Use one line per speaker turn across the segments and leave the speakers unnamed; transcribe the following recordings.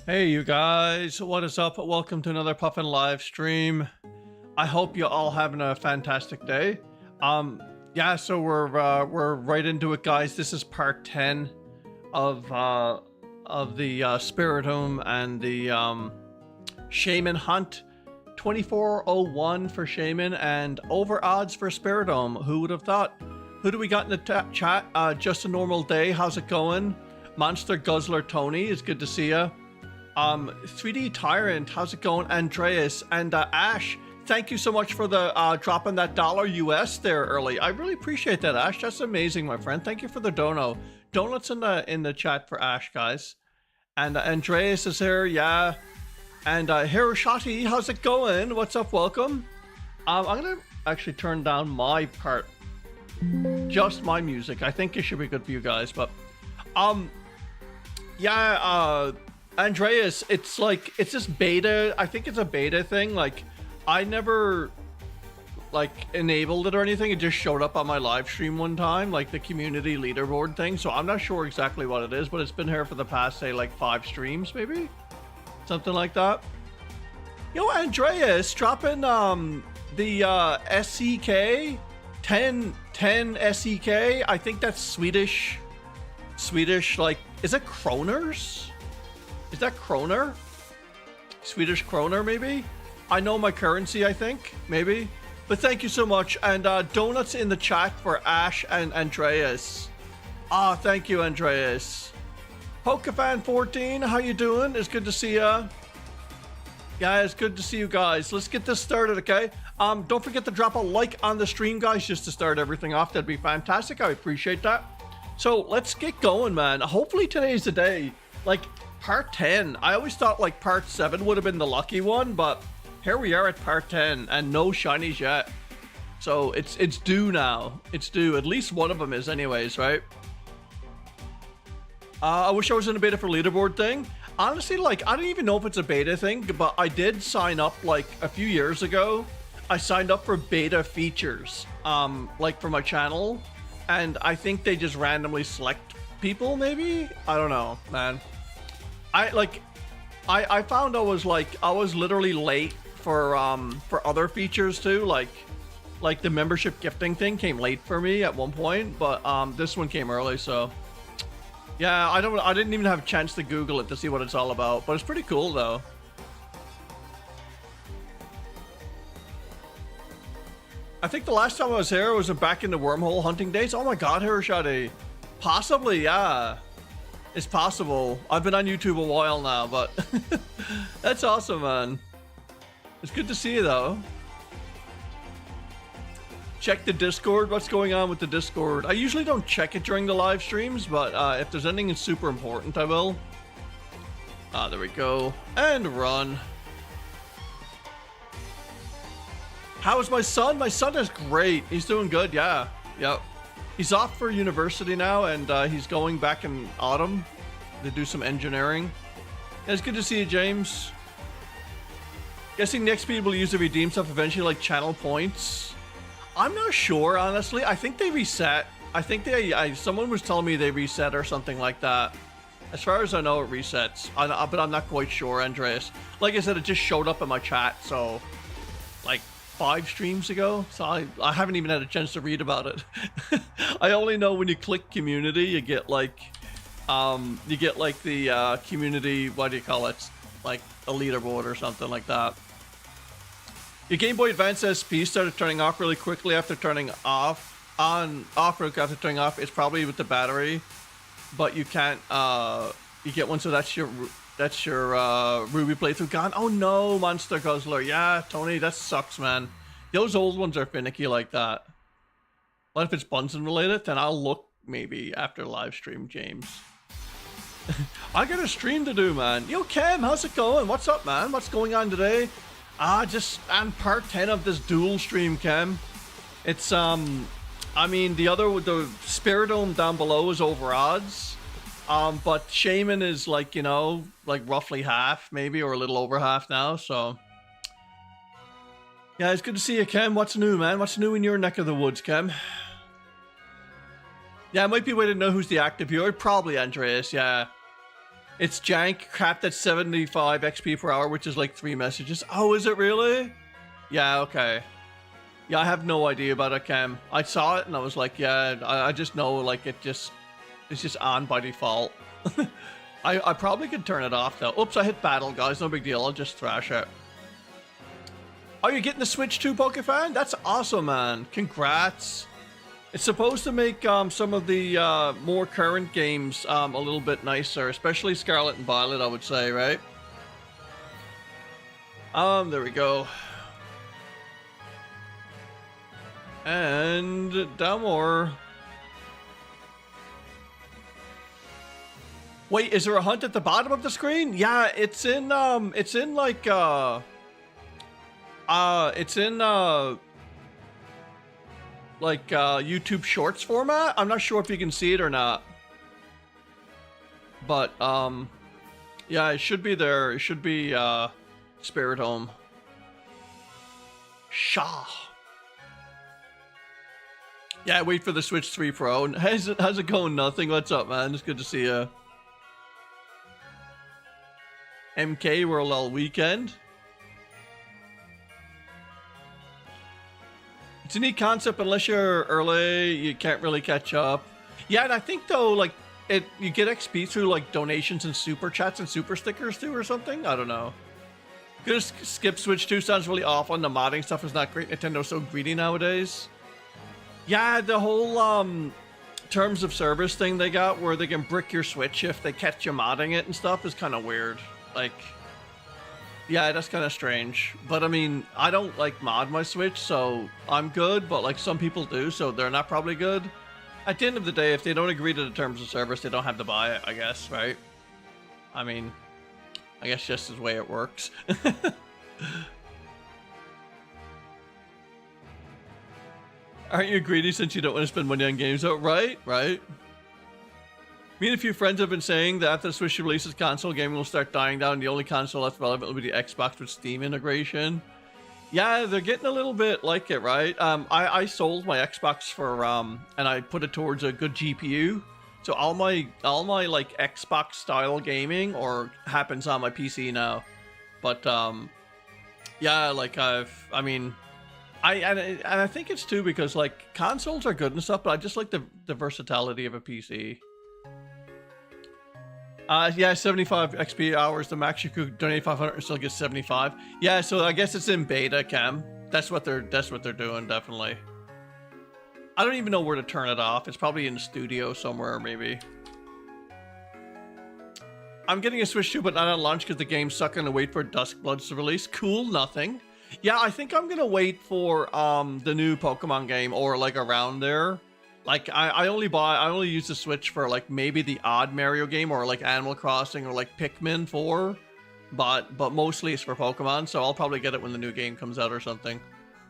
Hey you guys, what is up? Welcome to another Puffin live stream. I hope you all having a fantastic day. Yeah, so we're right into it, guys. This is part 10 of the Spiritomb and the Shaymin hunt. 2401 for Shaymin and over odds for Spiritomb. Who would have thought? Who do we got in the chat? Just a normal day. How's it going? Monster Guzzler Tony, it's good to see ya. 3D Tyrant, how's it going? Andreas and Ash, thank you so much for the dropping that $US there early. I really appreciate that, Ash. That's amazing, my friend. Thank you for the dono. Donuts in the chat for Ash, guys. And Andreas is here, yeah. And Hiroshati, how's it going? What's up? Welcome. I'm gonna actually turn down my part, just my music. I think it should be good for you guys, but yeah. Andreas, it's like, it's this beta, I think it's a beta thing, like, I never, like, enabled it or anything, it just showed up on my live stream one time, like the community leaderboard thing, so I'm not sure exactly what it is, but it's been here for the past, say, like, 5 streams, maybe? Something like that. Yo, Andreas, dropping, the, SEK, 10 SEK, I think that's Swedish, like, is it kroners? Is that kroner? Swedish kroner, maybe? I know my currency, I think, maybe. But thank you so much. And donuts in the chat for Ash and Andreas. Ah, thank you, Andreas. Pokefan14, how you doing? It's good to see ya. Yeah, it's good to see you guys. Let's get this started, okay? Don't forget to drop a like on the stream, guys, just to start everything off. That'd be fantastic. I appreciate that. So let's get going, man. Hopefully today's the day. Like, part 10. I always thought like part 7 would have been the lucky one, but here we are at part 10 and no shinies yet. So it's due now. It's due. At least one of them is anyways, right? I wish I was in a beta for leaderboard thing. Honestly, like, I don't even know if it's a beta thing, but I did sign up like a few years ago. I signed up for beta features, like for my channel. And I think they just randomly select people, maybe? I don't know, man. I found I was literally late for other features too, like the membership gifting thing came late for me at one point, but this one came early, so yeah, I didn't even have a chance to Google it to see what it's all about, but it's pretty cool though. I think the last time I was here was back in the wormhole hunting days. Oh my god, Hiroshati. Possibly, yeah. It's possible. I've been on YouTube a while now, but that's awesome, man. It's good to see you, though. Check the Discord. What's going on with the Discord? I usually don't check it during the live streams, but if there's anything super important, I will. Ah, there we go. And run. How is my son? My son is great. He's doing good, yeah. Yep. He's off for university now, and he's going back in autumn to do some engineering. Yeah, it's good to see you, James. Guessing the XP will use to redeem stuff eventually, like channel points. I'm not sure, honestly. I think they reset. I think someone was telling me they reset or something like that. As far as I know, it resets. But I'm not quite sure, Andreas. Like I said, it just showed up in my chat, so like 5 streams ago, so I haven't even had a chance to read about it. I only know when you click community, you get like the community, what do you call it, like a leaderboard or something like that. Your Game Boy Advance SP started turning off really quickly after turning off, after turning off. It's probably with the battery, but you can't, you get one, so that's your Ruby playthrough gone. Oh no, Monster Guzzler. Yeah, Tony, that sucks, man. Those old ones are finicky like that. What if it's bunsen related? Then I'll look maybe after live stream, James. I got a stream to do, man. Yo, Cam, how's it going? What's up, man? What's going on today? Just on part 10 of this dual stream, Cam. It's I mean, the Spiritomb down below is over odds. But Shaymin is like, you know, like roughly half, maybe, or a little over half now, so. Yeah, it's good to see you, Kem. What's new, man? What's new in your neck of the woods, Kem? Yeah, it might be a way to know who's the active viewer. Probably Andreas, yeah. It's jank, capped at 75 XP per hour, which is like 3 messages. Oh, is it really? Yeah, okay. Yeah, I have no idea about it, Cam. I saw it and I was like, yeah, I just know like it's just on by default. I probably could turn it off though. Oops, I hit battle, guys. No big deal. I'll just thrash it. Are you getting the Switch too, Pokefan? That's awesome, man. Congrats. It's supposed to make some of the more current games a little bit nicer, especially Scarlet and Violet, I would say, right? There we go. And down more. Wait, is there a hunt at the bottom of the screen? Yeah, it's in like YouTube Shorts format. I'm not sure if you can see it or not. But yeah, it should be there. It should be Spiritomb. Shah. Yeah, wait for the Switch 3 Pro. How's it going? Nothing. What's up, man? It's good to see you. MK World all weekend. It's a neat concept. Unless you're early, you can't really catch up. Yeah, and I think though, like you get XP through like donations and super chats and super stickers too, or something. I don't know. Gonna skip Switch 2 sounds really awful, and the modding stuff is not great. Nintendo's so greedy nowadays. Yeah, the whole terms of service thing they got, where they can brick your Switch if they catch you modding it and stuff, is kind of weird. Like, yeah, that's kind of strange. But I mean, I don't like mod my Switch, so I'm good. But like some people do, so they're not probably good. At the end of the day, if they don't agree to the terms of service, they don't have to buy it, I guess, right? I mean, I guess just the way it works. Aren't you greedy since you don't want to spend money on games? Oh, right, right. Me and a few friends have been saying that after the Switch releases, console gaming will start dying down. The only console that's relevant will be the Xbox with Steam integration. Yeah, they're getting a little bit like it, right? I sold my Xbox for and I put it towards a good GPU. So all my like Xbox style gaming happens on my PC now. But yeah, like I think it's too because like consoles are good and stuff, but I just like the versatility of a PC. Yeah, 75 XP hours. The max you could donate 500 and still get 75. Yeah, so I guess it's in beta, Cam. That's what they're doing, definitely. I don't even know where to turn it off. It's probably in the studio somewhere, maybe. I'm getting a Switch 2, but not on launch because the game's sucking and wait for Duskbloods to release. Cool, nothing. Yeah, I think I'm gonna wait for the new Pokemon game or like around there. Like I only use the Switch for like maybe the odd Mario game or like Animal Crossing or like Pikmin 4, but mostly it's for Pokemon. So I'll probably get it when the new game comes out or something.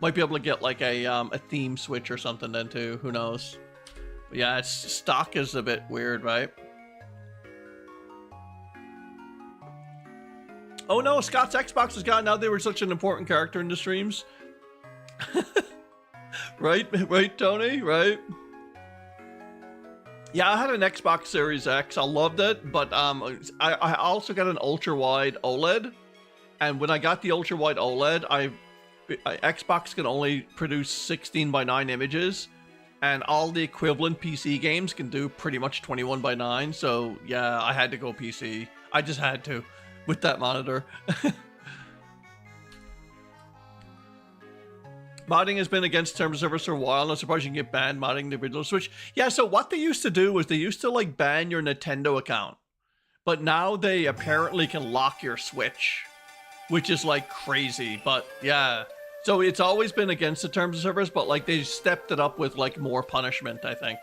Might be able to get like a theme Switch or something then too. Who knows? But yeah, its stock is a bit weird, right? Oh no, Scott's Xbox has gone. Now they were such an important character in the streams. Right, Tony, right? Yeah, I had an Xbox Series X. I loved it, but I also got an ultra-wide OLED. And when I got the ultra-wide OLED, Xbox can only produce 16:9 images, and all the equivalent PC games can do pretty much 21:9. So yeah, I had to go PC. I just had to with that monitor. Modding has been against terms of service for a while. Not surprised you can get banned modding the original Switch. Yeah, so what they used to do was they used to like ban your Nintendo account. But now they apparently can lock your Switch, which is like crazy. But yeah, so it's always been against the terms of service, but like they stepped it up with like more punishment, I think.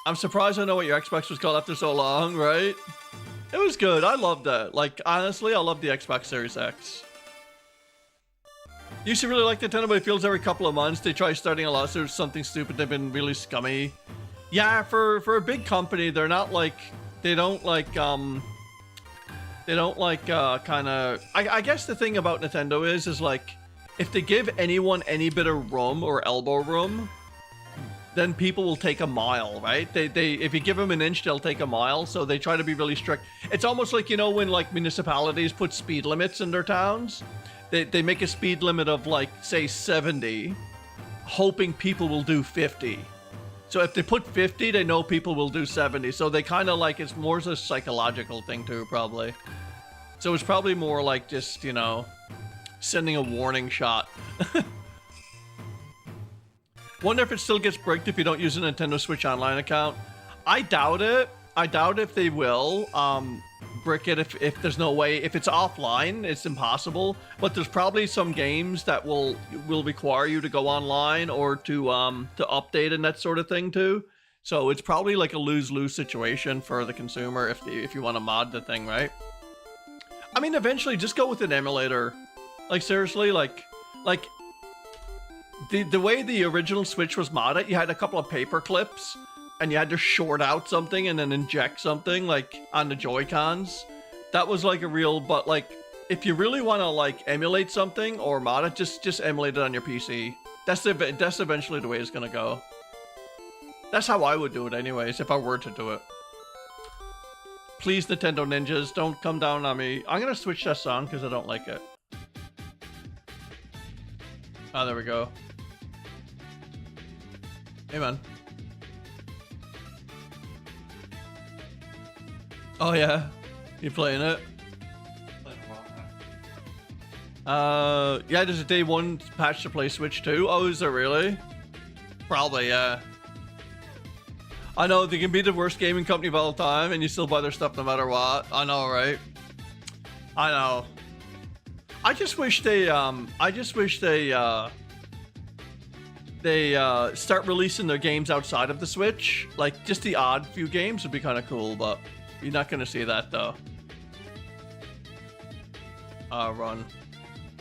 I'm surprised I know what your Xbox was called after so long, right? It was good. I loved that. Like, honestly, I love the Xbox Series X. Used to really like Nintendo, but it feels every couple of months they try starting a lawsuit or something stupid. They've been really scummy. Yeah, for a big company, they're not like, they don't like kind of, I guess the thing about Nintendo is like, if they give anyone any bit of room or elbow room, then people will take a mile, right? They if you give them an inch, they'll take a mile. So they try to be really strict. It's almost like, you know, when like municipalities put speed limits in their towns, they make a speed limit of like, say 70, hoping people will do 50. So if they put 50, they know people will do 70. So they kind of like, it's more of a psychological thing too, probably. So it's probably more like just, you know, sending a warning shot. Wonder if it still gets bricked if you don't use a Nintendo Switch Online account. I doubt it. I doubt if they will brick it if there's no way. If it's offline, it's impossible. But there's probably some games that will require you to go online or to update and that sort of thing too. So it's probably like a lose-lose situation for the consumer if you want to mod the thing, right? I mean, eventually just go with an emulator. Like seriously, like the way the original Switch was modded, you had a couple of paper clips and you had to short out something and then inject something like on the Joy-Cons. That was like a real, but like if you really want to like emulate something or mod it, just emulate it on your PC. That's eventually the way it's gonna go. That's how I would do it anyways, if I were to do it. Please, Nintendo Ninjas, don't come down on me. I'm gonna switch that song because I don't like it. Oh, there we go. Hey, man. Oh, yeah. You playing it? Yeah, there's a day one patch to play Switch 2. Oh, is there really? Probably, yeah. I know, they can be the worst gaming company of all time and you still buy their stuff no matter what. I know, right? I know. I just wish they start releasing their games outside of the Switch. Like, just the odd few games would be kind of cool, but you're not going to see that, though. Run.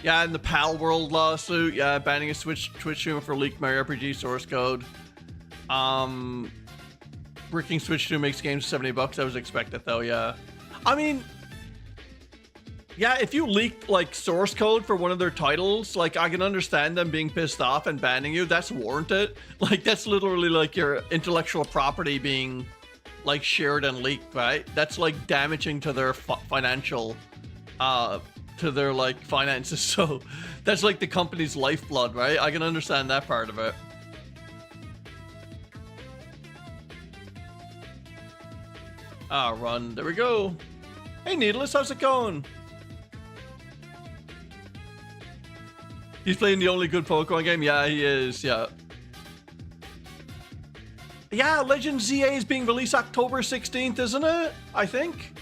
Yeah, and the Pal World lawsuit. Yeah, banning a Twitch streamer for leaked Mario RPG source code. Bricking Switch 2 makes games $70. That was expected, though, yeah. I mean, yeah, if you leaked, like, source code for one of their titles, like, I can understand them being pissed off and banning you. That's warranted. Like, that's literally, like, your intellectual property being, like, shared and leaked, right? That's, like, damaging to their financial, to their, like, finances. So, that's, like, the company's lifeblood, right? I can understand that part of it. Run. There we go. Hey, Needless, how's it going? He's playing the only good Pokemon game? Yeah, he is, yeah. Yeah, Legend ZA is being released October 16th, isn't it? I think.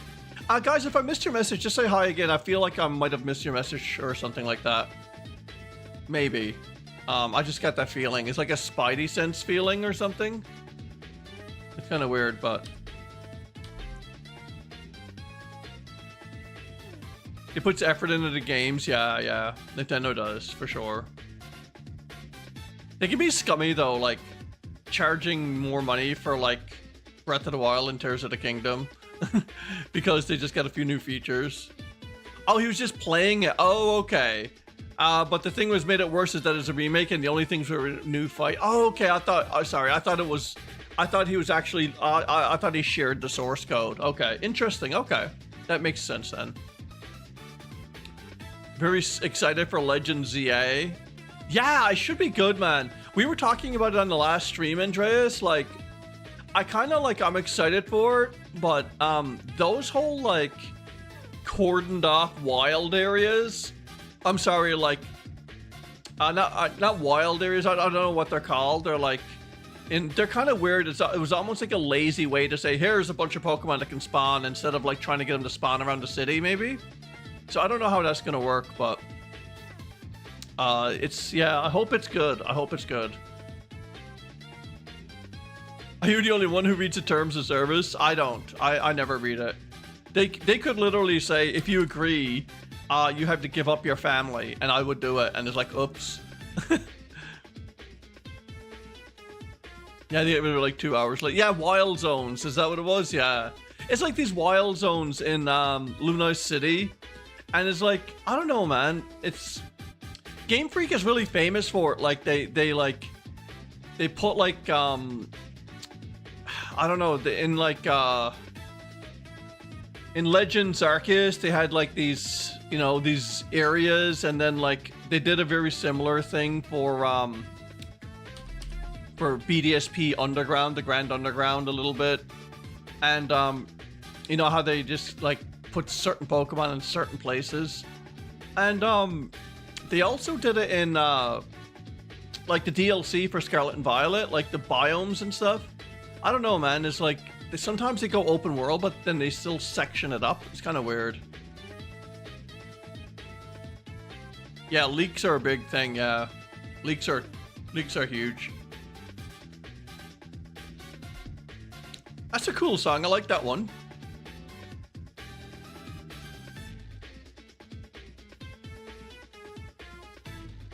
Guys, if I missed your message, just say hi again. I feel like I might have missed your message or something like that. Maybe. I just got that feeling. It's like a Spidey sense feeling or something. It's kind of weird, but... It puts effort into the games, yeah. Nintendo does, for sure. They can be scummy, though, like, charging more money for, like, Breath of the Wild and Tears of the Kingdom. Because they just got a few new features. Oh, he was just playing it. Oh, okay. But the thing was made it worse is that it's a remake and the only things were a new fight. Oh, okay, I thought he was actually, I thought he shared the source code. Okay, interesting, okay. That makes sense then. Very excited for Legend ZA. Yeah, I should be good, man. We were talking about it on the last stream, Andreas. Like, I kind of like, I'm excited for it, but those whole like cordoned off wild areas. I'm sorry, like not wild areas. I don't know what they're called. They're like, they're kind of weird. It was almost like a lazy way to say, here's a bunch of Pokemon that can spawn instead of like trying to get them to spawn around the city, maybe. So I don't know how that's gonna work, but yeah, I hope it's good. I hope it's good. Are you the only one who reads the terms of service? I don't. I never read it. They could literally say, if you agree, you have to give up your family, and I would do it. And it's like, oops. Yeah, they were like 2 hours late. Yeah, Wild Zones. Is that what it was? Yeah. It's like these Wild Zones in Luna City. And it's like, I don't know, man. It's... Game Freak is really famous for it. Like, they they put like I don't know, in like in Legends Arceus, they had like these, you know, these areas, and then like they did a very similar thing for BDSP Underground, the Grand Underground, a little bit. And you know how they just like put certain Pokemon in certain places. And they also did it in like the DLC for Scarlet and Violet, like the biomes and stuff. I don't know, man. It's like sometimes they go open world, but then they still section it up. It's kind of weird. Yeah, leaks are a big thing. Yeah, leaks are huge. That's a cool song. I like that one.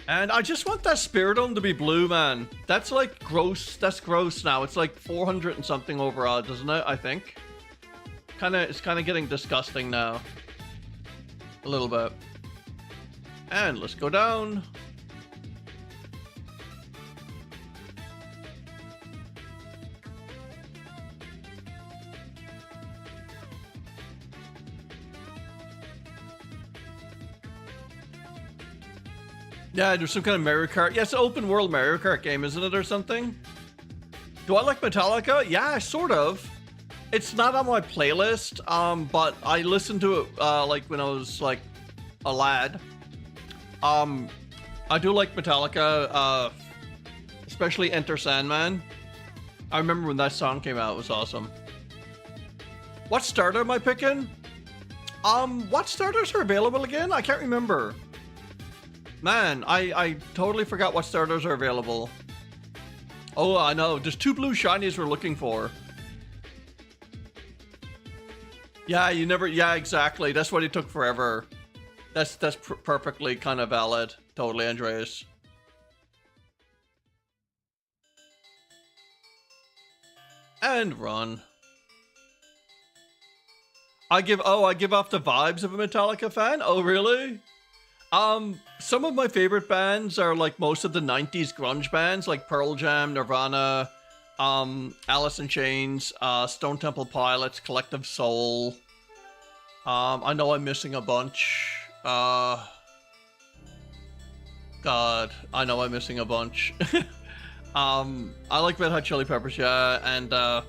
And I just want that Spiritomb to be blue, man. That's like gross. That's gross now. It's like 400 and something overall, doesn't it? I think. It's kind of getting disgusting now. A little bit. And let's go down. Yeah, there's some kind of Mario Kart. Yeah, it's an open world Mario Kart game, isn't it, or something? Do I like Metallica? Yeah, sort of. It's not on my playlist, but I listened to it like when I was like a lad. I do like Metallica, especially Enter Sandman. I remember when that song came out, it was awesome. What starter am I picking? What starters are available again? I can't remember. Man, I totally forgot what starters are available. Oh, I know. There's 2 blue shinies we're looking for. Yeah, you never... Yeah, exactly. That's why it took forever. That's perfectly kind of valid. Totally, Andreas. And run. I give off the vibes of a Metallica fan? Oh, really? Some of my favorite bands are like most of the 90s grunge bands, like Pearl Jam, Nirvana, Alice in Chains, Stone Temple Pilots, Collective Soul. I know I'm missing a bunch. God, I know I'm missing a bunch. I like Red Hot Chili Peppers, yeah, and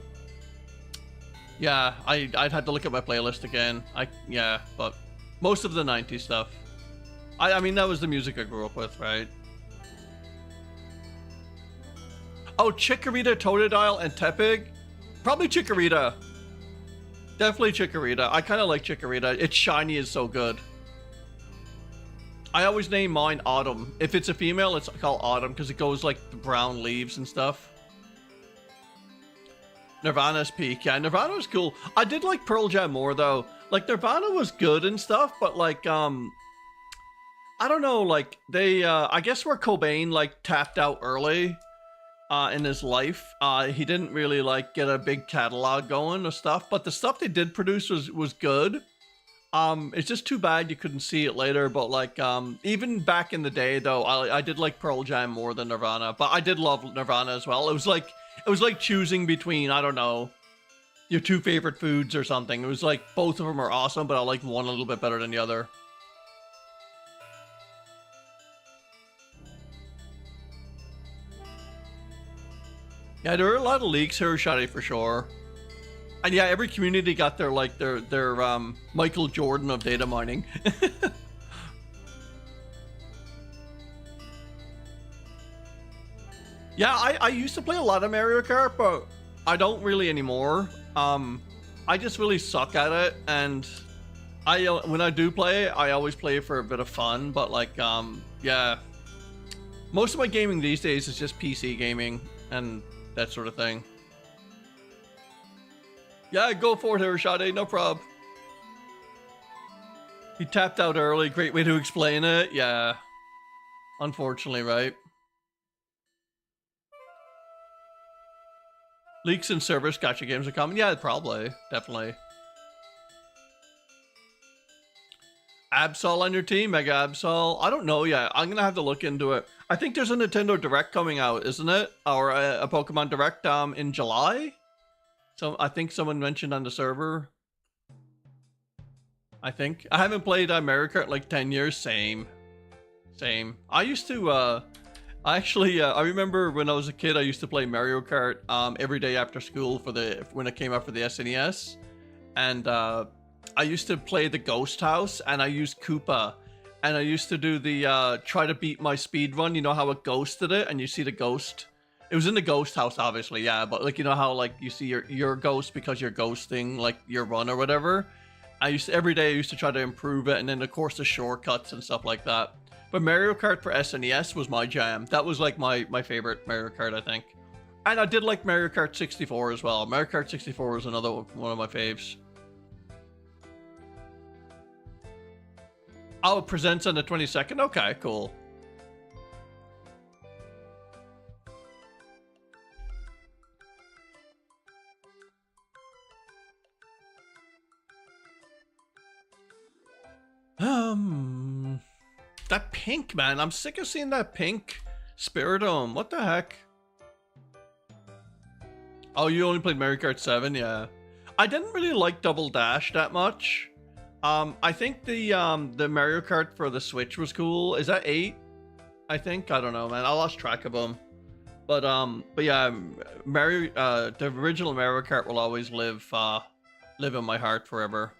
yeah, I'd had to look at my playlist again. Yeah, but most of the 90s stuff. I mean, that was the music I grew up with, right? Oh, Chikorita, Totodile, and Tepig? Probably Chikorita. Definitely Chikorita. I kind of like Chikorita. Its shiny is so good. I always name mine Autumn. If it's a female, it's called Autumn because it goes like the brown leaves and stuff. Nirvana's peak. Yeah, Nirvana's cool. I did like Pearl Jam more, though. Like, Nirvana was good and stuff, but like, I don't know, like, they, I guess where Cobain, like, tapped out early, in his life, he didn't really, like, get a big catalog going or stuff, but the stuff they did produce was good. It's just too bad you couldn't see it later, but, like, even back in the day, though, I did like Pearl Jam more than Nirvana, but I did love Nirvana as well. It was like choosing between, I don't know, your 2 favorite foods or something. It was like, both of them are awesome, but I like one a little bit better than the other. Yeah, there are a lot of leaks here, Shadi, for sure. And yeah, every community got their, like, their Michael Jordan of data mining. Yeah, I used to play a lot of Mario Kart, but I don't really anymore. I just really suck at it, and when I do play, I always play for a bit of fun, but like, yeah. Most of my gaming these days is just PC gaming, and that sort of thing. Yeah, go for it, Hirashade, no prob. He tapped out early, great way to explain it, yeah. Unfortunately, right? Leaks and servers, gacha games are common. Yeah, probably, definitely. Absol on your team, Mega Absol. I don't know yet. I'm gonna have to look into it. I think there's a Nintendo Direct coming out, isn't it? Or a Pokemon Direct in July? So I think someone mentioned on the server. I think. I haven't played Mario Kart in like 10 years. Same. I used to, I remember when I was a kid, I used to play Mario Kart every day after school when it came out for the SNES. And I used to play the Ghost House, and I used Koopa. And I used to do the try to beat my speed run. You know how it ghosted it, and you see the ghost. It was in the Ghost House, obviously, yeah. But like, you know how like you see your ghost because you're ghosting like your run or whatever. Every day I used to try to improve it, and then of course the shortcuts and stuff like that. But Mario Kart for SNES was my jam. That was like my favorite Mario Kart, I think. And I did like Mario Kart 64 as well. Mario Kart 64 was another one of my faves. Oh, it presents on the 22nd? Okay, cool. That pink, man. I'm sick of seeing that pink Spiritomb. What the heck? Oh, you only played Mario Kart 7? Yeah. I didn't really like Double Dash that much. I think the Mario Kart for the Switch was cool. Is that 8? I think. I don't know, man. I lost track of them. But yeah, the original Mario Kart will always live in my heart forever.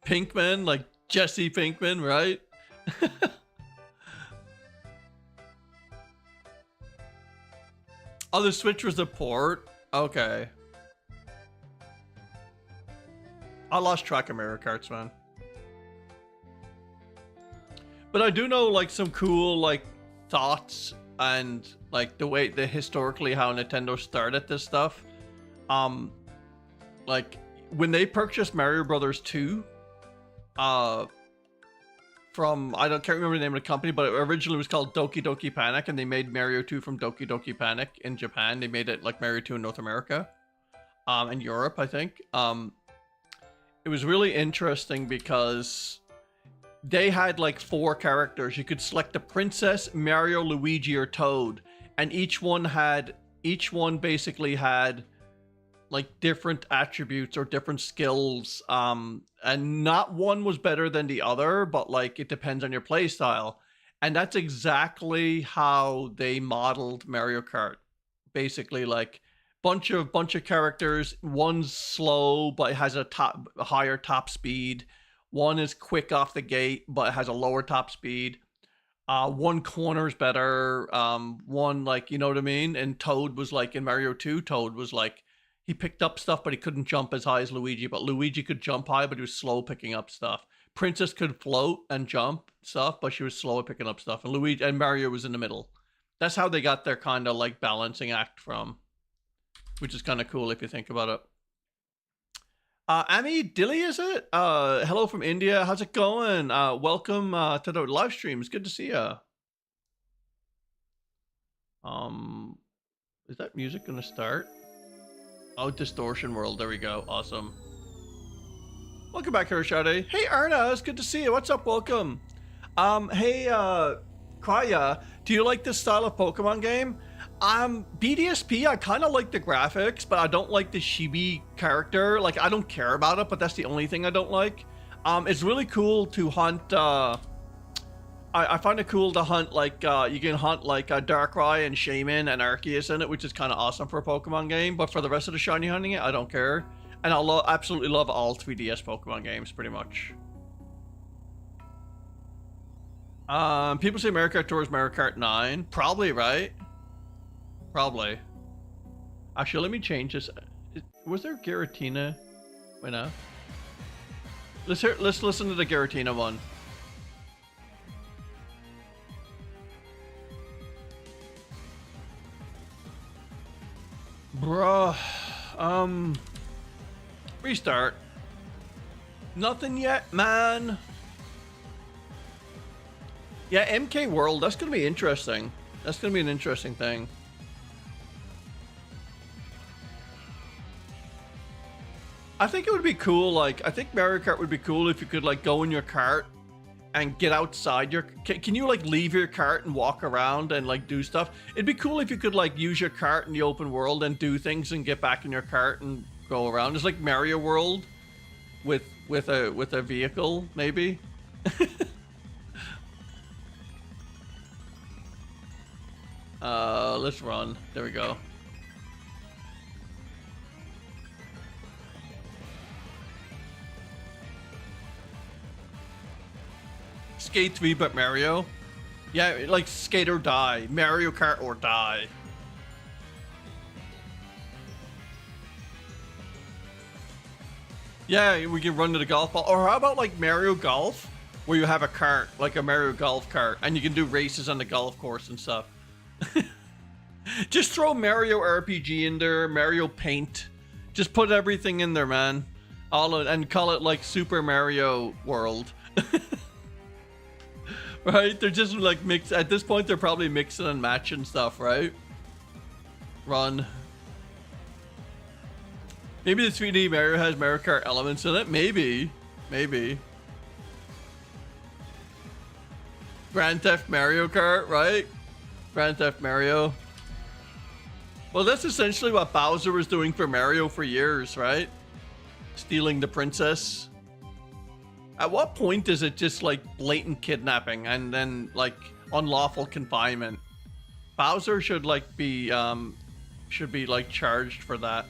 Pinkman, like Jesse Pinkman, right? Oh, the Switch was the port? Okay. I lost track of Mario Karts, man. But I do know like some cool like thoughts and like historically how Nintendo started this stuff. Like when they purchased Mario Brothers 2, from can't remember the name of the company, but it originally was called Doki Doki Panic, and they made Mario 2 from Doki Doki Panic in Japan. They made it like Mario 2 in North America, and Europe, I think. It was really interesting because they had like 4 characters. You could select the princess, Mario, Luigi, or Toad, and each one basically had like different attributes or different skills, and not one was better than the other, but like it depends on your play style. And that's exactly how they modeled Mario Kart. Basically, like bunch of characters. One's slow but has a higher top speed. One is quick off the gate but has a lower top speed. One corner's better. One, like, you know what I mean? And Toad was like in Mario 2, Toad was like, he picked up stuff, but he couldn't jump as high as Luigi. But Luigi could jump high, but he was slow picking up stuff. Princess could float and jump stuff, but she was slow at picking up stuff. And Luigi and Mario was in the middle. That's how they got their kind of like balancing act from, which is kind of cool if you think about it. Ami Dilly, is it? Hello from India. How's it going? Welcome to the live stream. It's good to see you. Is that music gonna start? Oh, Distortion World. There we go. Awesome. Welcome back, Hirshade. Hey, Erna. It's good to see you. What's up? Welcome. Hey, Kraya, do you like this style of Pokemon game? BDSP, I kind of like the graphics, but I don't like the chibi character. Like, I don't care about it, but that's the only thing I don't like. It's really cool to hunt, I find it cool to hunt, like, you can hunt, like, Darkrai and Shaymin and Arceus in it, which is kind of awesome for a Pokemon game, but for the rest of the shiny hunting it, I don't care. And I absolutely love all 3DS Pokemon games, pretty much. People say Mario Kart Tour is Mario Kart 9. Probably, right? Probably. Actually, let me change this. Was there Giratina? Wait, no. Let's listen to the Giratina one. Bruh. Restart. Nothing yet, man. Yeah, MK World, that's gonna be interesting. That's gonna be an interesting thing. I think it would be cool, like, I think Mario Kart would be cool if you could, like, go in your cart and get outside your... Can you like leave your cart and walk around and like do stuff? It'd be cool if you could like use your cart in the open world and do things and get back in your cart and go around. It's like Mario World with a vehicle, maybe. Let's run. There we go. Skate 3 but Mario. Yeah, like skate or die. Mario Kart or die. Yeah, we can run to the golf ball. Or how about like Mario Golf, where you have a cart, like a Mario Golf cart, and you can do races on the golf course and stuff. Just throw Mario RPG in there, Mario Paint. Just put everything in there, man. And call it like Super Mario World. Right? They're just like mix. At this point, they're probably mixing and matching stuff, right? Run. Maybe the 3D Mario has Mario Kart elements in it. Maybe. Maybe. Grand Theft Mario Kart, right? Grand Theft Mario. Well, that's essentially what Bowser was doing for Mario for years, right? Stealing the princess. At what point is it just like blatant kidnapping and then like unlawful confinement? Bowser should like be like charged for that.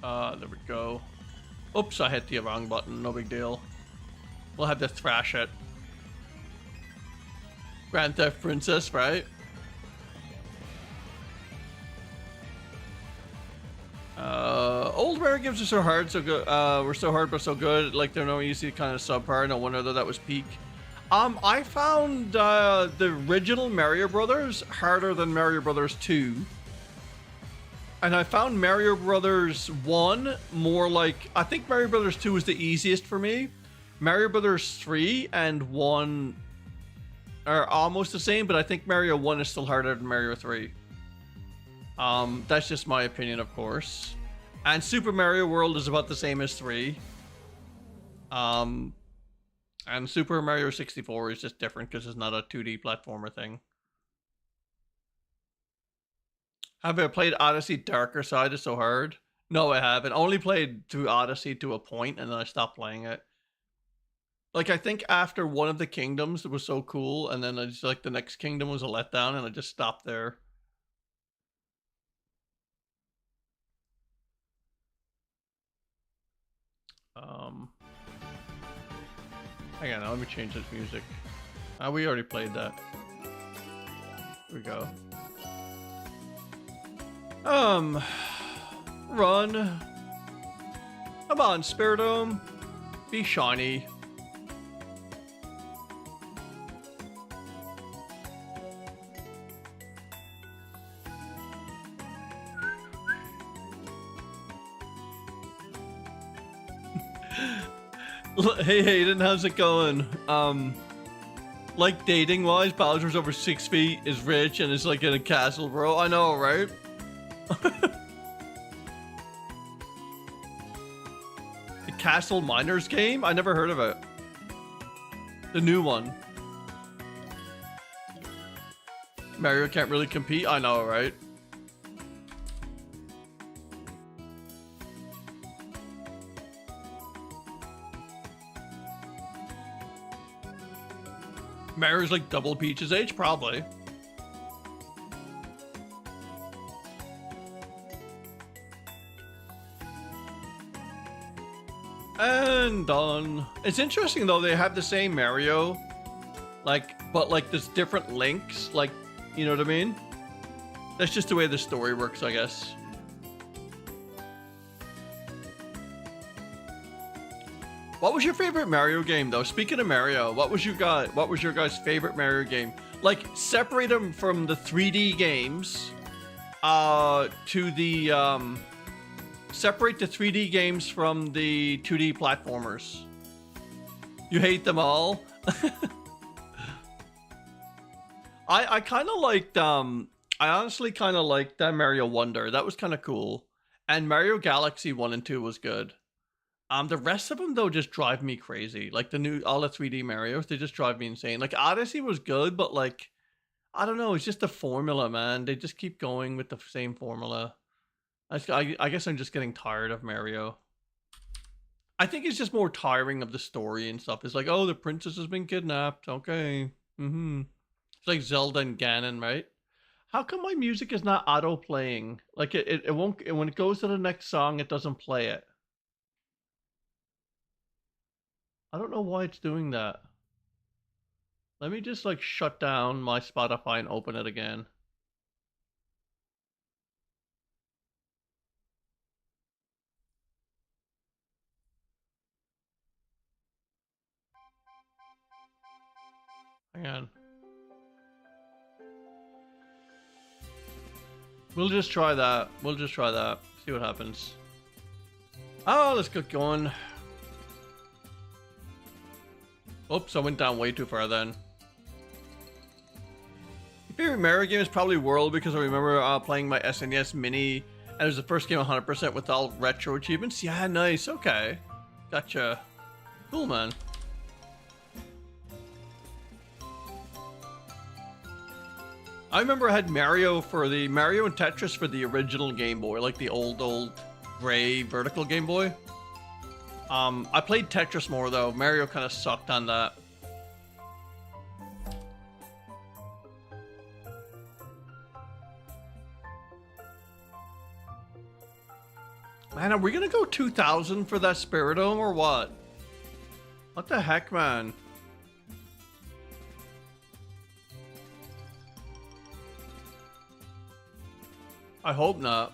There we go. Oops, I hit the wrong button. No big deal. We'll have to thrash it. Grand Theft Princess, right? Old Rare gives us so hard, so good. We're so hard but so good. Like they're no easy kind of subpar. No wonder that was peak. I found the original Mario Brothers harder than Mario Brothers 2. And I found Mario Brothers 1 more like... I think Mario Brothers 2 was the easiest for me. Mario Brothers 3 and 1 are almost the same, but I think Mario 1 is still harder than Mario 3. That's just my opinion, of course. And Super Mario World is about the same as 3. And Super Mario 64 is just different because it's not a 2D platformer thing. Have I played Odyssey Darker Side? Is so hard. No, I haven't. Only played through Odyssey to a point, and then I stopped playing it. Like, I think after one of the kingdoms, it was so cool, and then I just, like, the next kingdom was a letdown, and I just stopped there. Hang on, let me change this music. We already played that. Here we go. Run. Come on, Spiritomb. Be shiny. Hey Hayden, how's it going? Like dating wise, Bowser's over 6 feet, is rich, and is like in a castle, bro. I know, right? The Castle Miners game? I never heard of it. The new one. Mario can't really compete? I know, right? Mario's like double Peach's age? Probably. And done. It's interesting though, they have the same Mario, like, but like there's different links, like, you know what I mean? That's just the way the story works, I guess. What was your favorite Mario game though? Speaking of Mario, what was your guys' favorite Mario game? Like, separate them from the 3D games, to the, separate the 3D games from the 2D platformers. You hate them all? I kind of liked, I honestly kind of liked Mario Wonder. That was kind of cool. And Mario Galaxy 1 and 2 was good. The rest of them though just drive me crazy. Like all the 3D Mario's, they just drive me insane. Like Odyssey was good, but like I don't know, it's just the formula, man. They just keep going with the same formula. I guess I'm just getting tired of Mario. I think it's just more tiring of the story and stuff. It's like, oh, the princess has been kidnapped. Okay. It's like Zelda and Ganon, right? How come my music is not auto playing? Like it won't, when it goes to the next song, it doesn't play it. I don't know why it's doing that. Let me just like shut down my Spotify and open it again. Hang on. We'll just try that. We'll just try that. See what happens. Oh, let's get going. Oops, I went down way too far then. My favorite Mario game is probably World because I remember playing my SNES Mini and it was the first game 100% with all retro achievements. Yeah, nice. Okay. Gotcha. Cool, man. I remember I had Mario and Tetris for the original Game Boy, like the old gray vertical Game Boy. I played Tetris more though. Mario kind of sucked on that. Man, are we gonna go 2,000 for that Spiritomb or what? What the heck, man? I hope not.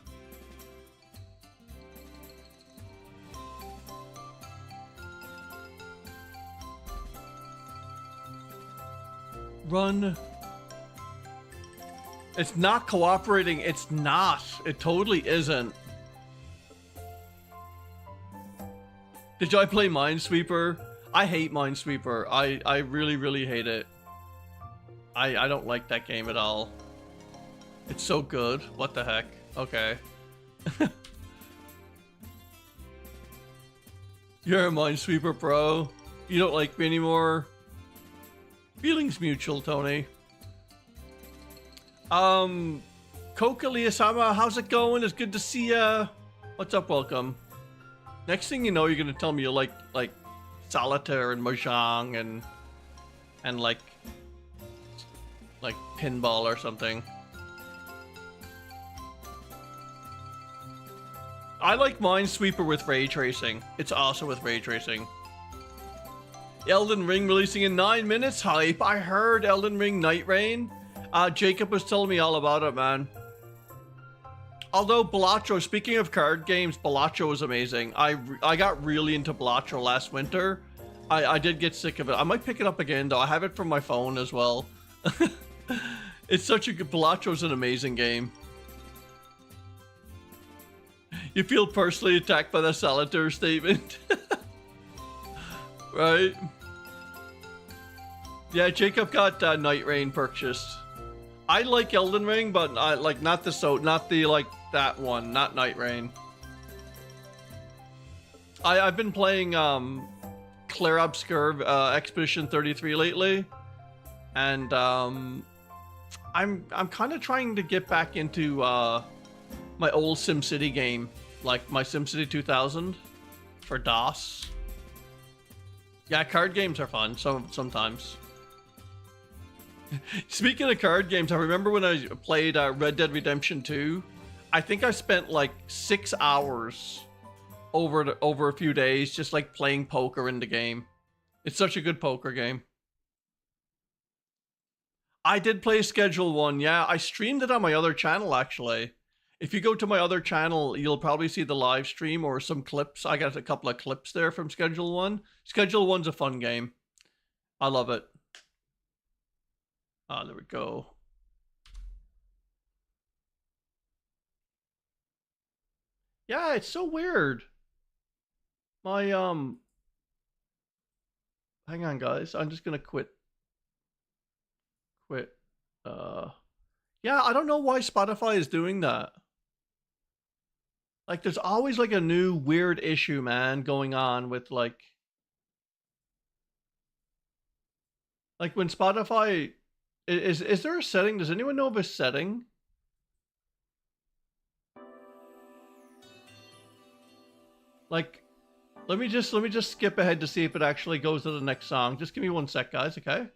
Run. It's not cooperating. It's not. It totally isn't. Did I play Minesweeper? I hate Minesweeper. I really hate it. I don't like that game at all. It's so good. What the heck? Okay. You're a Minesweeper pro. You don't like me anymore. Feelings mutual, Tony. Kokalia-sama, how's it going? It's good to see ya. What's up, welcome. Next thing you know, you're gonna tell me you like solitaire and mahjong and like pinball or something. I like Minesweeper with ray tracing. It's also with ray tracing. Elden Ring releasing in 9 minutes. Hype. I heard Elden Ring Night Rain. Jacob was telling me all about it, man. Although Balatro, speaking of card games, Balatro was amazing. I got really into Balatro last winter. I did get sick of it. I might pick it up again though. I have it from my phone as well. It's such a good, Balatro's an amazing game. You feel personally attacked by the solitaire statement. Right? Yeah, Jacob got Night Rain purchased. I like Elden Ring, but I like not the that one, not Night Rain. I've been playing Clair Obscur Expedition 33 lately, and I'm kind of trying to get back into my old SimCity game, like my SimCity 2000 for DOS. Yeah, card games are fun sometimes. Speaking of card games, I remember when I played Red Dead Redemption 2, I think I spent like 6 hours over a few days just like playing poker in the game. It's such a good poker game. I did play Schedule 1, yeah. I streamed it on my other channel actually. If you go to my other channel, you'll probably see the live stream or some clips. I got a couple of clips there from Schedule 1. Schedule 1's a fun game. I love it. Ah, there we go. Yeah, it's so weird. My, hang on, guys. I'm just gonna quit. Yeah, I don't know why Spotify is doing that. Like, there's always like a new weird issue, man, going on with like when Spotify is there a setting? Does anyone know of a setting? Like, let me just skip ahead to see if it actually goes to the next song. Just give me 1 sec, guys, okay?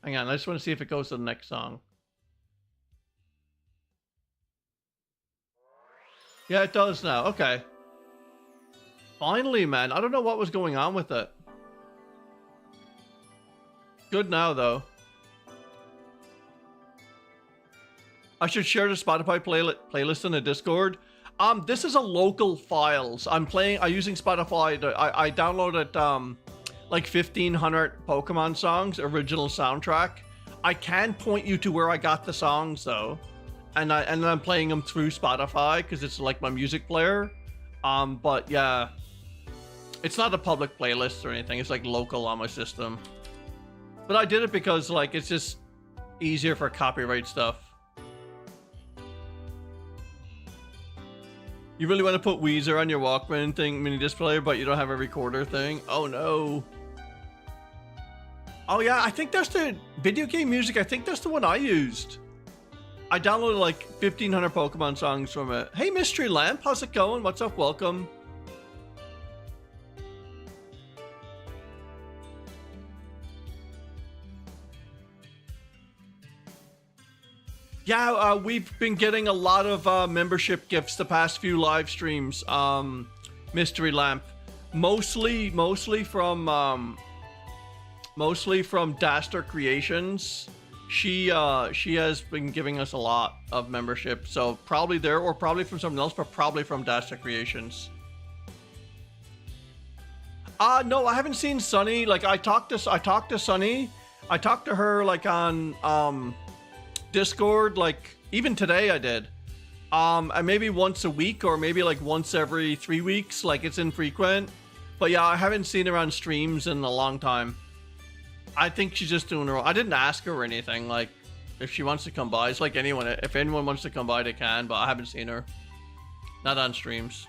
Hang on, I just want to see if it goes to the next song. Yeah, it does now. Okay. Finally, man. I don't know what was going on with it. Good now, though. I should share the Spotify playlist in the Discord. This is a local files. I'm using Spotify. I downloaded like 1,500 Pokemon songs, original soundtrack. I can point you to where I got the songs though, and I'm playing them through Spotify because it's like my music player. But yeah, it's not a public playlist or anything. It's like local on my system. But I did it because like it's just easier for copyright stuff. You really want to put Weezer on your Walkman thing, mini disc player, but you don't have a recorder thing? Oh no. Oh yeah, I think that's the video game music. I think that's the one I used. I downloaded like 1,500 Pokemon songs from it. Hey, Mystery Lamp, how's it going? What's up? Welcome. Yeah, we've been getting a lot of membership gifts the past few live streams. Mystery Lamp, mostly from Daster Creations. She has been giving us a lot of membership, so probably there or probably from someone else, but probably from Daster Creations. No, I haven't seen Sunny. Like I talked to Sunny. I talked to her like on Discord, like even today I did. And maybe once a week or maybe like once every 3 weeks, like it's infrequent. But yeah, I haven't seen her on streams in a long time. I think she's just doing her own. I didn't ask her or anything, like if she wants to come by. It's like anyone, if anyone wants to come by they can, but I haven't seen her. Not on streams.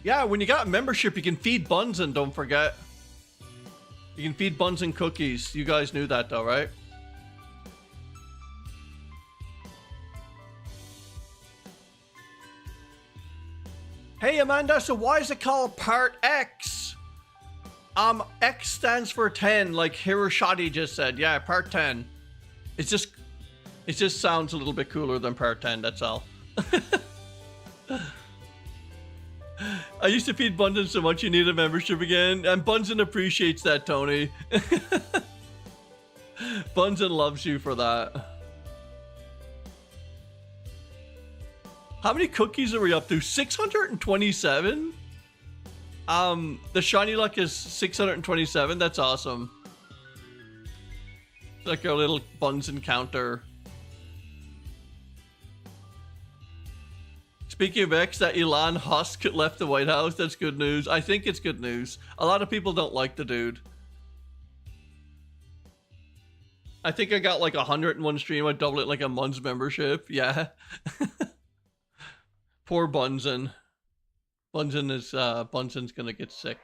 Yeah, when you got membership you can feed bunsen, don't forget. You can feed buns and cookies. You guys knew that though, right? Hey Amanda, so why is it called Part X? X stands for 10, like Hiroshadi just said. Yeah, Part 10. It just sounds a little bit cooler than Part 10, that's all. I used to feed Bunsen so much you need a membership again, and Bunsen appreciates that, Tony. Bunsen loves you for that. How many cookies are we up to? 627? The shiny luck is 627. That's awesome. It's like our little Bunsen counter. Speaking of X, that Elon Husk left the White House. That's good news. I think it's good news. A lot of people don't like the dude. I think I got like 101 stream. I doubled it like a month's membership. Yeah. Poor Bunsen. Bunsen's gonna get sick.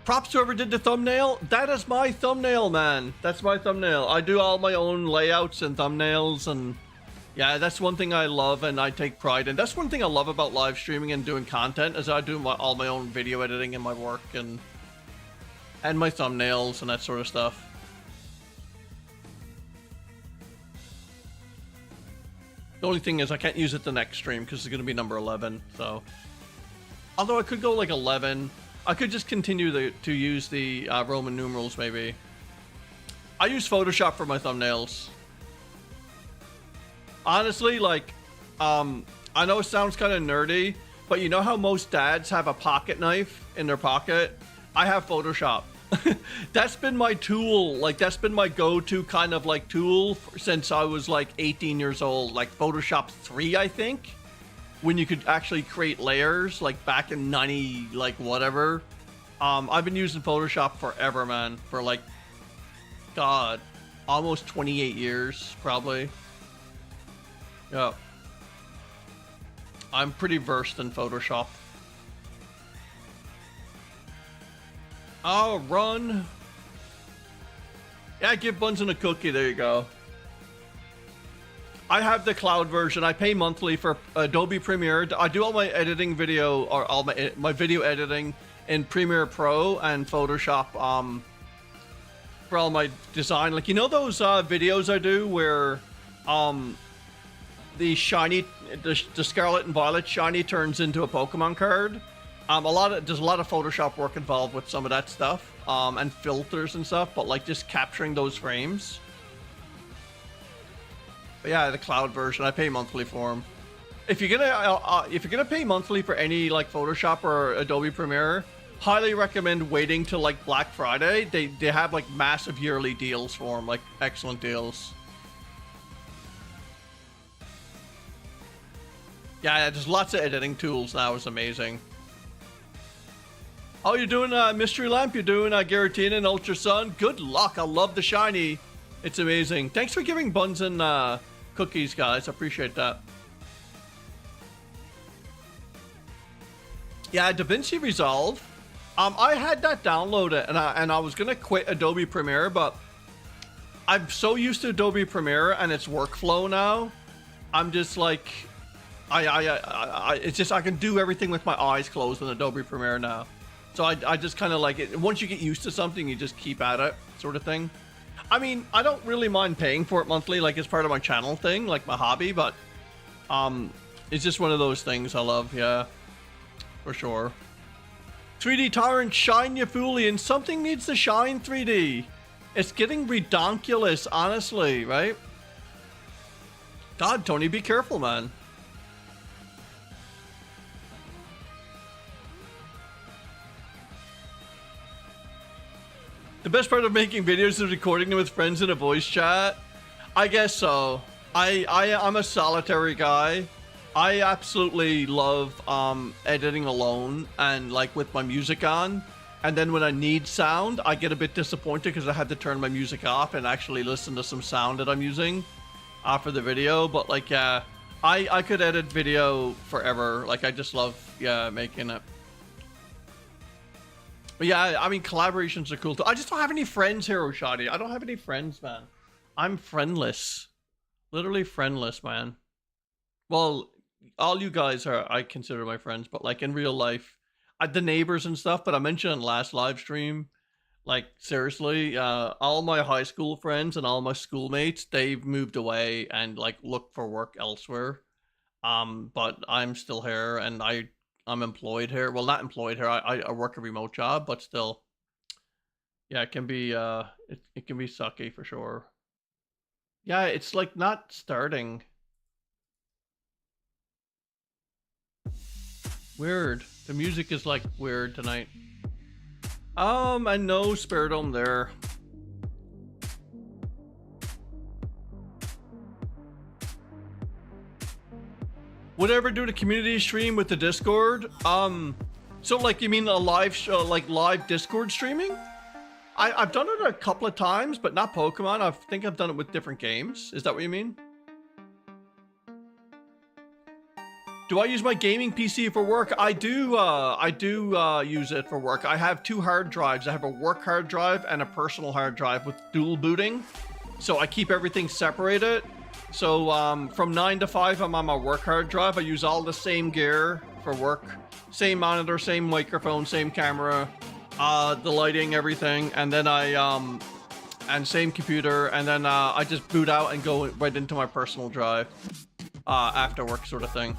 Props to whoever did the thumbnail. That is my thumbnail, man. That's my thumbnail. I do all my own layouts and thumbnails, and yeah, that's one thing I love and I take pride in. That's one thing I love about live streaming and doing content, is I do all my own video editing and my work and my thumbnails and that sort of stuff. The only thing is I can't use it the next stream because it's going to be number 11. So, although I could go like 11. I could just continue to use the Roman numerals, maybe. I use Photoshop for my thumbnails. Honestly, like, I know it sounds kind of nerdy, but you know how most dads have a pocket knife in their pocket? I have Photoshop. That's been my tool. Like, that's been my go-to kind of like tool since I was like 18 years old. Like Photoshop 3, I think. When you could actually create layers, like back in 90, like whatever. I've been using Photoshop forever, man. For like, God, almost 28 years, probably. Yeah. I'm pretty versed in Photoshop. Oh, run. Yeah, give Bunsen a cookie. There you go. I have the cloud version. I pay monthly for Adobe Premiere. I do all my editing video, or all my video editing in Premiere Pro and Photoshop for all my design. Like, you know those videos I do where the shiny, the Scarlet and Violet shiny turns into a Pokemon card? There's a lot of Photoshop work involved with some of that stuff, and filters and stuff, but like just capturing those frames. But yeah, the cloud version, I pay monthly for them. If you're gonna pay monthly for any like Photoshop or Adobe Premiere, highly recommend waiting till like Black Friday. They have like massive yearly deals for them, like excellent deals. Yeah, there's lots of editing tools now. It's amazing. Oh, you're doing Mystery Lamp? You're doing Giratina and Ultra Sun? Good luck. I love the shiny. It's amazing. Thanks for giving Bunsen cookies, guys. I appreciate that. Yeah, DaVinci Resolve. I had that downloaded, and I was gonna quit Adobe Premiere, but I'm so used to Adobe Premiere and its workflow now. I'm just like, it's just I can do everything with my eyes closed in Adobe Premiere now. So I just kind of like it. Once you get used to something, you just keep at it, sort of thing. I mean, I don't really mind paying for it monthly, like it's part of my channel thing, like my hobby, but it's just one of those things I love, yeah, for sure. 3D Tyrant, shine you Foolie, something needs to shine, 3D. It's getting redonkulous, honestly, right? God, Tony, be careful, man. The best part of making videos is recording them with friends in a voice chat. I guess so. I'm a solitary guy. I absolutely love editing alone and like with my music on. And then when I need sound, I get a bit disappointed because I had to turn my music off and actually listen to some sound that I'm using for the video. But like, yeah, I could edit video forever. Like, I just love, yeah, making it. But yeah, I mean, collaborations are cool too. I just don't have any friends here, Oshadi. I don't have any friends, man. I'm friendless. Literally friendless, man. Well, all you guys are, I consider my friends, but like in real life, the neighbors and stuff, but I mentioned in last live stream, like seriously, all my high school friends and all my schoolmates, they've moved away and like looked for work elsewhere. But I'm still here and I'm employed here. Well, not employed here. I work a remote job, but still, yeah, it can be it can be sucky for sure. Yeah, it's like not starting. Weird. The music is like weird tonight. And no Spiritomb there. Would I ever do the community stream with the Discord? So like you mean a live show, like live Discord streaming? I've done it a couple of times, but not Pokemon. I think I've done it with different games. Is that what you mean? Do I use my gaming PC for work? I do use it for work. I have two hard drives. I have a work hard drive and a personal hard drive with dual booting. So I keep everything separated. So from 9 to 5, I'm on my work hard drive. I use all the same gear for work. Same monitor, same microphone, same camera, the lighting, everything. And then and same computer. And then I just boot out and go right into my personal drive after work sort of thing.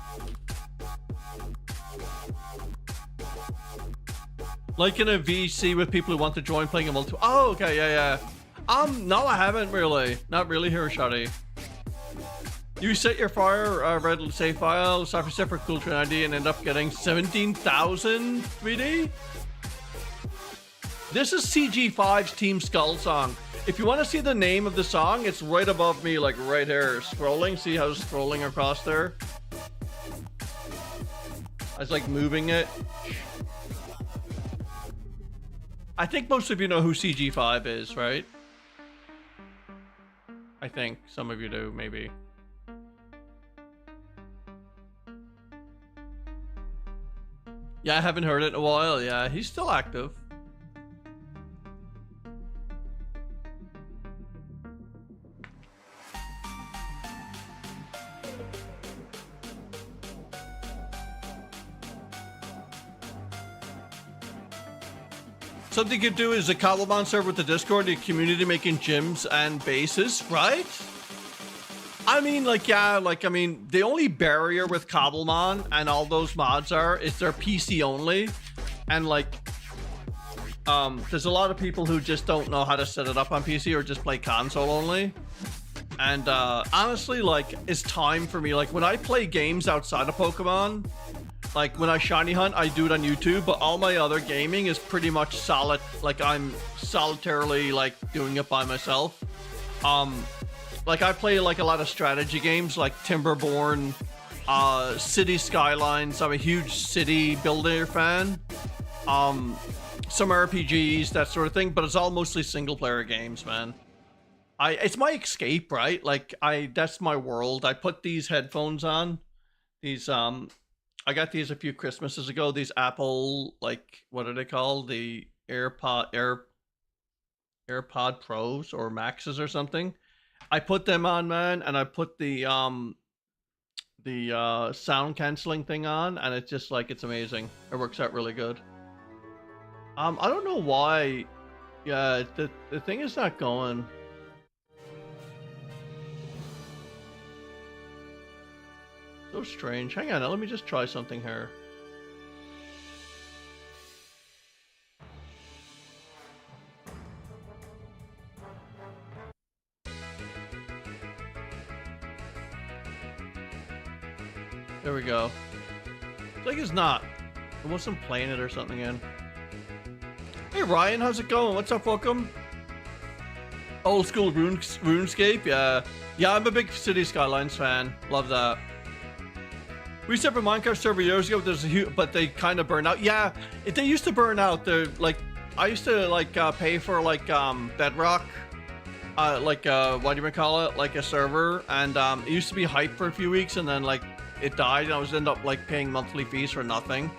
Like in a VC with people who want to join playing a multi. Oh, okay, yeah. No, I haven't really. Not really here, Shotty. You set your fire red save file, Sapphire set for cool train ID, and end up getting 17,000 3D. This is CG5's Team Skull song. If you want to see the name of the song, it's right above me, like right here. Scrolling, see how it's scrolling across there? I was like moving it. I think most of you know who CG5 is, right? I think some of you do, maybe. Yeah, I haven't heard it in a while. Yeah, he's still active. Something you could do is a Cobblemon server with the Discord, the community making gyms and bases, right? I mean, like, yeah, like, I mean, the only barrier with Cobblemon and all those mods is they're PC only. And, like, there's a lot of people who just don't know how to set it up on PC or just play console only. And, honestly, like, it's time for me. Like, when I play games outside of Pokemon, like, when I shiny hunt, I do it on YouTube, but all my other gaming is pretty much solid. Like, I'm solitarily, like, doing it by myself. Like, I play, like, a lot of strategy games, like Timberborn, City Skylines. I'm a huge city builder fan. Some RPGs, that sort of thing, but it's all mostly single-player games, man. It's my escape, right? Like, that's my world. I put these headphones on. These, I got these a few Christmases ago. These Apple, like, what are they called? The AirPod Pros or Maxes or something. I put them on, man, and I put the sound canceling thing on, and it's just like, it's amazing. It works out really good. I don't know why. Yeah, the thing is not going. So strange. Hang on, let me just try something here. There we go. It's like it's not. It wasn't playing it or something in. Hey Ryan, how's it going? What's up, welcome? Old school RuneScape, yeah. Yeah, I'm a big City Skylines fan. Love that. We used to have a Minecraft server years ago, but they kind of burn out. Yeah, they used to burn out. They're like, I used to like pay for like Bedrock, what do you call it? Like a server, and it used to be hype for a few weeks, and then like it died, and I was end up like paying monthly fees for nothing.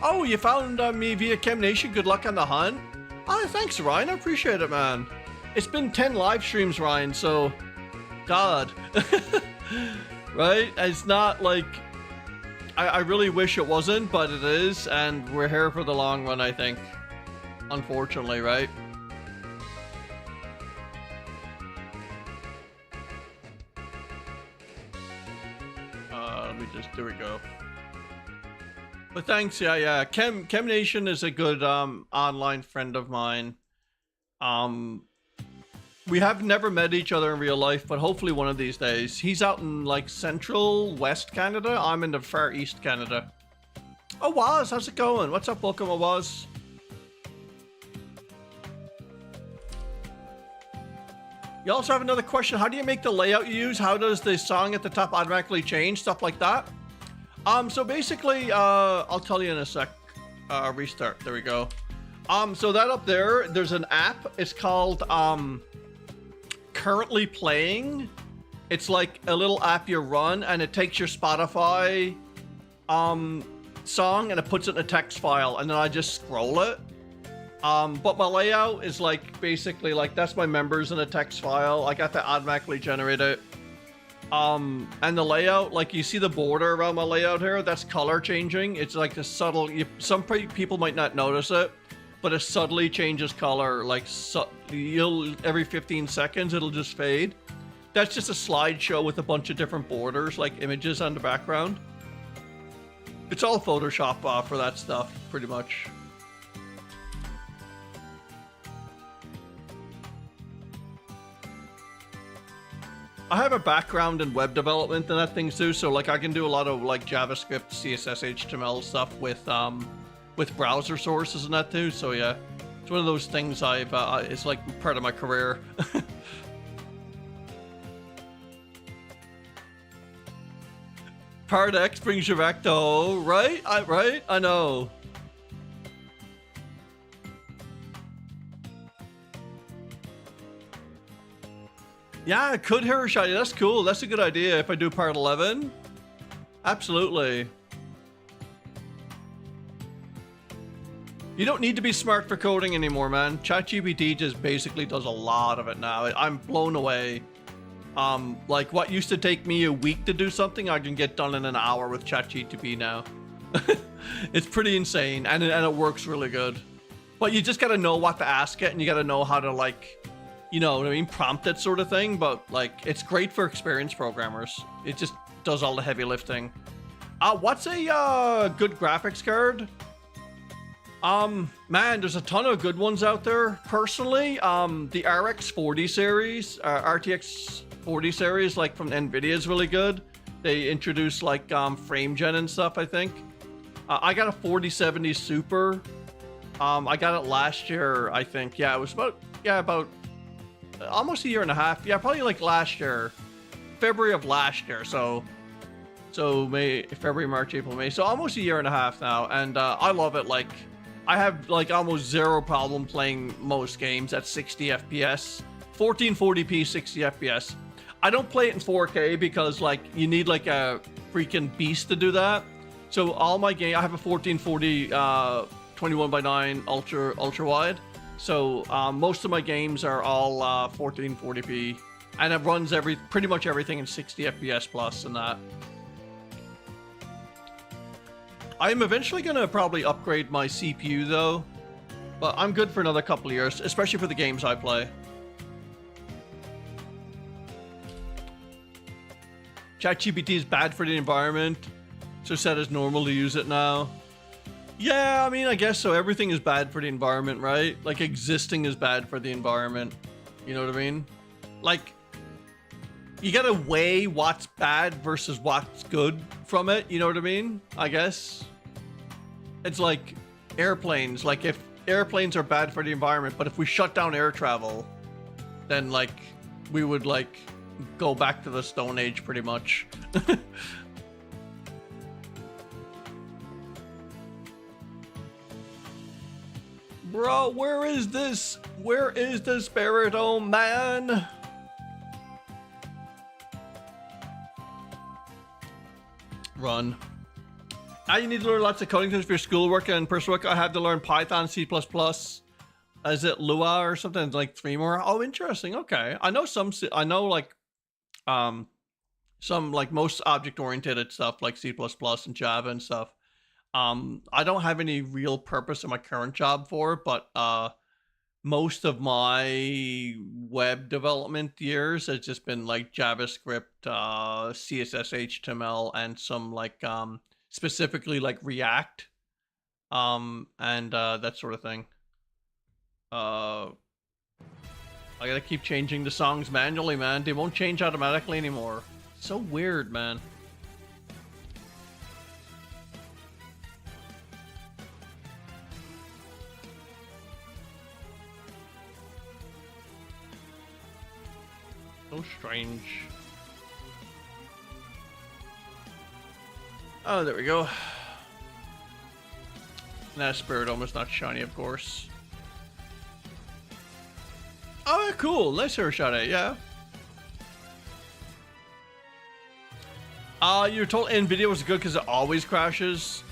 Oh, you found me via Chem Nation. Good luck on the hunt. Oh, thanks, Ryan. I appreciate it, man. It's been 10 live streams, Ryan. So, God. Right? It's not like... I really wish it wasn't, but it is, and we're here for the long run, I think. Unfortunately, right? There we go. But thanks, yeah. Chem Nation is a good online friend of mine. We have never met each other in real life, but hopefully one of these days. He's out in like central west Canada. I'm in the far east Canada. Oh, Waz, how's it going? What's up? Welcome, Waz. You also have another question. How do you make the layout you use? How does the song at the top automatically change? Stuff like that. So basically, I'll tell you in a sec. Restart. There we go. So that up there's an app. It's called Currently Playing. It's like a little app you run, and it takes your Spotify song and it puts it in a text file, and then I just scroll it. But my layout is like basically like that's my members in a text file. I got to automatically generate it. And the layout, like you see the border around my layout here, that's color changing. It's like a subtle, some people might not notice it, but it subtly changes color. Like every 15 seconds, it'll just fade. That's just a slideshow with a bunch of different borders, like images on the background. It's all Photoshop for that stuff, pretty much. I have a background in web development and that thing too, so like I can do a lot of like JavaScript, CSS, HTML stuff with browser sources and that too. So yeah, it's one of those things it's like part of my career. Part X brings you back to home, right? I know. Yeah, I could hear a shiny. That's cool. That's a good idea if I do part 11. Absolutely. You don't need to be smart for coding anymore, man. ChatGPT just basically does a lot of it now. I'm blown away. Like what used to take me a week to do something, I can get done in an hour with ChatGPT now. It's pretty insane, and it works really good. But you just gotta know what to ask it, and you gotta know how to, like, you know what I mean, prompt it sort of thing. But like, it's great for experienced programmers. It just does all the heavy lifting. What's a good graphics card? Man, there's a ton of good ones out there. Personally, the RX 40 series, RTX 40 series, like from Nvidia, is really good. They introduced like frame gen and stuff, I think. I got a 4070 Super. I got it last year, I think. Yeah, it was about almost a year and a half. Yeah, probably like last year, February of last year. So May, February, March, April, May. So almost a year and a half now, and I love it. Like, I have like almost zero problem playing most games at 60 FPS, 1440p, 60 FPS. I don't play it in 4K because like you need like a freaking beast to do that. So all my game, I have a 1440 21:9 ultra wide. So most of my games are all 1440p, and it runs pretty much everything in 60 FPS plus and that. I'm eventually gonna probably upgrade my CPU though, but I'm good for another couple of years, especially for the games I play. ChatGPT is bad for the environment, so said it's normal to use it now. Yeah, I mean, I guess so. Everything is bad for the environment, right? Like, existing is bad for the environment. You know what I mean? Like, you gotta weigh what's bad versus what's good from it. You know what I mean? I guess. It's like airplanes. Like, if airplanes are bad for the environment, but if we shut down air travel, then, like, we would, like, go back to the Stone Age pretty much. Bro, where is this? Where is the Spiritomb, man? Run. Now you need to learn lots of coding things for your schoolwork and personal work. I had to learn Python, C++. Is it Lua or something? Like 3 more? Oh, interesting. Okay. I know like some like most object-oriented stuff like C++ and Java and stuff. I don't have any real purpose in my current job for it, but most of my web development years has just been like JavaScript, CSS, HTML, and some like specifically like React, and that sort of thing. I gotta keep changing the songs manually, man. They won't change automatically anymore. So weird, man. So strange. Oh, there we go. That Spiritomb is not shiny, of course. Oh, yeah, cool. Nice hair shiny, yeah. You're told NVIDIA was good because it always crashes.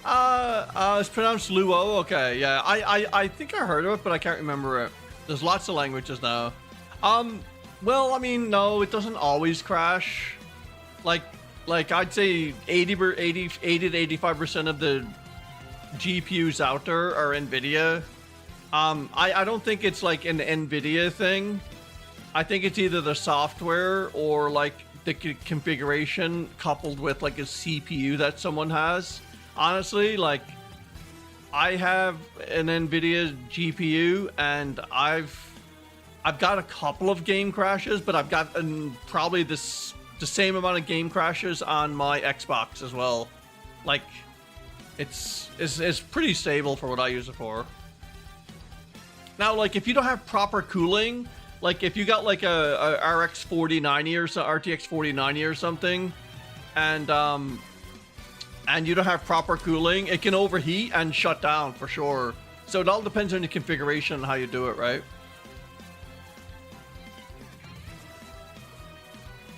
It's pronounced Luo. Okay, yeah. I think I heard of it, but I can't remember it. There's lots of languages now. Well, I mean, no, it doesn't always crash. Like I'd say 80 to 85% of the GPUs out there are NVIDIA. I don't think it's like an NVIDIA thing. I think it's either the software or like the configuration coupled with like a CPU that someone has. Honestly, like I have an NVIDIA GPU and I've got a couple of game crashes, but I've got probably the same amount of game crashes on my Xbox as well. Like, it's pretty stable for what I use it for. Now, like, if you don't have proper cooling, like if you got like a RX 4090 or so, RTX 4090 or something, and you don't have proper cooling, it can overheat and shut down for sure. So it all depends on your configuration and how you do it, right?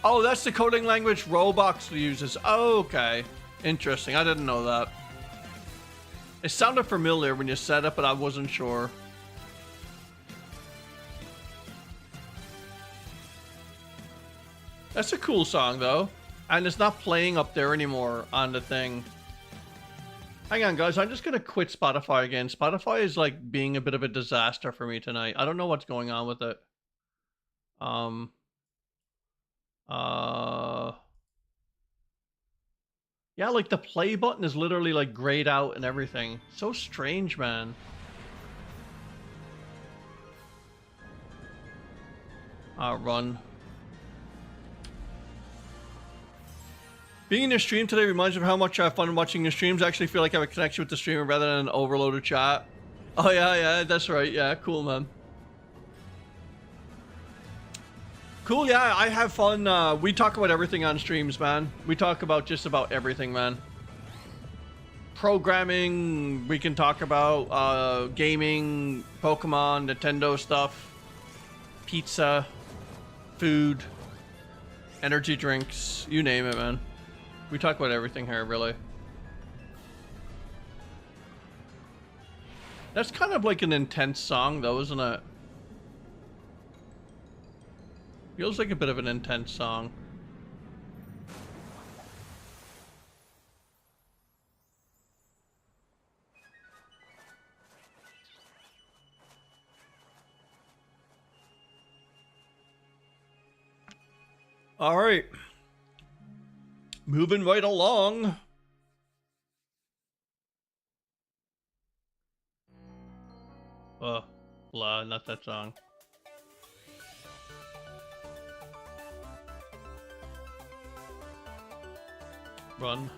Oh, that's the coding language Roblox uses. Oh, okay. Interesting. I didn't know that. It sounded familiar when you said it, but I wasn't sure. That's a cool song, though. And it's not playing up there anymore on the thing. Hang on, guys. I'm just going to quit Spotify again. Spotify is, like, being a bit of a disaster for me tonight. I don't know what's going on with it. Yeah, like, the play button is literally, like, grayed out and everything. So strange, man. Run. Being in your stream today reminds me of how much I have fun watching your streams. I actually feel like I have a connection with the streamer rather than an overloaded chat. Oh, yeah, that's right. Yeah, cool, man. Cool, yeah, I have fun. We talk about everything on streams, man. We talk about just about everything, man. Programming, we can talk about gaming, Pokemon, Nintendo stuff, pizza, food, energy drinks, you name it, man. We talk about everything here, really. That's kind of like an intense song, though, isn't it? Feels like a bit of an intense song. All right. Moving right along. Blah, not that song. Run.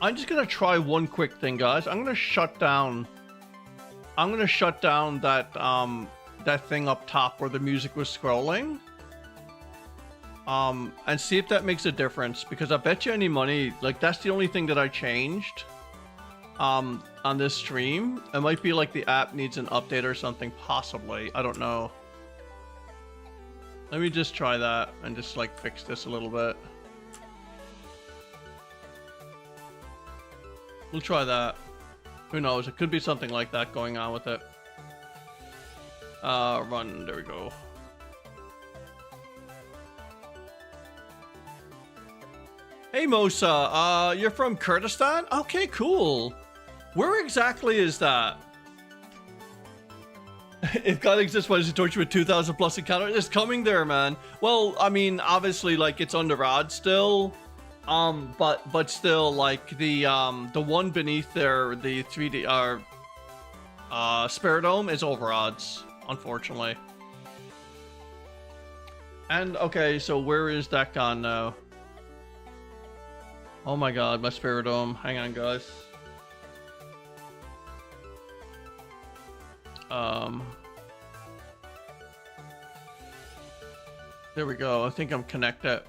I'm just gonna try one quick thing, guys. I'm gonna shut down that that thing up top where the music was scrolling. And see if that makes a difference, because I bet you any money, like, that's the only thing that I changed on this stream. It might be like the app needs an update or something, possibly. I don't know. Let me just try that and just, like, fix this a little bit. We'll try that. Who knows? It could be something like that going on with it. Run. There we go. Hey, Mosa. You're from Kurdistan? Okay, cool. Where exactly is that? If God exists, why does he torture with 2,000 plus encounters? It's coming there, man. Well, I mean, obviously, like, it's under odds still. But still, like, the one beneath there, the 3D, Spiritomb is over odds, unfortunately. And, okay, so where is that gone now? Oh my god, my Spiritomb. Hang on, guys. There we go. I think I'm connected.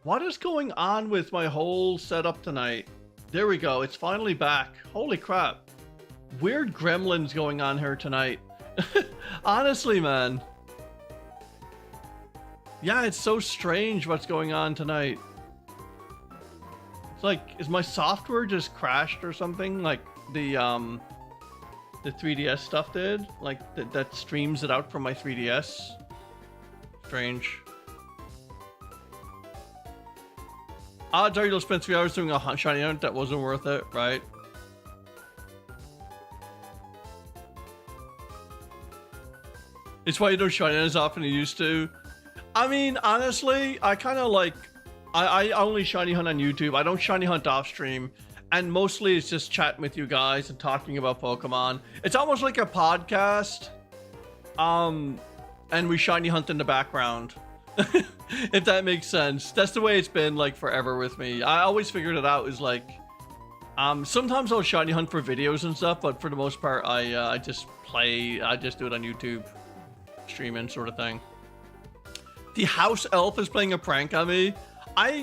What is going on with my whole setup tonight? There we go. It's finally back. Holy crap. Weird gremlins going on here tonight. Honestly, man. Yeah, it's so strange what's going on tonight. It's like, is my software just crashed or something? Like the 3DS stuff did? Like that streams it out from my 3DS? Strange. Odds are you'll spend 3 hours doing a shiny hunt that wasn't worth it, right? It's why you don't shiny hunt as often as you used to. I mean, honestly, I kind of like... I only shiny hunt on YouTube. I don't shiny hunt off stream. And mostly it's just chatting with you guys and talking about Pokemon. It's almost like a podcast. And we shiny hunt in the background. If that makes sense. That's the way it's been, like, forever with me. I always figured it out is like... sometimes I'll shiny hunt for videos and stuff, but for the most part, I just play... I just do it on YouTube. Streaming sort of thing. The house elf is playing a prank on me.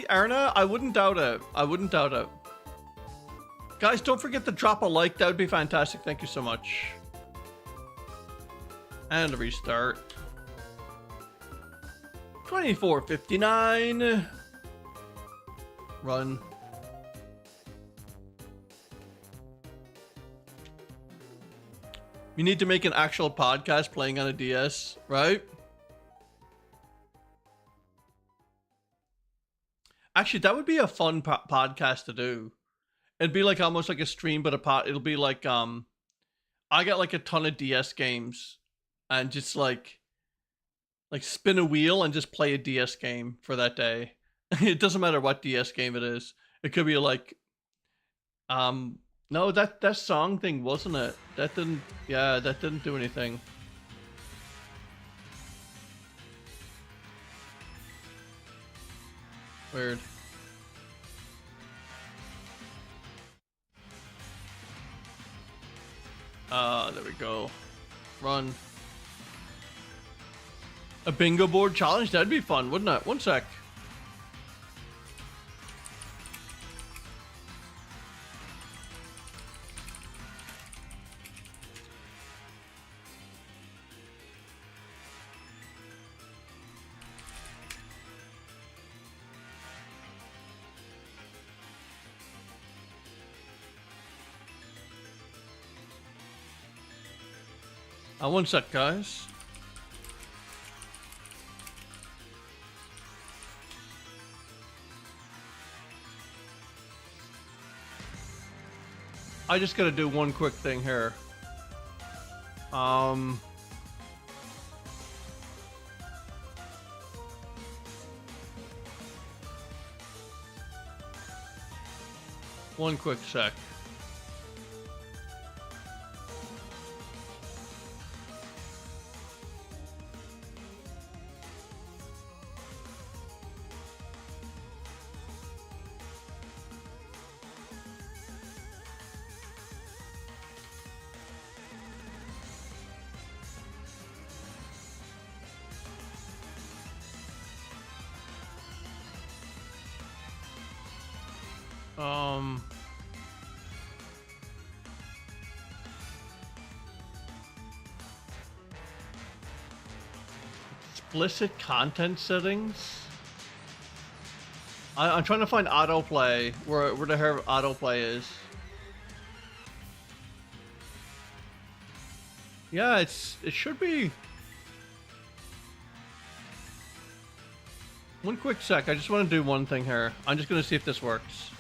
Erna, I wouldn't doubt it. I wouldn't doubt it. Guys, don't forget to drop a like. That would be fantastic. Thank you so much. And a restart. 24:59. Run. You need to make an actual podcast playing on a DS, right? Actually, that would be a fun podcast to do. It'd be like almost like a stream, but it'll be like I got like a ton of DS games, and just like spin a wheel and just play a DS game for that day. It doesn't matter what DS game it is. It could be like no, that song thing, wasn't it? That didn't, yeah, that didn't do anything. Weird. There we go. Run. A bingo board challenge? That'd be fun, wouldn't it? One sec. One sec, guys. I just gotta do one quick thing here. One quick sec. Explicit content settings. I'm trying to find autoplay where the hell autoplay is. Yeah, it should be. One quick sec. I just want to do one thing here. I'm just gonna see if this works.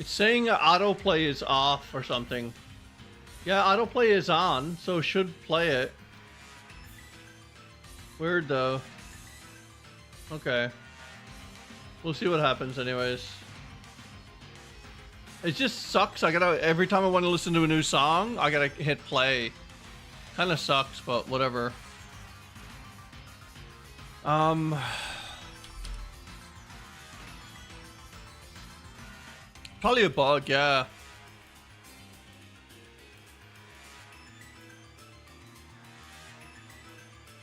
It's saying autoplay is off or something. Yeah, autoplay is on, so it should play it. Weird though. Okay. We'll see what happens anyways. It just sucks. Every time I want to listen to a new song, I gotta hit play. Kinda sucks, but whatever. Probably a bug, yeah.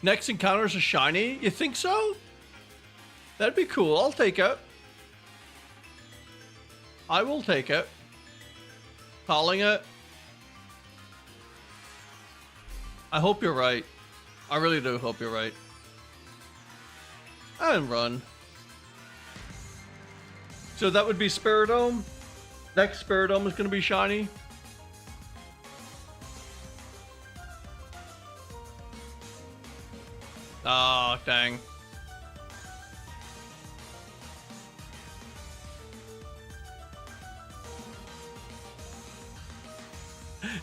Next encounter's a shiny? You think so? That'd be cool. I'll take it. I will take it. Calling it. I hope you're right. I really do hope you're right. And run. So that would be Spiritomb. Next Spiritomb is going to be shiny. Oh, dang.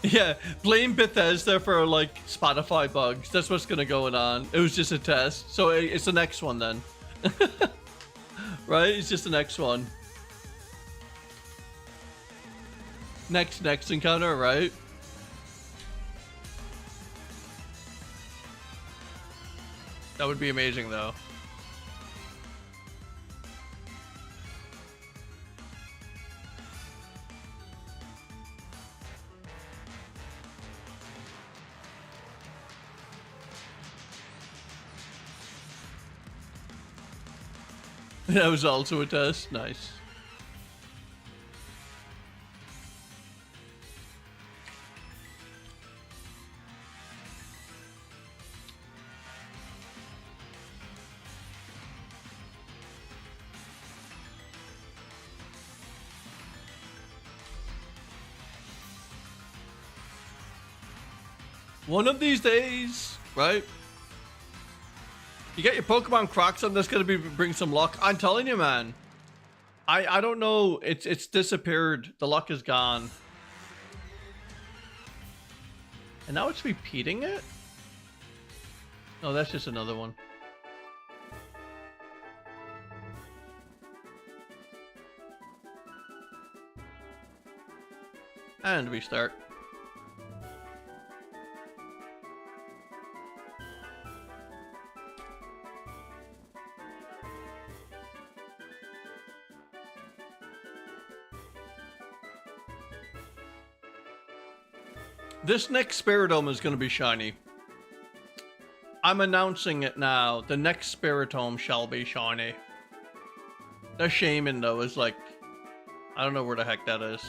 Yeah, blame Bethesda for like Spotify bugs. That's what's gonna go on. It was just a test. So it's the next one then. Right? It's just the next one. Next encounter, right? That would be amazing though. That was also a test. Nice. One of these days, right? You get your Pokemon Crocs on, that's gonna bring some luck. I'm telling you, man. I don't know. It's disappeared. The luck is gone. And now it's repeating it? No, that's just another one. And restart. This next Spiritomb is going to be shiny. I'm announcing it now. The next Spiritomb shall be shiny. The Shaymin, though, is like... I don't know where the heck that is.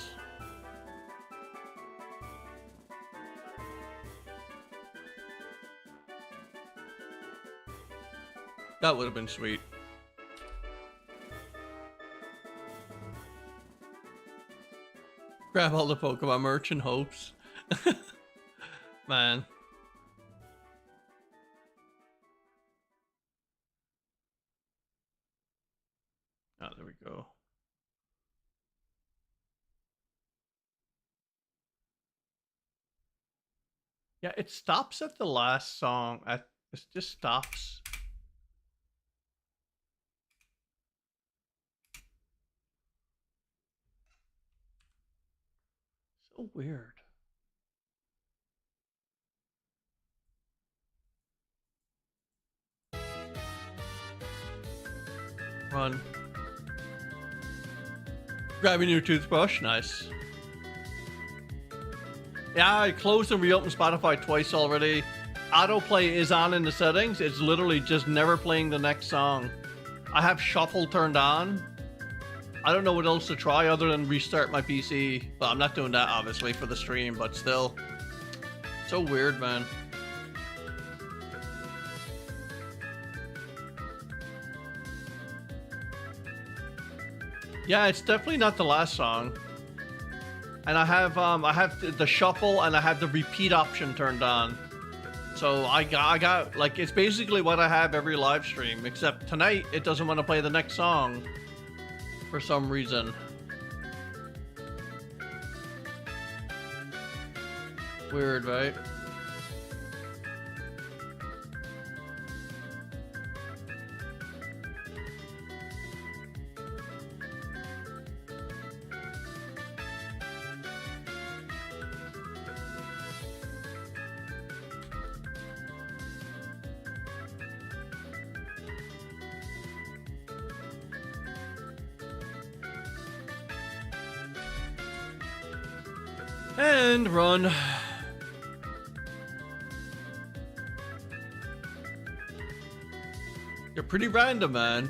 That would have been sweet. Grab all the Pokemon merch and hopes. Man. Oh, there we go. Yeah, it stops at the last song. It just stops. So weird. Run. Grabbing your toothbrush, nice. Yeah, I closed and reopened Spotify twice already. Autoplay is on in the settings. It's literally just never playing the next song. I have shuffle turned on. I don't know what else to try other than restart my PC. But I'm not doing that obviously for the stream, but still. So weird, man. Yeah, it's definitely not the last song. And I have the shuffle and I have the repeat option turned on. So I got like, it's basically what I have every live stream, except tonight it doesn't want to play the next song for some reason. Weird, right? And run. You're pretty random, man.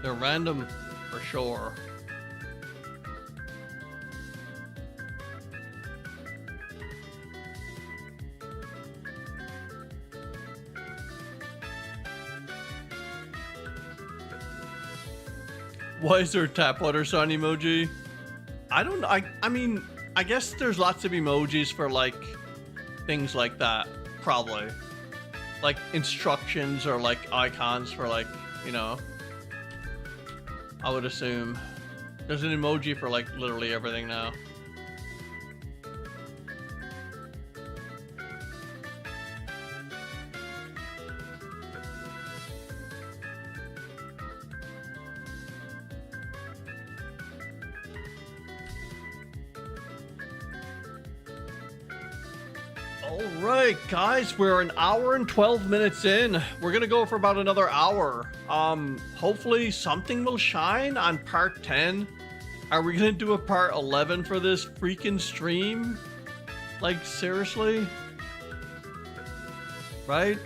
They're random for sure. Why is there a tap water sign emoji? I don't know. I mean, I guess there's lots of emojis for like things like that, probably. Like instructions or like icons for like, you know, I would assume. There's an emoji for like literally everything now. Alright guys, we're an hour and 12 minutes in. We're gonna go for about another hour. Hopefully something will shine on part 10. Are we gonna do a part 11 for this freaking stream? Like seriously? Right?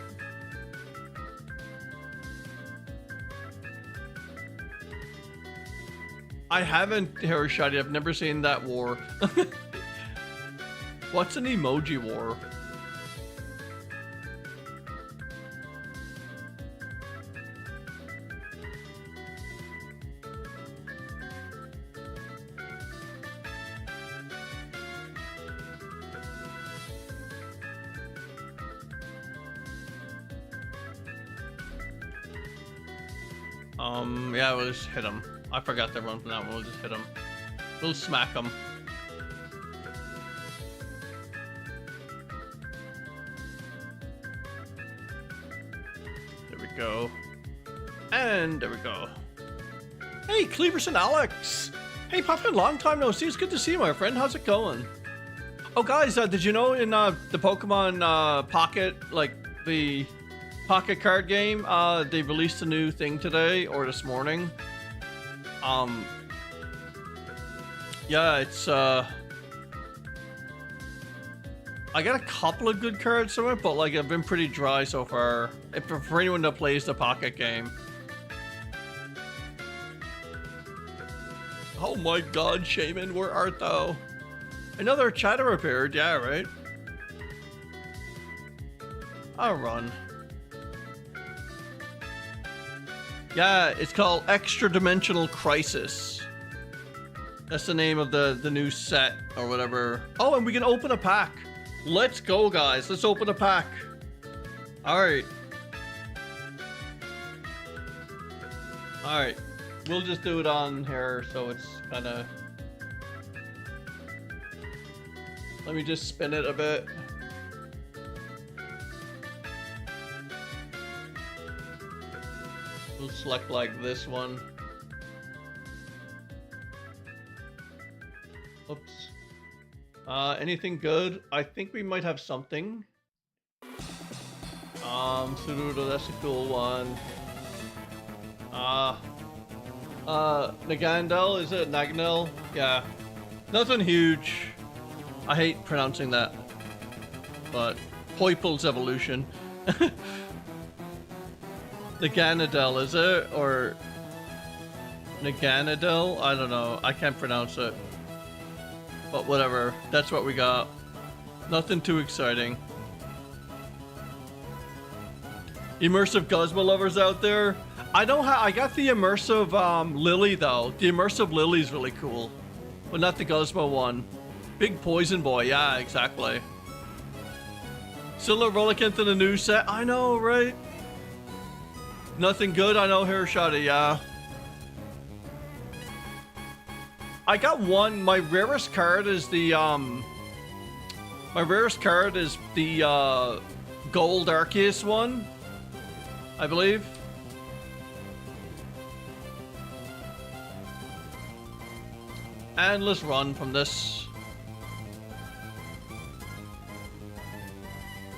I haven't Hero Shiny. I've never seen that war. What's an emoji war? Yeah, we'll just hit him. I forgot to run from that one. We'll just hit him. We'll smack him. There we go. And there we go. Hey, Cleaverson Alex. Hey, Puffin, long time no see. It's good to see you, my friend. How's it going? Oh, guys, did you know in the Pokemon Pocket, like the Pocket card game, they released a new thing today or this morning. Yeah, it's I got a couple of good cards from it, but like I've been pretty dry so far. For anyone that plays the Pocket game. Oh my God, Shaymin, where art thou? Another chatter appeared, yeah, right? I'll run. Yeah, it's called Extra Dimensional Crisis. That's the name of the new set or whatever. Oh, and we can open a pack. Let's go, guys. Let's open a pack. All right. All right. We'll just do it on here so it's kind of... Let me just spin it a bit. We'll select like this one. Oops. Anything good? I think we might have something. Surudo, that's a cool one. Nagandel, is it Nagnel? Yeah. Nothing huge. I hate pronouncing that. But Poiple's evolution. Naganadel, is it? Or Naganadel? I don't know. I can't pronounce it. But whatever. That's what we got. Nothing too exciting. Immersive Guzma lovers out there. I got the immersive Lily though. The immersive Lily's really cool. But not the Guzma one. Big Poison Boy, yeah, exactly. Silver Rollicant in the new set. I know, right? Nothing good, I know, Hirashada, yeah. I got one. My rarest card is the gold Arceus one, I believe. And let's run from this.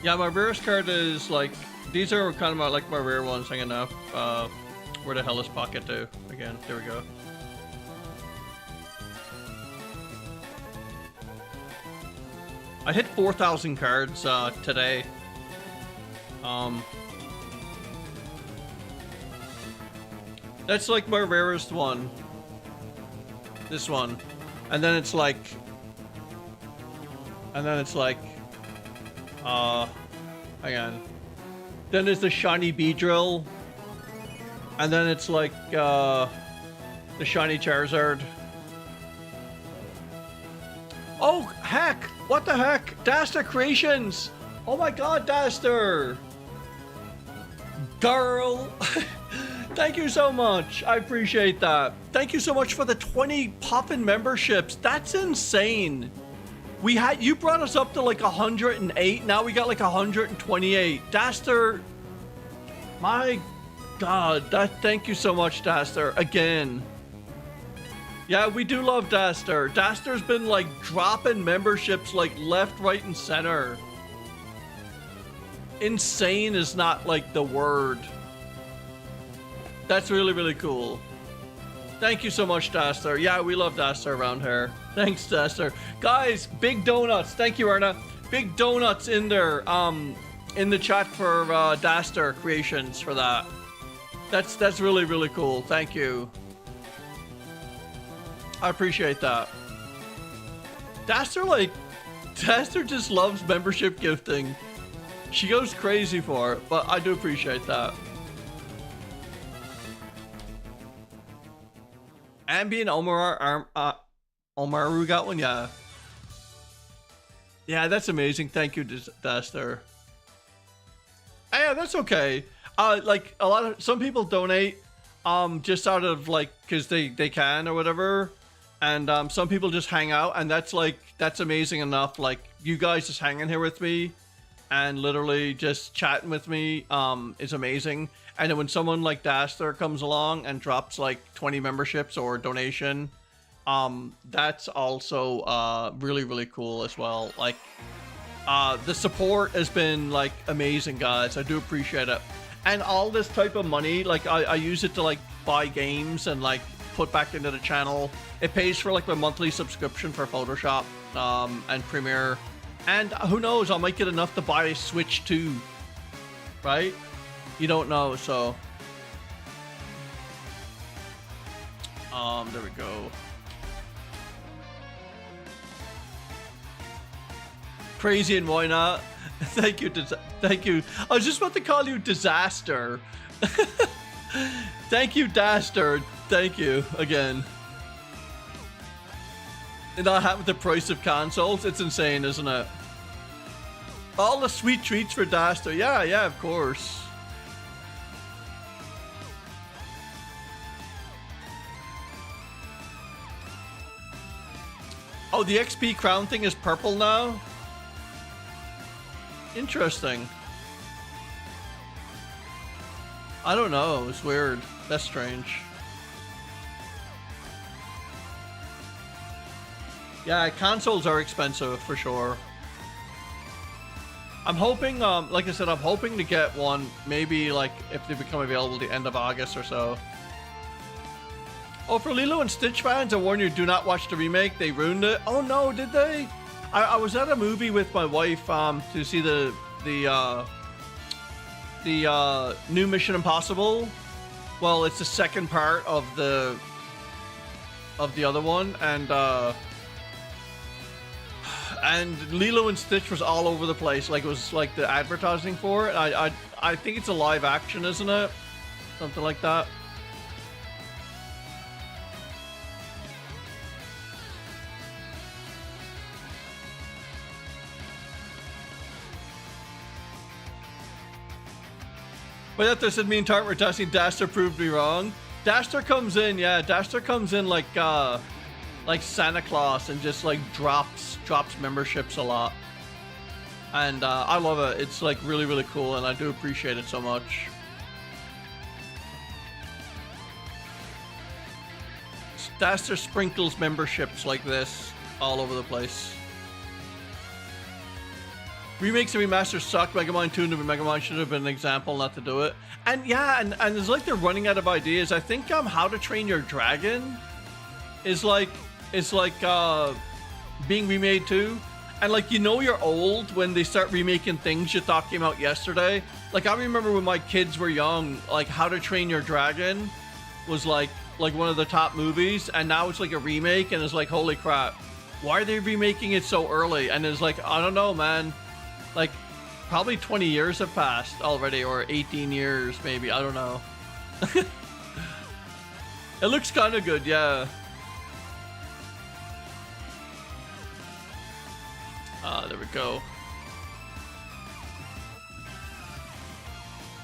Yeah, my rarest card is like, these are kind of like my rare ones hanging up. Where the hell is Pocket to? Again, there we go. I hit 4,000 cards today. That's like my rarest one. This one. And then it's like... hang on. Then there's the shiny Beedrill. And then it's like, the shiny Charizard. Oh, heck! What the heck? Daster Creations! Oh my God, Daster! Girl! Thank you so much. I appreciate that. Thank you so much for the 20 Puffin memberships. That's insane. You brought us up to like 108. Now we got like 128. Daster, my God, thank you so much, Daster, again. Yeah, we do love Daster. Daster's been like dropping memberships like left, right, and center. Insane is not like the word. That's really, really cool. Thank you so much, Daster. Yeah, we love Daster around here. Thanks, Daster. Guys, big donuts. Thank you, Erna. Big donuts in there, in the chat for Daster Creations for that. That's really, really cool. Thank you. I appreciate that. Daster just loves membership gifting. She goes crazy for it, but I do appreciate that. Ambient Omaru got one, yeah. Yeah, that's amazing. Thank you, Daster. Yeah, that's okay. Like some people donate, just out of like, cause they can or whatever. And some people just hang out, and that's amazing enough. Like, you guys just hanging here with me and literally just chatting with me is amazing. And then when someone like Daster comes along and drops like 20 memberships or donation, that's also really, really cool as well. Like, the support has been like amazing, guys. I do appreciate it. And all this type of money, like I use it to like buy games and like put back into the channel. It pays for like my monthly subscription for Photoshop and Premiere. And who knows, I might get enough to buy a Switch 2, right? You don't know, so. There we go. Crazy and why not? Thank you, thank you. I was just about to call you Disaster. Thank you, Daster. Thank you again. And that happened with the price of consoles. It's insane, isn't it? All the sweet treats for Daster. Yeah, yeah, of course. Oh, the XP crown thing is purple now? Interesting. I don't know. It's weird. That's strange. Yeah, consoles are expensive for sure. I'm hoping, like I said, I'm hoping to get one maybe like if they become available the end of August or so. Oh, for Lilo and Stitch fans, I warn you, do not watch the remake. They ruined it. Oh no, did they? I was at a movie with my wife to see the new Mission Impossible. Well, it's the second part of the other one, and Lilo and Stitch was all over the place. Like, it was like the advertising for it. I think it's a live action, isn't it? Something like that. But that there said me and Tart were testing, Daster proved me wrong. Daster comes in, yeah, Daster comes in like Santa Claus and just like drops memberships a lot. And I love it. It's like really, really cool, and I do appreciate it so much. Daster sprinkles memberships like this all over the place. Remakes and remasters suck. Megamind 2 and Megamind should have been an example not to do it. And yeah, and it's like they're running out of ideas. I think How to Train Your Dragon is like being remade too. And like, you know, you're old when they start remaking things you thought came out yesterday. Like, I remember when my kids were young, like How to Train Your Dragon was like one of the top movies, and now it's like a remake, and it's like, holy crap, why are they remaking it so early? And it's like, I don't know, man. Like, probably 20 years have passed already, or 18 years, maybe. I don't know. It looks kind of good, yeah. There we go.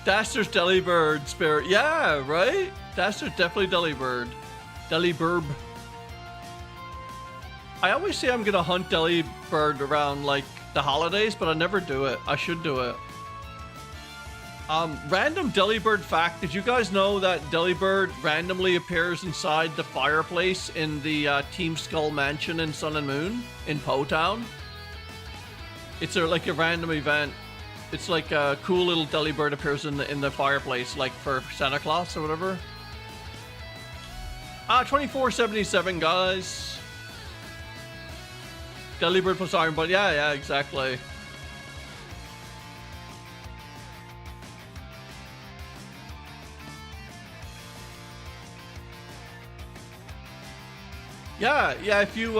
Daster's Delibird spirit. Yeah, right? Daster's definitely Delibird. Delibird. I always say I'm gonna hunt Delibird around, like, the holidays, but I never do it. I should do it. Random Delibird fact. Did you guys know that Delibird randomly appears inside the fireplace in the Team Skull Mansion in Sun and Moon in Po Town? It's like a random event. It's like a cool little Delibird appears in the fireplace, like for Santa Claus or whatever. 2477, guys. Delibird plus Iron Bud. Yeah, exactly. Yeah. If you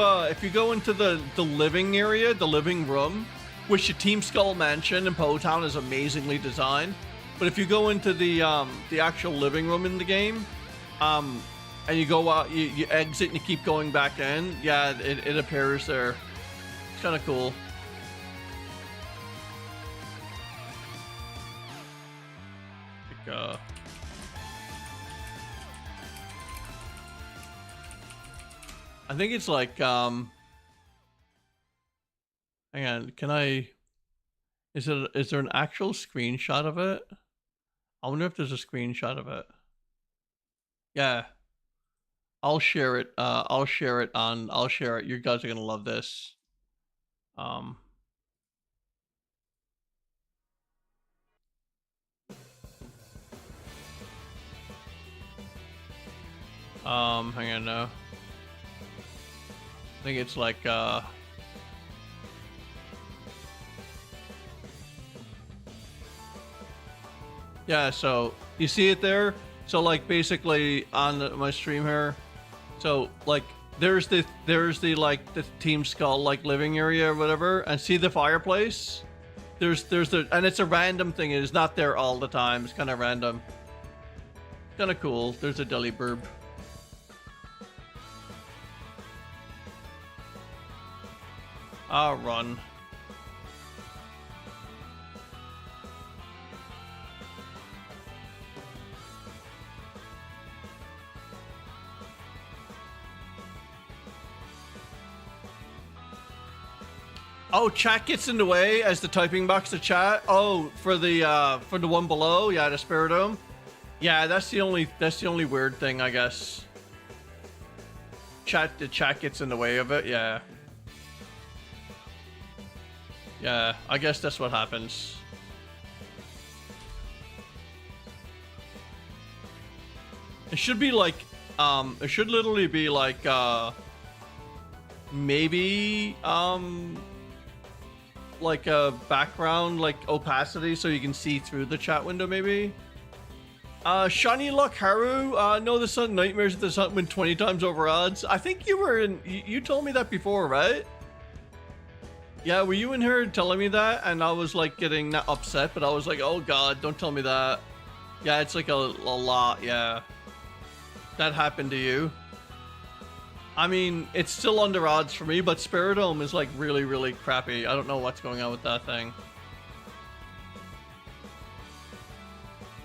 go into the living area, the living room, which the Team Skull Mansion in Po Town is amazingly designed. But if you go into the actual living room in the game, and you go out, you exit and you keep going back in, yeah, it appears there. It's kind of cool. Like, I think it's like hang on, can I, is there an actual screenshot of it? I wonder if there's a screenshot of it. Yeah. I'll share it. I'll share it. You guys are gonna love this. Hang on now. I think it's like yeah, so you see it there? So like basically on my stream here, so like there's the like the Team Skull like living area or whatever, and see the fireplace? There's the, and it's a random thing, it is not there all the time, it's kind of random. Kind of cool. There's a deli burb. I'll run. Oh, chat gets in the way as the typing box to chat. Oh, for the one below, yeah, the Spiritomb. Yeah, that's the only weird thing, I guess. The chat gets in the way of it, yeah. Yeah, I guess that's what happens. It should be like, it should literally be like, maybe, like a background, like opacity, so you can see through the chat window, maybe. Shiny Luck Haru, no, the Sun Nightmares at the Sun win 20 times over odds. I think you were in, you told me that before, right? Yeah, were you in here telling me that? And I was like getting not upset, but I was like, oh god, don't tell me that. Yeah, it's like a lot, yeah. That happened to you. I mean, it's still under odds for me, but Spiritomb is like really, really crappy. I don't know what's going on with that thing.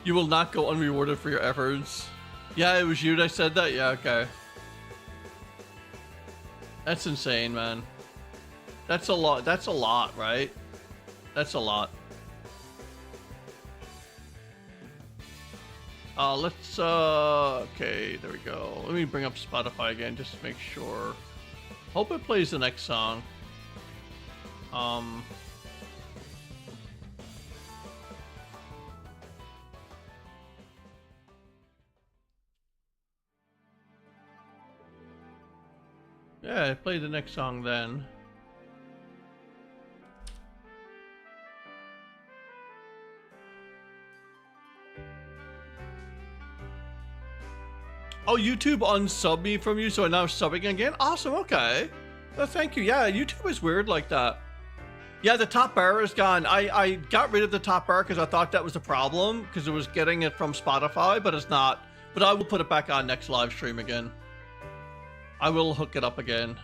You will not go unrewarded for your efforts. Yeah, it was you that said that? Yeah, okay. That's insane, man. That's a lot. That's a lot, right? That's a lot. Let's, okay, there we go. Let me bring up Spotify again, just to make sure. Hope it plays the next song. Yeah, play the next song then. Oh, YouTube unsubbed me from you, so I'm now subbing again? Awesome, okay. Well, thank you. Yeah, YouTube is weird like that. Yeah, the top bar is gone. I got rid of the top bar because I thought that was the problem, because it was getting it from Spotify, but it's not. But I will put it back on next live stream again. I will hook it up again.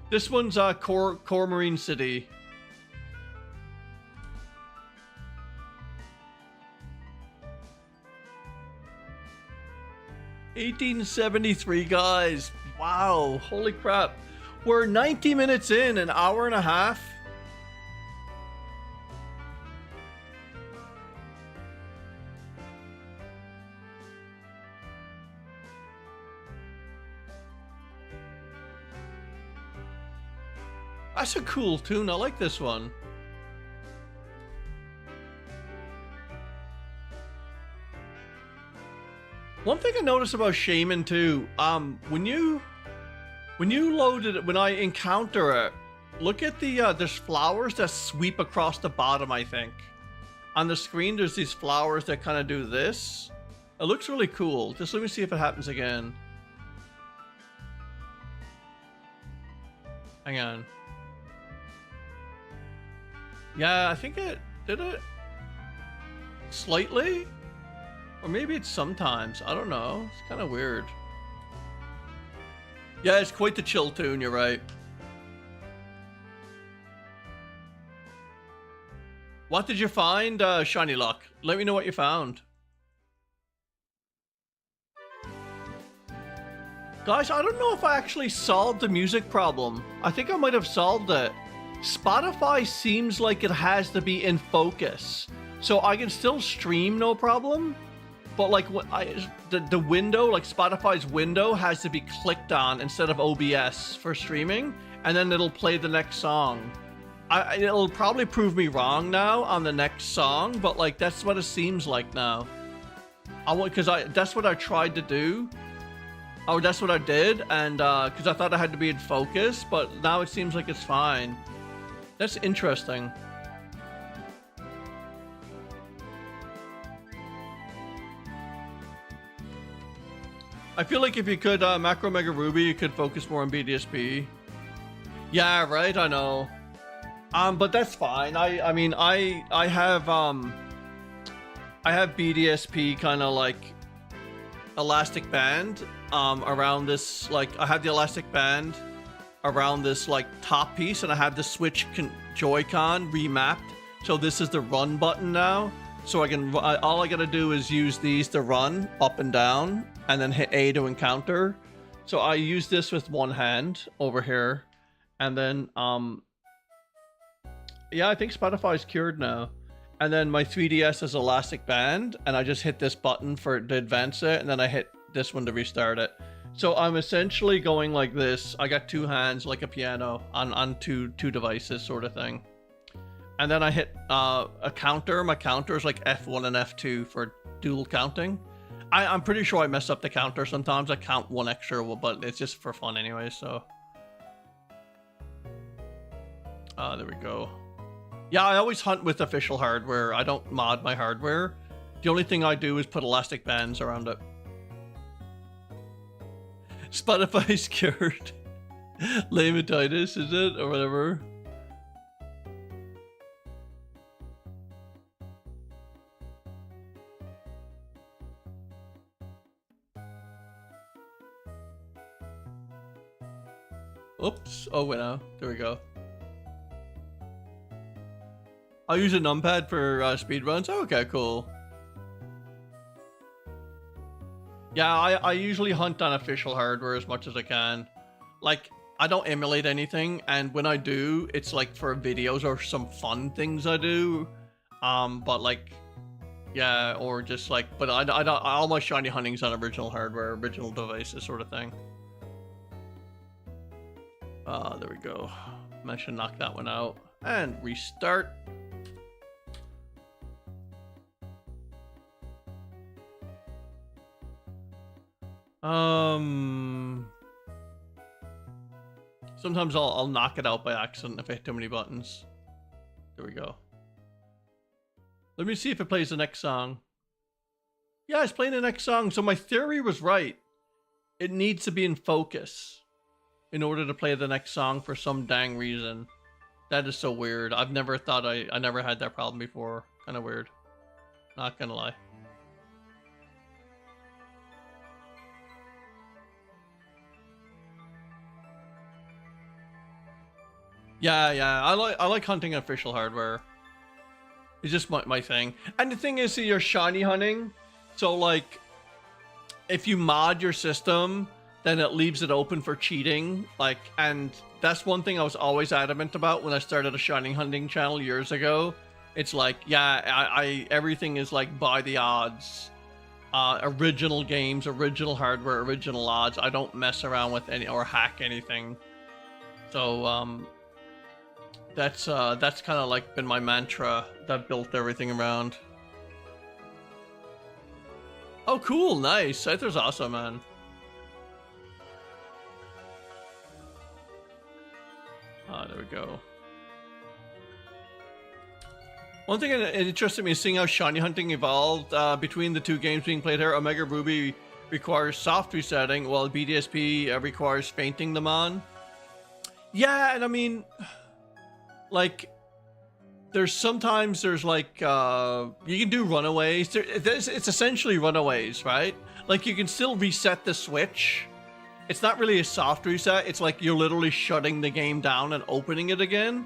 This one's Core Marine City. $18.73, guys. Wow, holy crap. We're 90 minutes in, an hour and a half. That's a cool tune. I like this one. One thing I noticed about Shaymin too, when you load it, when I encounter it, look at the there's flowers that sweep across the bottom. I think on the screen there's these flowers that kind of do this. It looks really cool. Just let me see if it happens again. Hang on. Yeah, I think it did it slightly, or maybe it's sometimes. I don't know. It's kind of weird. Yeah, it's quite the chill tune. You're right. What did you find, Shiny Luck? Let me know what you found. Guys, I don't know if I actually solved the music problem. I think I might have solved it. Spotify seems like it has to be in focus. So I can still stream, no problem. But like the window, like Spotify's window has to be clicked on instead of OBS for streaming. And then it'll play the next song. It'll probably prove me wrong now on the next song, but like that's what it seems like now. That's what I tried to do. Oh, that's what I did, and because I thought I had to be in focus, but now it seems like it's fine. That's interesting. I feel like if you could Macro Mega Ruby, you could focus more on BDSP. Yeah, right. I know. But that's fine. I mean, I have BDSP kind of like elastic band around this, like I have the elastic band around this like top piece, and I have the Switch Joy-Con remapped. So this is the run button now. So I can all I gotta do is use these to run up and down, and then hit A to encounter. So I use this with one hand over here, and then yeah, I think Spotify's cured now. And then my 3DS is elastic band, and I just hit this button to advance it, and then I hit this one to restart it. So I'm essentially going like this. I got two hands like a piano on two devices sort of thing. And then I hit a counter. My counter is like F1 and F2 for dual counting. I'm pretty sure I mess up the counter sometimes. I count one extra, but it's just for fun anyway, so. There we go. Yeah, I always hunt with official hardware. I don't mod my hardware. The only thing I do is put elastic bands around it. Spotify's cured. Lamatitis, is it? Or whatever. Oops. Oh, wait, no. There we go. I'll use a numpad for speedruns. Oh, okay, cool. Yeah, I usually hunt on official hardware as much as I can. Like, I don't emulate anything, and when I do, it's like for videos or some fun things I do. But like, yeah, or just like, but I don't, all my shiny hunting's on original hardware, original devices sort of thing. There we go. I should knock that one out and restart. Sometimes I'll knock it out by accident if I hit too many buttons. There we go. Let me see if it plays the next song. Yeah, it's playing the next song. So my theory was right. It needs to be in focus in order to play the next song for some dang reason. That is so weird. I've never thought I never had that problem before. Kind of weird. Not gonna lie. Yeah, I like hunting official hardware. It's just my thing. And the thing is, you're shiny hunting, so like, if you mod your system, then it leaves it open for cheating. Like, and that's one thing I was always adamant about when I started a shiny hunting channel years ago. It's like, yeah, everything is like by the odds. Original games, original hardware, original odds. I don't mess around with any or hack anything. So that's kind of like been my mantra that I've built everything around. Oh, cool, nice. Scyther's awesome, man. There we go. One thing that interested me is seeing how shiny hunting evolved between the two games being played here. Omega Ruby requires soft resetting, while BDSP requires fainting them on. Yeah, and I mean, like, sometimes there's like, you can do runaways. It's essentially runaways, right? Like, you can still reset the switch. It's not really a soft reset. It's like you're literally shutting the game down and opening it again.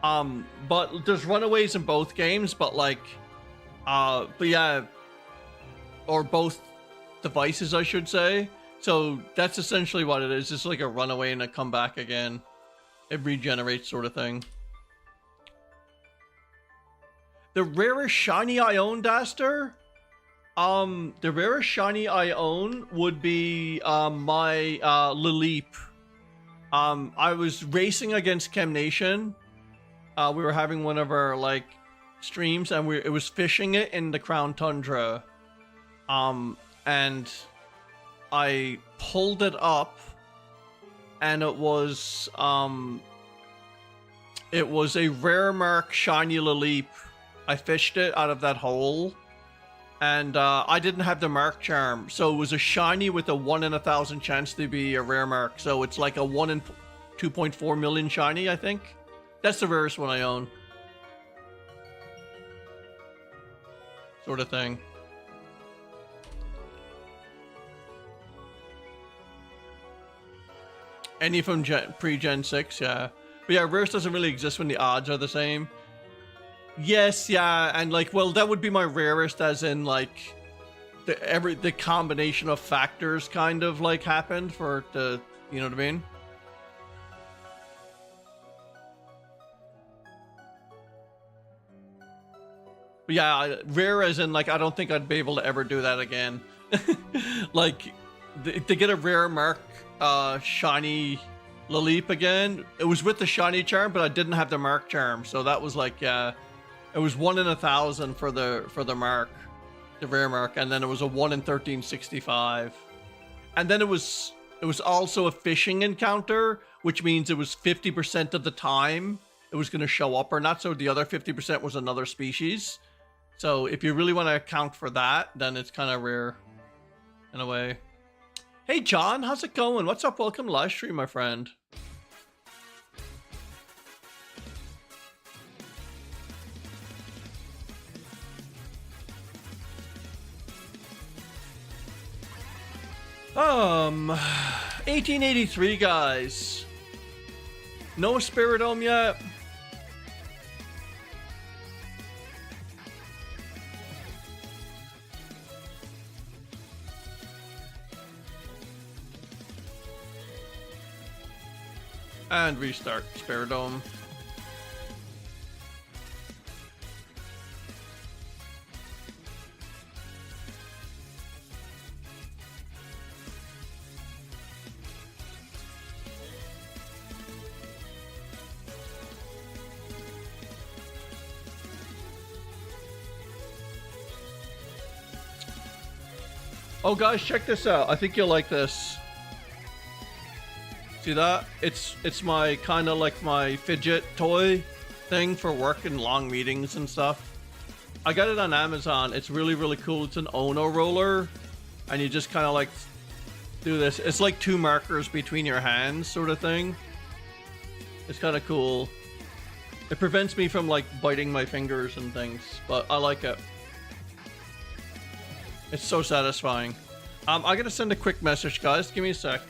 But there's runaways in both games, but like, but yeah, or both devices, I should say. So that's essentially what it is. It's like a runaway and a comeback again. It regenerates, sort of thing. The rarest shiny I own, Daster? The rarest shiny I own would be my Lileep. I was racing against Chemnation. We were having one of our like streams, and it was fishing it in the Crown Tundra. And I pulled it up, and it was a rare mark shiny Lileep. I fished it out of that hole, and I didn't have the mark charm, so it was a shiny with a 1 in 1,000 chance to be a rare mark. So it's like a 1 in 2.4 million shiny, I think. That's the rarest one I own. Sort of thing. Any from pre-Gen 6, yeah. But yeah, rarest doesn't really exist when the odds are the same. Yes, yeah, and like, well, that would be my rarest, as in like the combination of factors kind of like happened for the, you know what I mean? But yeah, rare as in like, I don't think I'd be able to ever do that again. Like, to get a rare mark shiny Lileep again, it was with the shiny charm, but I didn't have the mark charm, so that was like, yeah. It was 1 in 1,000 for the mark, the rare mark, and then it was a 1 in 1365, and then it was also a fishing encounter, which means it was 50% of the time it was going to show up or not. So the other 50% was another species. So if you really want to account for that, then it's kind of rare, in a way. Hey John, how's it going? What's up? Welcome to live stream, my friend. Um, 1883, guys. No Spiritomb yet. And restart Spiritomb. Oh guys, check this out. I think you'll like this. See that? It's my kind of like my fidget toy thing for work and long meetings and stuff. I got it on Amazon. It's really, really cool. It's an Ono roller, and you just kind of like do this. It's like 2 markers between your hands, sort of thing. It's kind of cool. It prevents me from like biting my fingers and things, but I like it. It's so satisfying. I gotta send a quick message, guys. Give me a sec.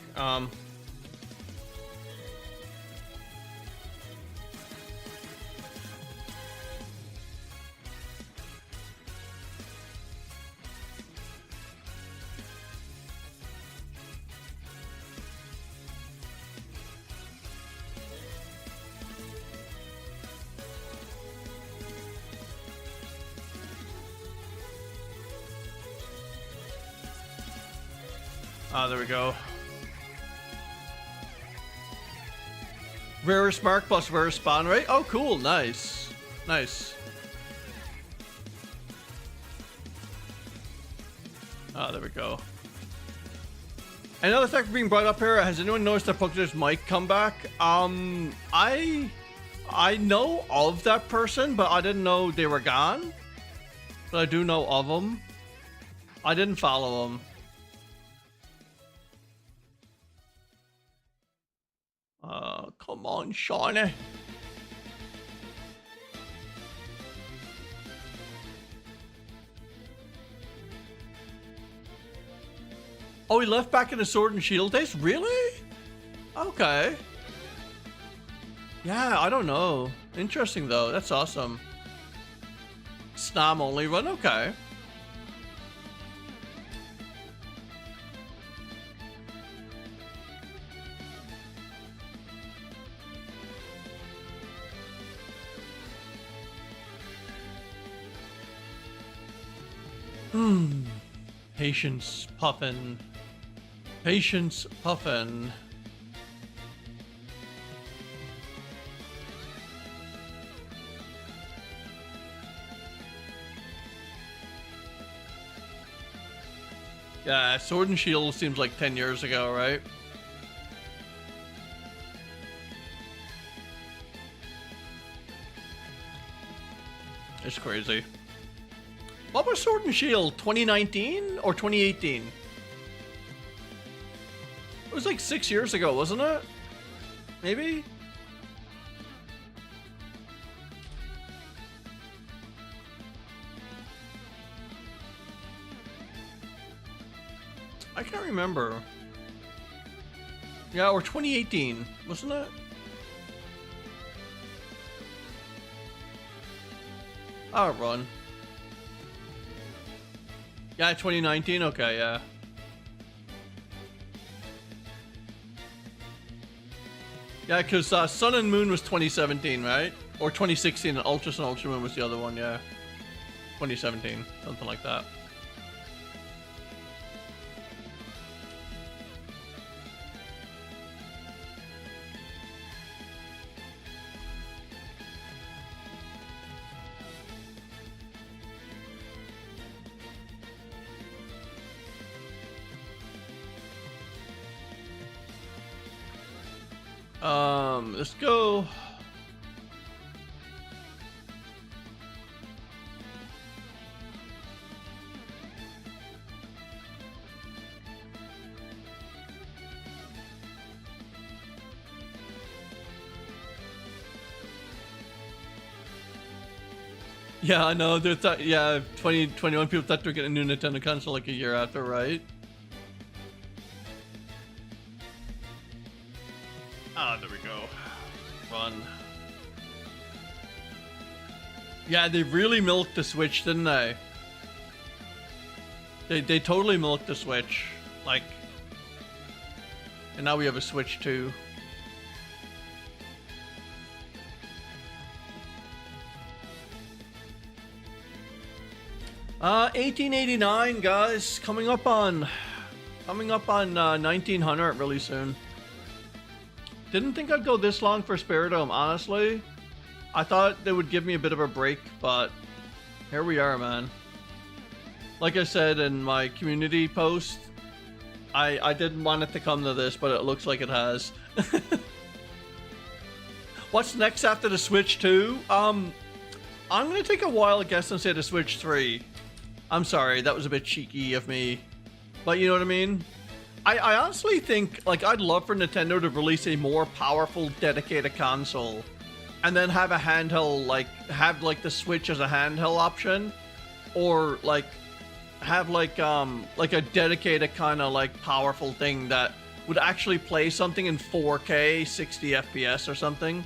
There we go. Rarest mark plus rarest spawn rate. Oh, cool. Nice. Nice. There we go. Another fact being brought up here. Has anyone noticed that Pokemon's mic come back? I know of that person, but I didn't know they were gone. But I do know of them. I didn't follow them. come on, Shiny. Oh, he left back in the Sword and Shield days? Really? Okay. Yeah, I don't know. Interesting, though. That's awesome. Snom only run? Okay. Patience, Puffin. Patience, Puffin. Yeah, Sword and Shield seems like 10 years ago, right? It's crazy. What was Sword and Shield? 2019 or 2018? It was like 6 years ago, wasn't it? Maybe? I can't remember. Yeah, or 2018, wasn't it? I'll run. Yeah, 2019? Okay, yeah. Yeah, because Sun and Moon was 2017, right? Or 2016, and Ultra Sun Ultra Moon was the other one, yeah. 2017, something like that. Let's go. Yeah, I know. They thought, yeah, 2021 people thought they were getting a new Nintendo console like a year after, right? Ah, there we go. Run. Yeah, they really milked the Switch, didn't they? They totally milked the Switch. Like, and now we have a Switch too. Uh, 1889, guys, coming up on 1900 really soon. Didn't think I'd go this long for Spiritomb, honestly. I thought they would give me a bit of a break, but here we are, man. Like I said in my community post, I didn't want it to come to this, but it looks like it has. What's next after the Switch 2? I'm gonna take a wild guess and say the Switch 3. I'm sorry, that was a bit cheeky of me. But you know what I mean? I honestly think, like, I'd love for Nintendo to release a more powerful, dedicated console. And then have a handheld, have the Switch as a handheld option. Or, have, a dedicated kind of, powerful thing that would actually play something in 4K, 60 FPS or something.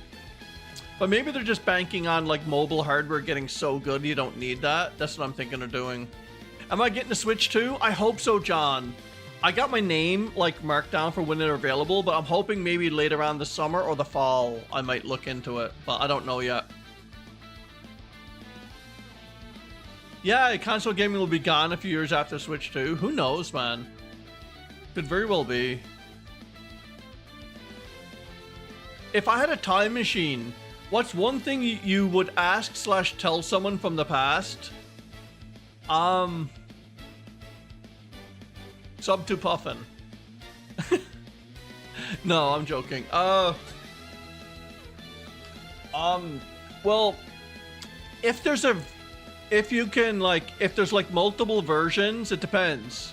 But maybe they're just banking on, mobile hardware getting so good you don't need that. That's what I'm thinking of doing. Am I getting a Switch 2? I hope so, John. I got my name, marked down for when they're available, but I'm hoping maybe later on the summer or the fall I might look into it, but I don't know yet. Yeah, console gaming will be gone a few years after Switch 2. Who knows, man? Could very well be. If I had a time machine, what's one thing you would ask/tell someone from the past? Sub to Puffin. No, I'm joking. Well, if there's multiple versions, it depends.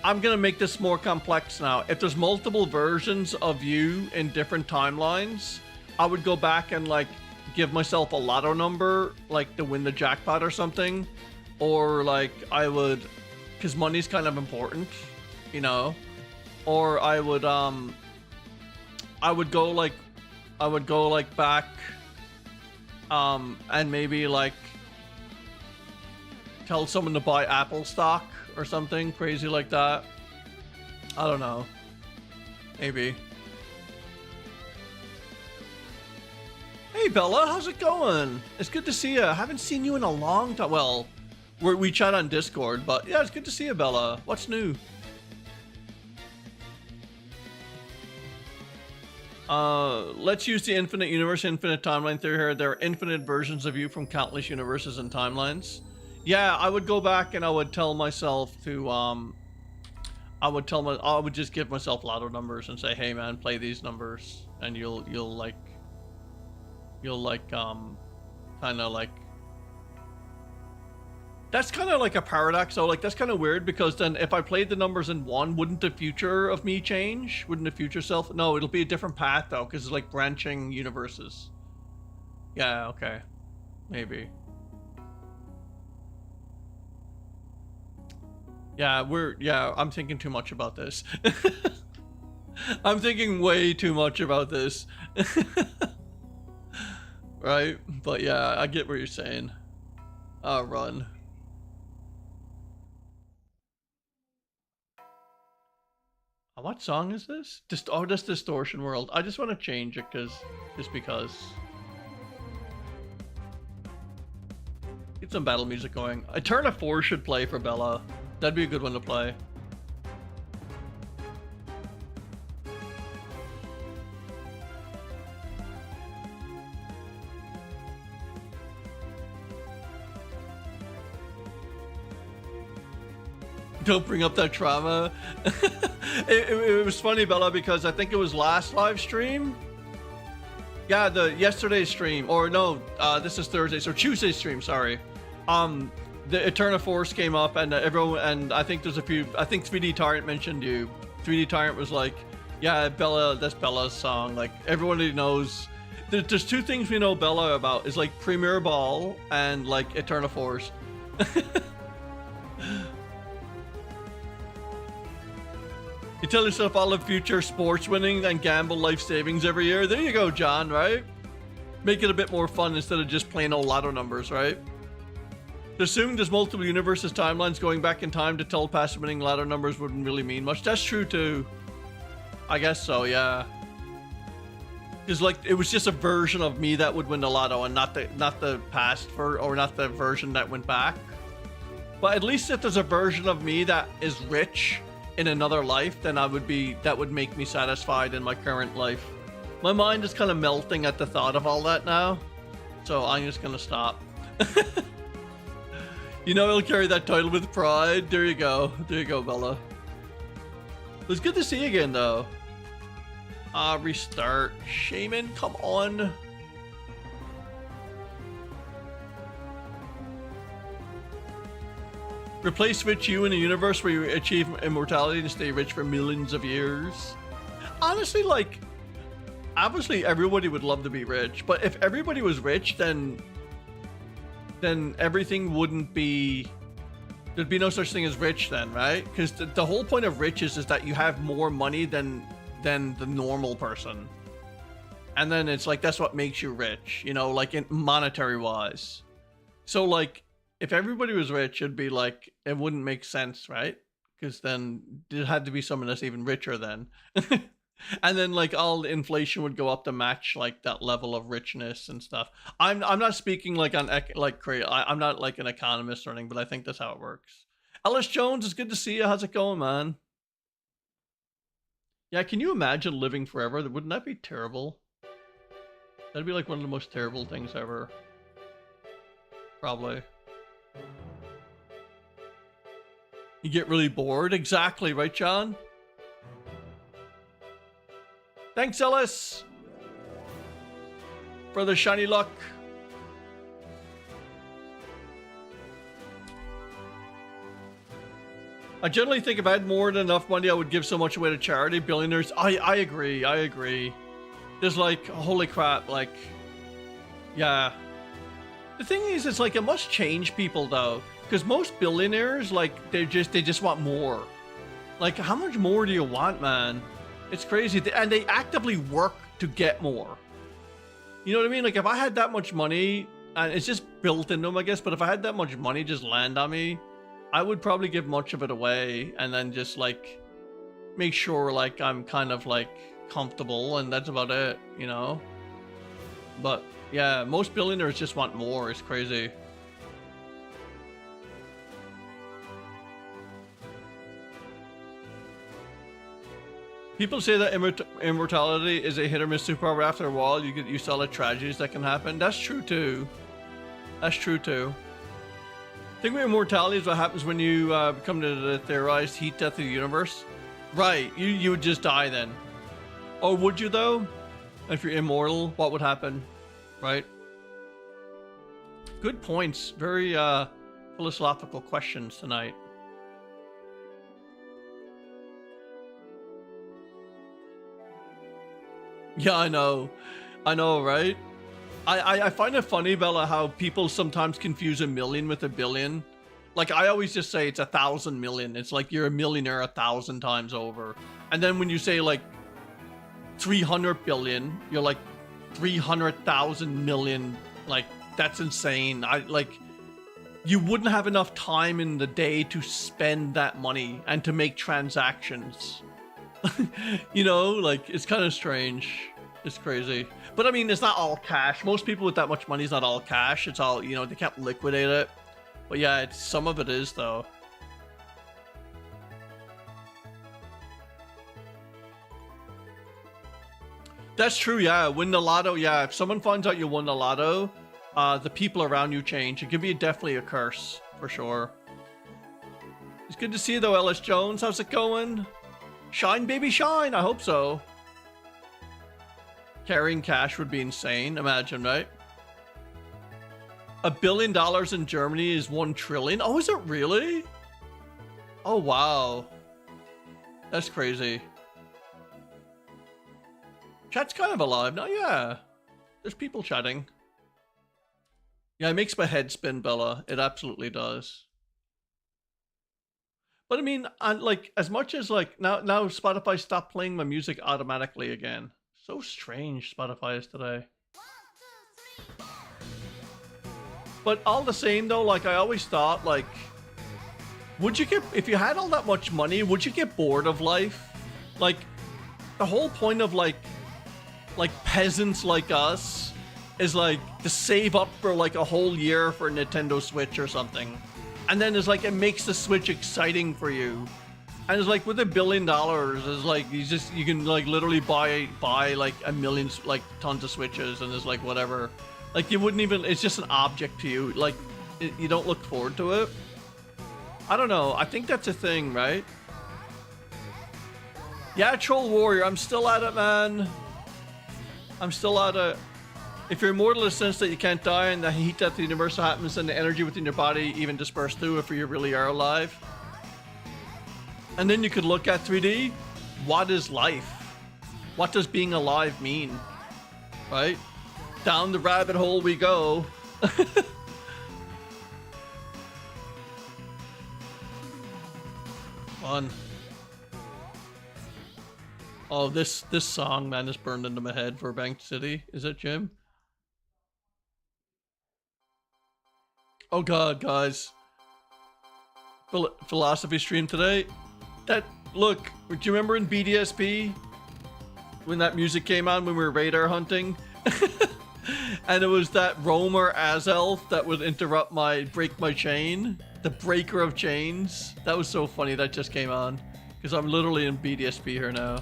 I'm gonna make this more complex now. If there's multiple versions of you in different timelines, I would go back and like give myself a lotto number, like to win the jackpot or something, or like I would, because money's kind of important, you know, or I would go like back, and maybe like tell someone to buy Apple stock or something crazy like that. I don't know. Maybe. Hey Bella, how's it going? It's good to see you. I haven't seen you in a long time. Well, we chat on Discord, but yeah, it's good to see you, Bella. What's new? Let's use the infinite universe, infinite timeline theory here. There are infinite versions of you from countless universes and timelines. Yeah, I would go back and I would tell myself to, I would just give myself lotto numbers and say, hey man, play these numbers, and you'll kind of like, that's kind of like a paradox. So like, that's kind of weird, because then if I played the numbers in one, wouldn't the future of me change? Wouldn't the future self? No, it'll be a different path though, because it's like branching universes. Yeah, okay. Maybe. Yeah, I'm thinking too much about this. I'm thinking way too much about this. Right? But yeah, I get what you're saying. I'll run. What song is this? Oh, this Distortion World. I just want to change it just because. Get some battle music going. Eterna 4 should play for Bella. That'd be a good one to play. Don't bring up that trauma. It was funny, Bella, because I think it was last live stream. Yeah, yesterday's stream, or no, this is Thursday, so Tuesday's stream. Sorry. The Eterna Force came up, and everyone, and I think there's a few. I think 3D Tyrant mentioned you. 3D Tyrant was like, "Yeah, Bella, that's Bella's song." Like everybody knows. There's two things we know Bella about is like Premier Ball and like Eterna Force. You tell yourself all the future sports winning and gamble life savings every year. There you go, John, right? Make it a bit more fun instead of just plain old lotto numbers, right? Assuming there's multiple universes, timelines, going back in time to tell past winning lotto numbers wouldn't really mean much. That's true too. I guess so, yeah. Because like it was just a version of me that would win the lotto, and not the past or not the version that went back. But at least if there's a version of me that is rich in another life, then that would make me satisfied in my current life. My mind is kind of melting at the thought of all that now, so I'm just gonna stop. You know, he'll carry that title with pride. There you go, Bella. It was good to see you again though. Restart. Shaymin, come on. Replace rich you in a universe where you achieve immortality and stay rich for millions of years. Honestly, like, obviously everybody would love to be rich, but if everybody was rich, then everything wouldn't be, there'd be no such thing as rich then, right? Because the whole point of riches is that you have more money than the normal person. And then it's like, that's what makes you rich, you know, like in monetary wise. So like, if everybody was rich, it'd be like, it wouldn't make sense, right? Because then there had to be someone that's even richer then. And then like all the inflation would go up to match like that level of richness and stuff. I'm not speaking like on I'm not like an economist or anything, but I think that's how it works. Ellis Jones, it's good to see you. How's it going, man? Yeah, can you imagine living forever? Wouldn't that be terrible? That'd be like one of the most terrible things ever. Probably. You get really bored. Exactly, right, John? Thanks, Ellis, for the shiny luck. I generally think if I had more than enough money, I would give so much away to charity. Billionaires, I agree, I agree. There's like, holy crap, like, yeah. The thing is, it's like, it must change people though. Because most billionaires, like, they just want more. Like, how much more do you want, man? It's crazy. And they actively work to get more. You know what I mean? Like, if I had that much money, and it's just built into them, I guess, but if I had that much money just land on me, I would probably give much of it away and then just, like, make sure, like, I'm kind of, like, comfortable, and that's about it, you know? But, yeah, most billionaires just want more. It's crazy. People say that immortality is a hit or miss superpower. After a while, you saw the tragedies that can happen. That's true too. That's true too. I think immortality is what happens when you become the theorized heat death of the universe. Right, you would just die then. Or would you though? If you're immortal, what would happen? Right? Good points. Very philosophical questions tonight. Yeah, I know, right? I find it funny, Bella, how people sometimes confuse a million with a billion. Like, I always just say it's 1,000 million. It's like you're a millionaire 1,000 times over. And then when you say like 300 billion, you're like 300,000 million. Like, that's insane. You wouldn't have enough time in the day to spend that money and to make transactions. You know, like, it's kind of strange. It's crazy. But I mean, it's not all cash. Most people with that much money is not all cash. It's all, you know, they can't liquidate it. But yeah, some of it is though. That's true, yeah. Win the lotto, yeah. If someone finds out you won the lotto, the people around you change. It can be definitely a curse, for sure. It's good to see you though, Ellis Jones. How's it going? Shine, baby, shine. I hope so. Carrying cash would be insane. Imagine, right? $1 billion in Germany is 1 trillion. Oh, is it really? Oh, wow. That's crazy. Chat's kind of alive now. Yeah. There's people chatting. Yeah, it makes my head spin, Bella. It absolutely does. But I mean, like, as much as like now Spotify stopped playing my music automatically again. So strange Spotify is today. But all the same though, like, I always thought, like, would you get, if you had all that much money, would you get bored of life? Like, the whole point of like peasants like us is like to save up for like a whole year for a Nintendo Switch or something. And then it's like, it makes the Switch exciting for you. And it's like, with $1 billion, it's like, you can like literally buy like a million, like tons of Switches, and it's like, whatever. Like, you wouldn't even, it's just an object to you. Like, you don't look forward to it. I don't know. I think that's a thing, right? Yeah, Troll Warrior, I'm still at it, man. I'm still at it. If you're immortal in the sense that you can't die and the heat death of the universe happens and the energy within your body even dispersed through if you really are alive. And then you could look at 3D. What is life? What does being alive mean? Right? Down the rabbit hole we go. Fun. Oh, this song, man, is burned into my head for Bank City. Is it, Jim? Oh god, guys. Philosophy stream today. Look, do you remember in BDSP when that music came on when we were radar hunting? And it was that Roamer Azelf that would break my chain. The breaker of chains. That was so funny that just came on. Because I'm literally in BDSP here now.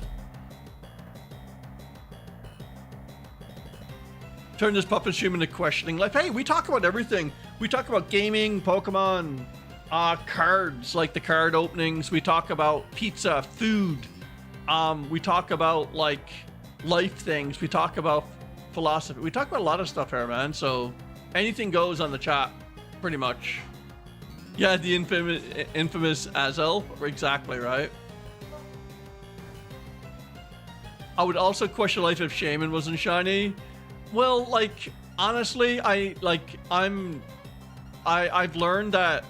Turn this Puffin stream into questioning. Like, hey, we talk about everything. We talk about gaming, Pokemon, cards, like the card openings. We talk about pizza, food. We talk about like life things. We talk about philosophy. We talk about a lot of stuff here, man. So anything goes on the chat, pretty much. Yeah, the infamous Azel. Exactly right. I would also question life if Shaymin wasn't shiny. Well, like honestly, I've learned that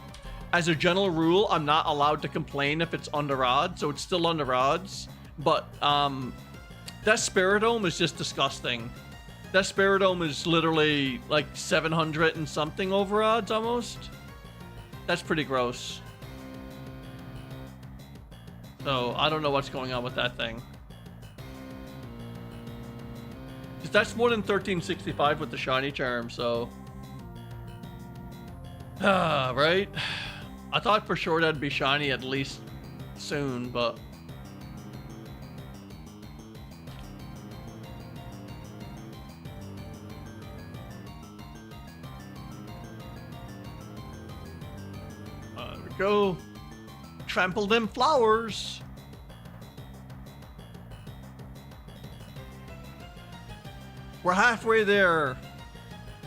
as a general rule, I'm not allowed to complain if it's under odds, so it's still under odds. But that Spiritomb is just disgusting. That Spiritomb is literally like 700 and something over odds almost. That's pretty gross. So I don't know what's going on with that thing. That's more than 1365 with the shiny charm, so. Right? I thought for sure that'd be shiny at least soon, but. There we go. Trample them flowers. We're halfway there.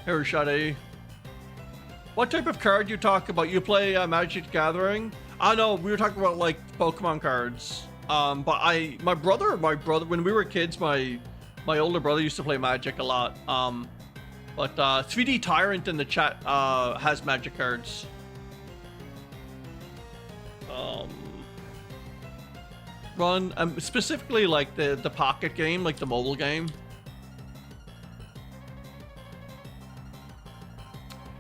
Here, Shadi. What type of card you talk about? You play Magic Gathering? I know we were talking about like Pokemon cards. But my brother, when we were kids, my older brother used to play Magic a lot. But 3D Tyrant in the chat has Magic cards. Run specifically like the Pocket game, like the mobile game.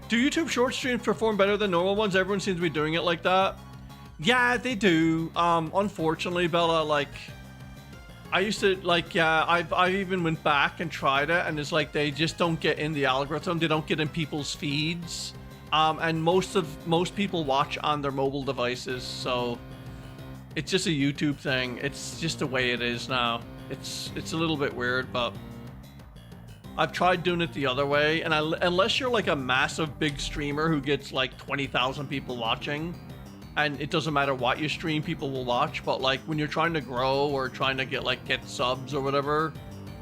Do YouTube short streams perform better than normal ones? Everyone seems to be doing it like that. Yeah, they do. Unfortunately, Bella, like, I used to, like, yeah, I even went back and tried it, and it's like they just don't get in the algorithm. They don't get in people's feeds. And most people watch on their mobile devices, so it's just a YouTube thing. It's just the way it is now. It's a little bit weird, but I've tried doing it the other way, and unless you're like a massive big streamer who gets like 20,000 people watching, and it doesn't matter what you stream, people will watch. But like when you're trying to grow or trying to get subs or whatever,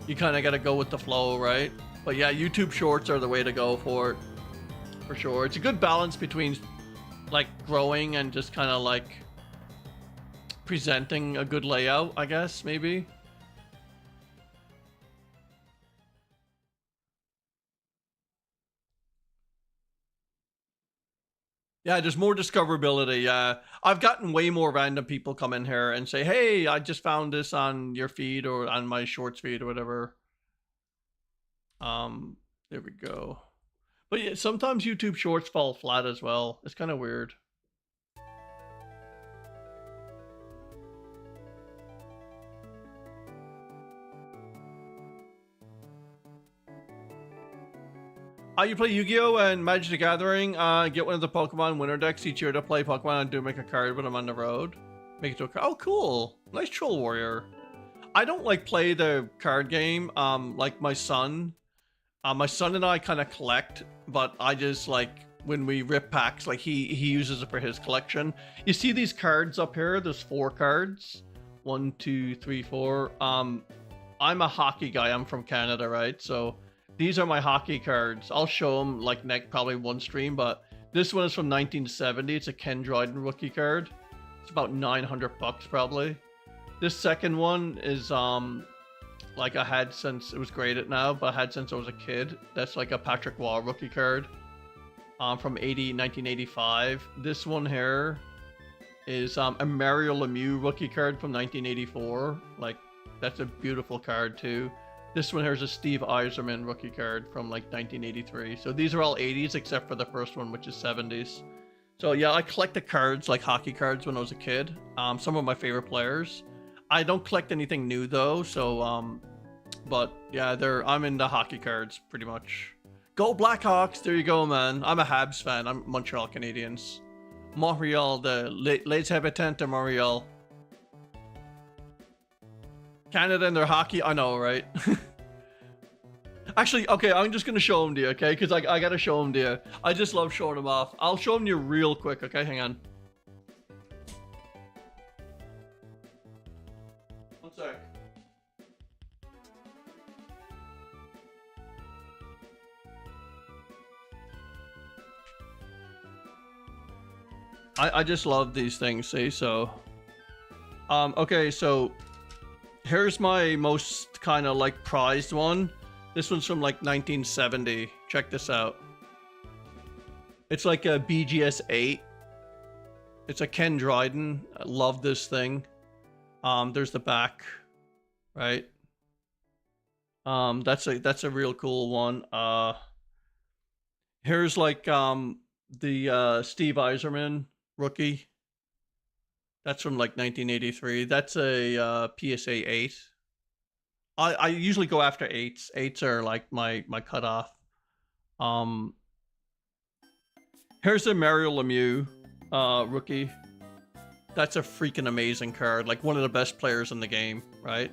you kind of got to go with the flow, right? But yeah, YouTube Shorts are the way to go for it, for sure. It's a good balance between like growing and just kind of like presenting a good layout, I guess, maybe. Yeah, there's more discoverability. Yeah, I've gotten way more random people come in here and say, "Hey, I just found this on your feed or on my shorts feed or whatever." There we go. But yeah, sometimes YouTube Shorts fall flat as well. It's kind of weird. You play Yu-Gi-Oh! And Magic the Gathering. Get one of the Pokemon winter decks each year to play Pokemon and do make a card when I'm on the road. Make it to a card. Oh, cool. Nice Troll Warrior. I don't like play the card game. Like my son. My son and I kind of collect, but I just like when we rip packs, like he uses it for his collection. You see these cards up here? There's 4 cards. 1, 2, 3, 4. I'm a hockey guy. I'm from Canada, right? So these are my hockey cards. I'll show them like probably one stream, but this one is from 1970. It's a Ken Dryden rookie card. It's about 900 bucks probably. This second one is like I had since it was graded now, but I had since I was a kid. That's like a Patrick Waugh rookie card from 1985. This one here is a Mario Lemieux rookie card from 1984. Like that's a beautiful card too. This one here is a Steve Yzerman rookie card from like 1983. So these are all 80s except for the first one, which is 70s. So yeah, I collected cards, like hockey cards when I was a kid. Some of my favorite players. I don't collect anything new though, so but yeah, I'm into hockey cards pretty much. Go Blackhawks! There you go, man. I'm a Habs fan. I'm Montreal Canadiens. Montreal, les habitants de Montreal. Canada and their hockey, I know, right? Actually, okay, I'm just gonna show them to you, okay? Because I gotta show them to you. I just love showing them off. I'll show them to you real quick, okay? Hang on. One sec. I just love these things, see? So, okay, so here's my most kind of like prized one. This one's from like 1970. Check this out. It's like a BGS 8. It's a Ken Dryden. I love this thing. There's the back, right? That's a real cool one. Here's like the Steve Yzerman rookie. That's from like 1983. That's a PSA 8. I usually go after 8s. 8s are like my cutoff. Here's a Mario Lemieux rookie. That's a freaking amazing card. Like one of the best players in the game, right?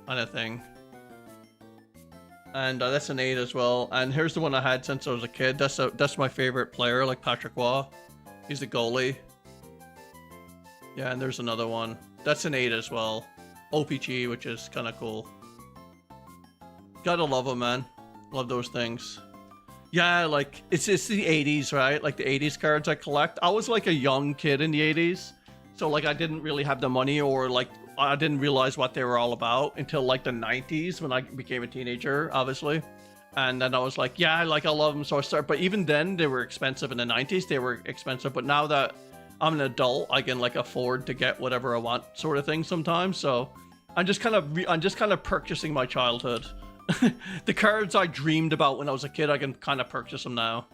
Kind of thing. And that's an 8 as well. And here's the one I had since I was a kid. That's my favorite player, like Patrick Waugh. He's the goalie. Yeah, and there's another one. That's an 8 as well. OPG, which is kind of cool. Gotta love them, man. Love those things. Yeah, like, it's the 80s, right? Like, the 80s cards I collect. I was, like, a young kid in the 80s. So, like, I didn't really have the money or, like, I didn't realize what they were all about until, like, the 90s when I became a teenager, obviously. And then I was like, yeah, like, I love them. So I started. But even then, they were expensive. In the 90s, they were expensive. But now that I'm an adult, I can, like, afford to get whatever I want sort of thing sometimes. So I'm just kind of purchasing my childhood. The cards I dreamed about when I was a kid, I can kind of purchase them now,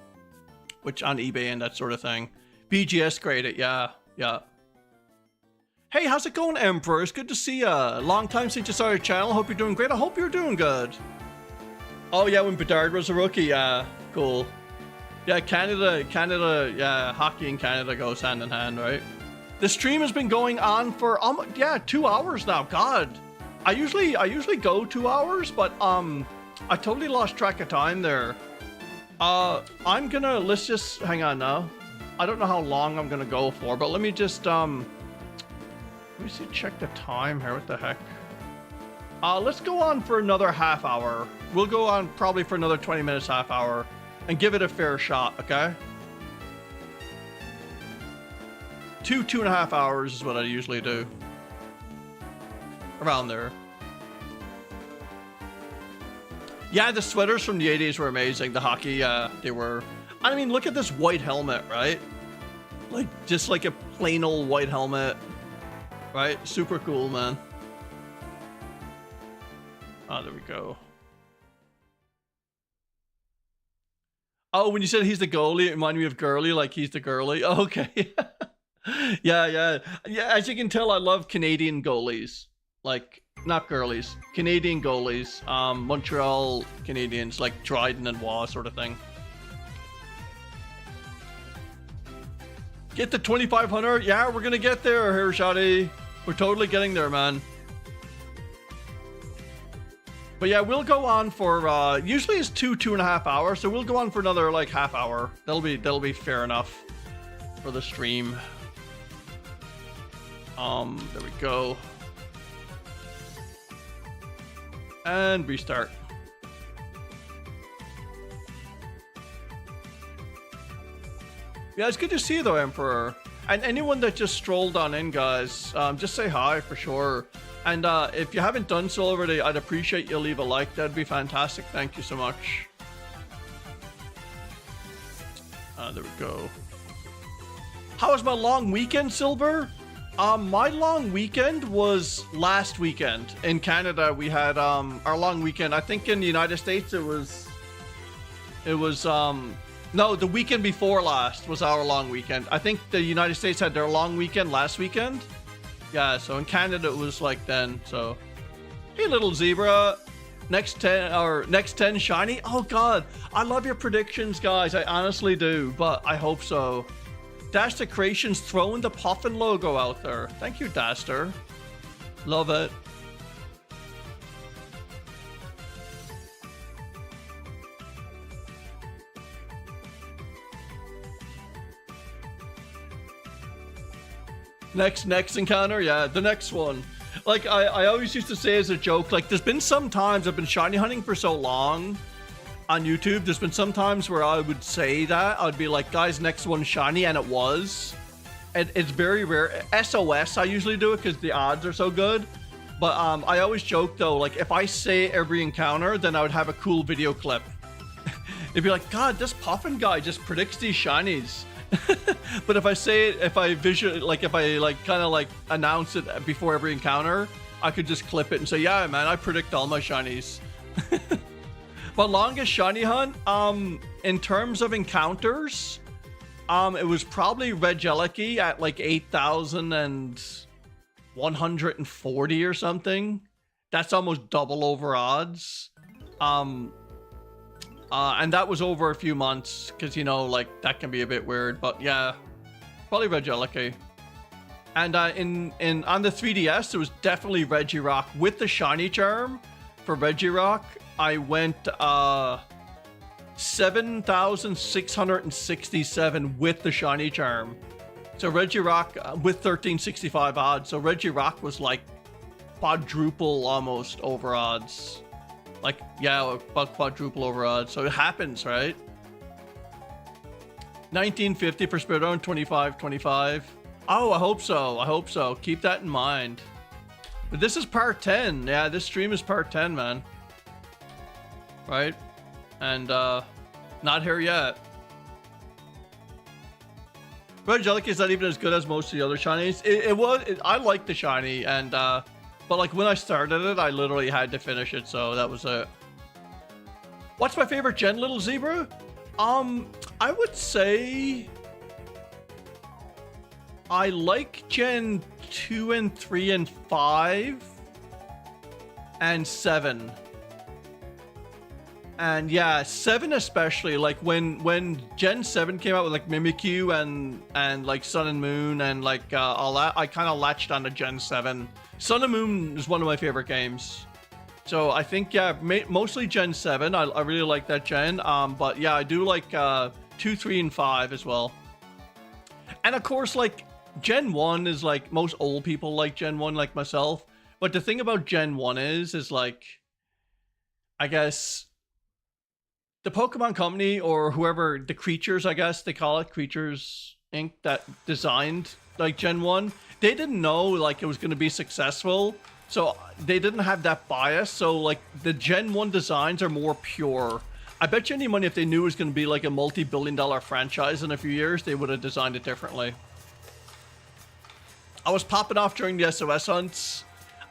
which on eBay and that sort of thing. BGS graded, yeah. Hey, how's it going, Emperor? It's good to see ya. Long time since you saw your channel. Hope you're doing great. I hope you're doing good. Oh yeah, when Bedard was a rookie, yeah, cool. Yeah, Canada, yeah, hockey in Canada goes hand in hand, right? The stream has been going on for 2 hours now. God. I usually go 2 hours, but I totally lost track of time there. Let's just hang on now. I don't know how long I'm gonna go for, but let me just let me see, check the time here. What the heck? Let's go on for another half hour. We'll go on probably for another 20 minutes, half hour, and give it a fair shot, okay? 2.5 hours is what I usually do. Around there. Yeah, the sweaters from the 80s were amazing. The hockey, they were. I mean, look at this white helmet, right? Like, just like a plain old white helmet. Right? Super cool, man. Ah, there we go. Oh, when you said he's the goalie, it reminded me of Girly, like he's the girly. Oh, okay. Yeah. As you can tell, I love Canadian goalies. Like, not girlies, Canadian goalies, Montreal Canadians, like Dryden and Waugh sort of thing. Get the 2,500? Yeah, we're gonna get there here, Shadi. We're totally getting there, man. But yeah, we'll go on for, usually it's 2.5 hours, so we'll go on for another, like, half hour. That'll be fair enough for the stream. There we go. And restart. Yeah, it's good to see you though, Emperor. And anyone that just strolled on in, guys, just say hi for sure. And if you haven't done so already, I'd appreciate you leave a like. That'd be fantastic. Thank you so much. There we go. How was my long weekend, Silver? My long weekend was last weekend. In Canada, we had our long weekend. I think in the United States, it was no, the weekend before last was our long weekend. I think the United States had their long weekend last weekend. Yeah, so in Canada, it was like then. So, hey, little zebra. Next 10 shiny. Oh, God. I love your predictions, guys. I honestly do, but I hope so. Daster Creations throwing the Puffin logo out there. Thank you, Daster. Love it. Next encounter? Yeah, the next one. Like, I always used to say as a joke, like, there's been some times I've been shiny hunting for so long on YouTube. There's been some times where I would say that. I'd be like, guys, next one shiny, and it was. It's very rare. SOS, I usually do it because the odds are so good. But I always joke though, like if I say every encounter, then I would have a cool video clip. It'd be like, God, this Puffin guy just predicts these shinies. But if I say it, if I kind of like announce it before every encounter, I could just clip it and say, yeah, man, I predict all my shinies. But longest shiny hunt, in terms of encounters, it was probably Regieleki at like 8,140 or something. That's almost double over odds. And that was over a few months because, you know, like that can be a bit weird. But yeah, probably Regieleki. And on the 3DS, it was definitely Regirock with the shiny charm. For Regirock, I went 7,667 with the shiny charm. So Regirock with 1365 odds. So Regirock was like quadruple almost over odds. Like, yeah, about quadruple over odds. So it happens, right? 1950 for Spiritomb, 2525. Oh, I hope so. I hope so. Keep that in mind. But this is part 10. Yeah, this stream is part 10, man. Right? And not here yet. Regieleki is not even as good as most of the other shinies. I like the shiny, and but like when I started it, I literally had to finish it, so that was it. What's my favorite gen, Little Zebra? I would say I like Gen 2 and 3 and 5 and 7. And yeah, 7 especially, like when Gen 7 came out with like Mimikyu and like Sun and Moon and like all that, I kind of latched onto Gen 7. Sun and Moon is one of my favorite games. So I think, yeah, mostly Gen 7. I really like that gen. But yeah, I do like 2, 3, and 5 as well. And of course, like Gen 1 is like most old people like Gen 1 like myself. But the thing about Gen 1 is like, I guess the Pokemon Company or whoever, the creatures, I guess they call it, Creatures Inc. that designed like Gen 1, they didn't know like it was going to be successful. So they didn't have that bias. So like the Gen 1 designs are more pure. I bet you any money if they knew it was going to be like a multi-billion-dollar franchise in a few years, they would have designed it differently. I was popping off during the SOS hunts.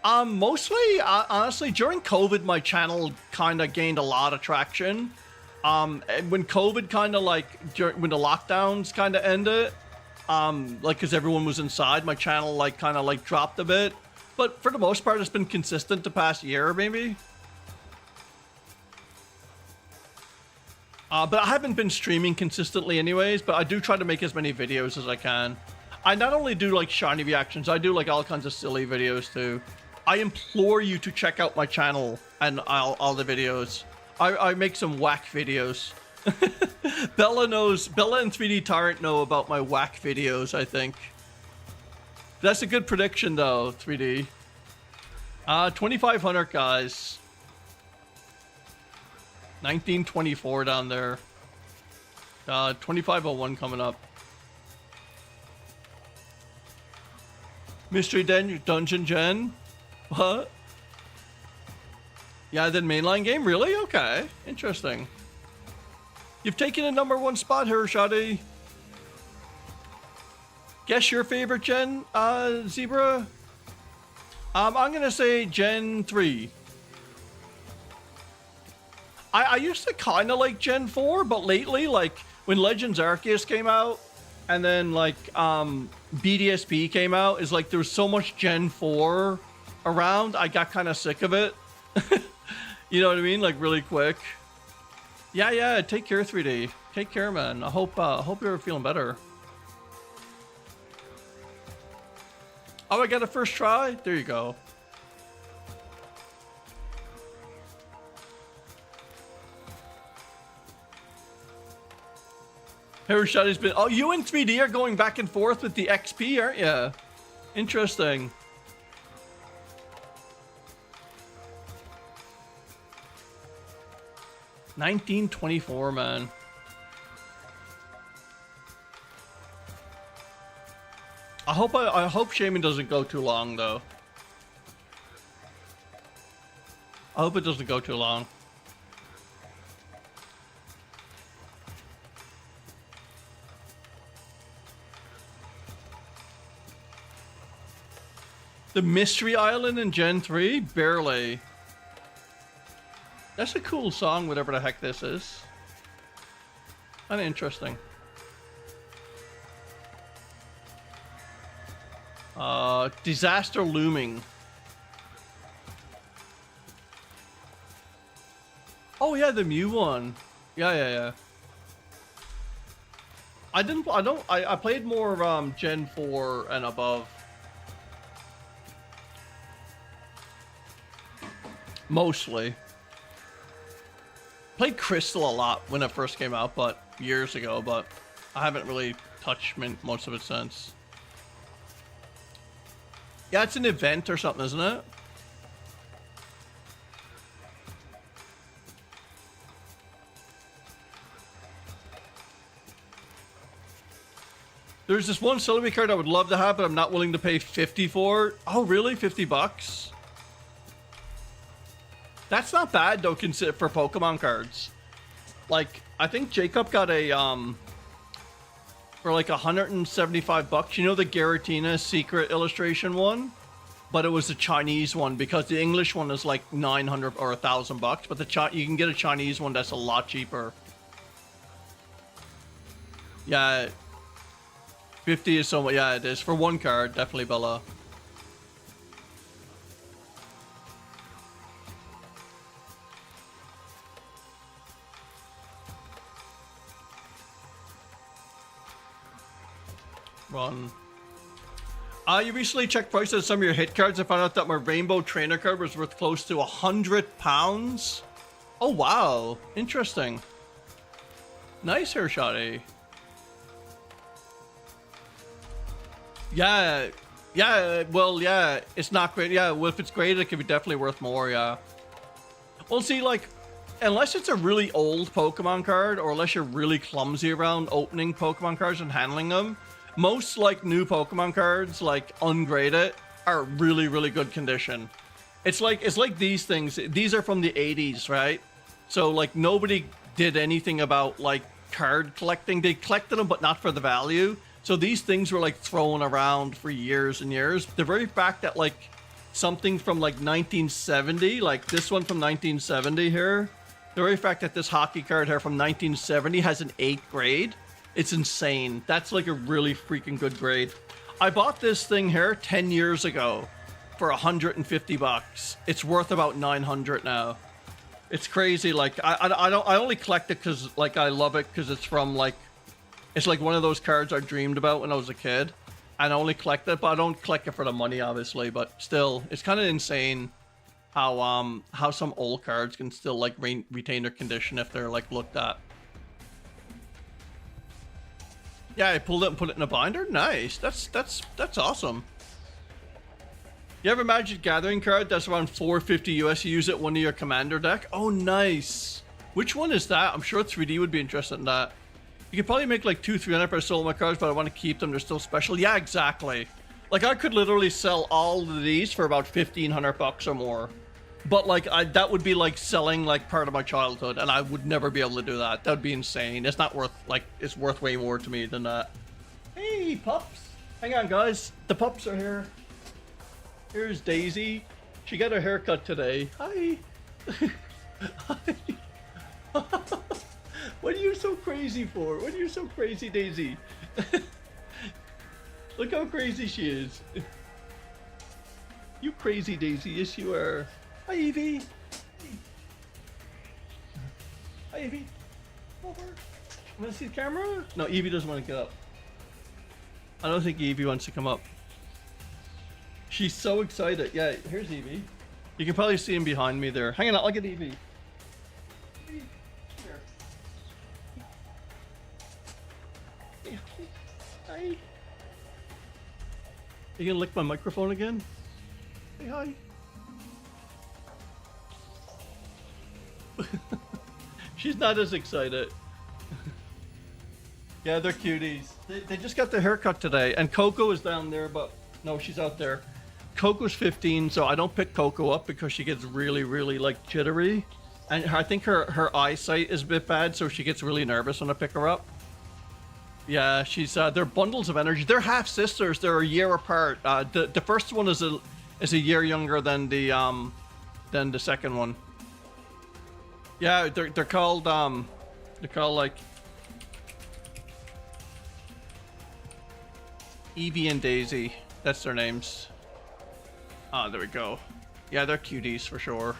Mostly, honestly, during COVID, my channel kind of gained a lot of traction. And when COVID kind of like, when the lockdowns kind of ended, like because everyone was inside, my channel like kind of like dropped a bit. But for the most part, it's been consistent the past year, maybe. But I haven't been streaming consistently anyways, but I do try to make as many videos as I can. I not only do like shiny reactions, I do like all kinds of silly videos too. I implore you to check out my channel and all the videos. I make some whack videos. Bella and 3D Tyrant know about my whack videos, I think. That's a good prediction though, 3D. 2,500 guys. 1924 down there. 2501 coming up. Mystery Dungeon Gen? What? Yeah, then mainline game? Really? Okay. Interesting. You've taken a #1 spot here, Shadi. Guess your favorite gen, Zebra? I'm gonna say Gen 3. I used to kind of like Gen 4, but lately, like, when Legends Arceus came out, and then, like, BDSP came out, is like, there was so much Gen 4 around, I got kind of sick of it. You know what I mean? Like, really quick. Yeah, take care, 3D. Take care, man. I hope you're feeling better. Oh, I got a first try? There you go. Shotty's been... Oh, you and 3D are going back and forth with the XP, aren't you? Interesting. $19.24, man. I hope Shaymin doesn't go too long though. I hope it doesn't go too long. The Mystery Island in Gen 3? Barely. That's a cool song, whatever the heck this is. Kinda interesting. Disaster looming. Oh yeah, the Mew one. Yeah. I played more Gen 4 and above. Mostly. Played Crystal a lot when it first came out, but years ago, but I haven't really touched most of it since. Yeah, it's an event or something, isn't it? There's this one Celebi card I would love to have, but I'm not willing to pay 50 for. Oh, really? 50 bucks? That's not bad though, consider for Pokemon cards. Like, I think Jacob got a for like 175 bucks. You know the Giratina secret illustration one? But it was the Chinese one because the English one is like 900 or 1,000 bucks, but you can get a Chinese one that's a lot cheaper. Yeah. 50 is so much. Yeah, it is for one card, definitely Bella. Run. You recently checked prices of some of your hit cards and found out that my Rainbow Trainer card was worth close to £100. Oh wow, interesting. Nice hair shotty. Yeah, well, yeah, it's not great. Yeah, well, if it's great, it could be definitely worth more, yeah. Well, see, like, unless it's a really old Pokemon card, or unless you're really clumsy around opening Pokemon cards and handling them, most, like, new Pokemon cards, like, ungraded, are really, really good condition. It's like these things. These are from the 80s, right? So, like, nobody did anything about, like, card collecting. They collected them, but not for the value. So these things were like thrown around for years and years. The very fact that like something from like 1970, like this one from 1970 here, the very fact that this hockey card here from 1970 has an 8 grade, it's insane. That's like a really freaking good grade. I bought this thing here 10 years ago for 150 bucks. It's worth about 900 now. It's crazy. Like I only collect it because like I love it because it's from like, it's like one of those cards I dreamed about when I was a kid. And I only collect it, but I don't collect it for the money, obviously. But still, it's kind of insane how some old cards can still like retain their condition if they're like looked at. Yeah, I pulled it and put it in a binder. Nice. That's awesome. You have a Magic Gathering card that's around 450 US. You use it one of your commander deck. Oh, nice. Which one is that? I'm sure 3D would be interested in that. You could probably make like 200-300 per soul my cards, but I want to keep them. They're still special. Yeah, exactly. Like I could literally sell all of these for about 1,500 bucks or more. But like that would be like selling like part of my childhood, and I would never be able to do that. That would be insane. It's not worth like it's worth way more to me than that. Hey pups, hang on guys. The pups are here. Here's Daisy. She got her haircut today. Hi. Hi. What are you so crazy for? What are you so crazy, Daisy? Look how crazy she is. You crazy, Daisy. Yes, you are. Hi, Eevee. Hi, Eevee. Over. Want to see the camera? No, Eevee doesn't want to get up. I don't think Eevee wants to come up. She's so excited. Yeah, here's Eevee. You can probably see him behind me there. Hang on, I'll get Eevee. Hi. You gonna lick my microphone again? Say hi. She's not as excited. Yeah, they're cuties. They just got the haircut today, and Coco is down there, but no, she's out there. Coco's 15, so I don't pick Coco up because she gets really, really like jittery, and I think her eyesight is a bit bad, so she gets really nervous when I pick her up. Yeah, she's they're bundles of energy. They're half sisters. They're a year apart. The first one is a year younger than the second one. Yeah, they're called like Eevee and Daisy. That's their names. Ah, there we go. Yeah, they're cuties for sure.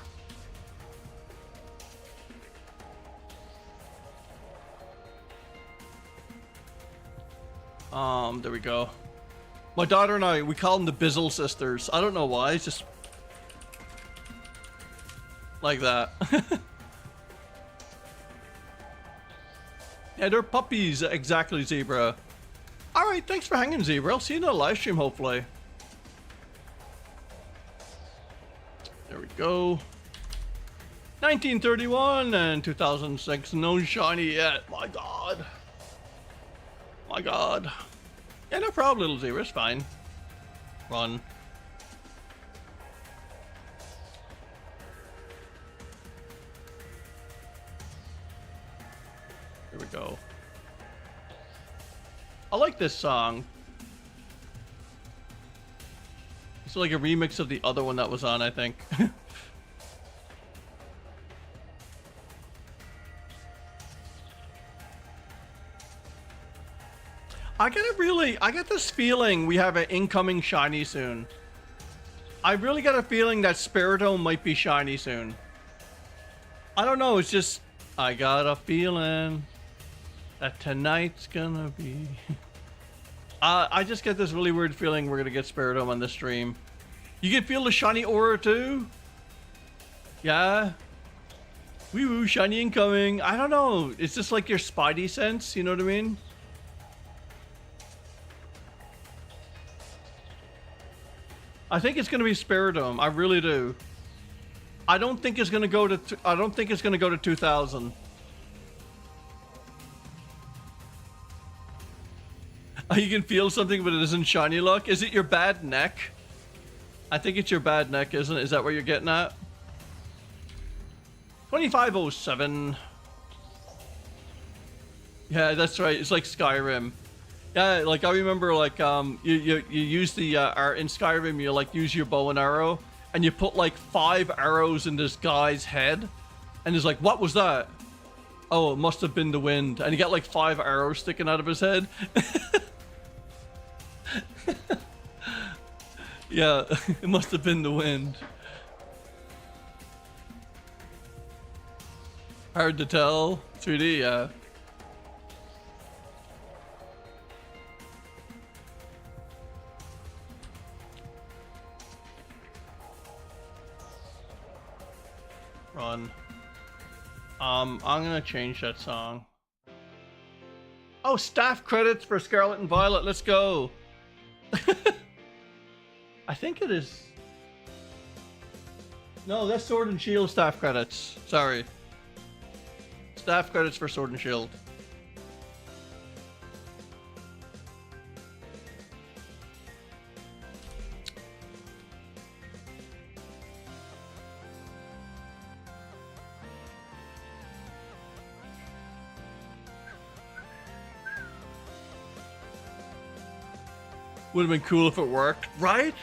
There we go. My daughter and I, we call them the Bizzle sisters. I don't know why, it's just like that. Yeah, they're puppies, exactly, Zebra. Alright, thanks for hanging, Zebra. I'll see you in the live stream, hopefully. There we go. 1931 and 2006. No shiny yet. My god. My god. Yeah, no problem, little Zebra. It's fine. Run. Here we go. I like this song. It's like a remix of the other one that was on, I think. I get this feeling we have an incoming shiny soon. I really got a feeling that Spiritomb might be shiny soon. I don't know, it's just, I got a feeling that tonight's gonna be... I just get this really weird feeling we're gonna get Spiritomb on this stream. You can feel the shiny aura too? Yeah? Wee woo, shiny incoming. I don't know, it's just like your spidey sense, you know what I mean? I think it's gonna be Spiritomb. I really do. I don't think it's gonna go to. I don't think it's gonna go to 2000. You can feel something, but it isn't shiny luck. Is it your bad neck? I think it's your bad neck, isn't it? Is that what you're getting at? 2507. Yeah, that's right. It's like Skyrim. Yeah, like I remember, like you use the in Skyrim, you like use your bow and arrow, and you put like 5 arrows in this guy's head, and he's like, "What was that?" Oh, it must have been the wind, and he got like 5 arrows sticking out of his head. Yeah, it must have been the wind. Hard to tell. 3D, yeah. Run. I'm gonna change that song. Oh, staff credits for Scarlet and Violet. Let's go. I think it is. No, that's Sword and Shield staff credits. Sorry. Staff credits for Sword and Shield. Would have been cool if it worked, right?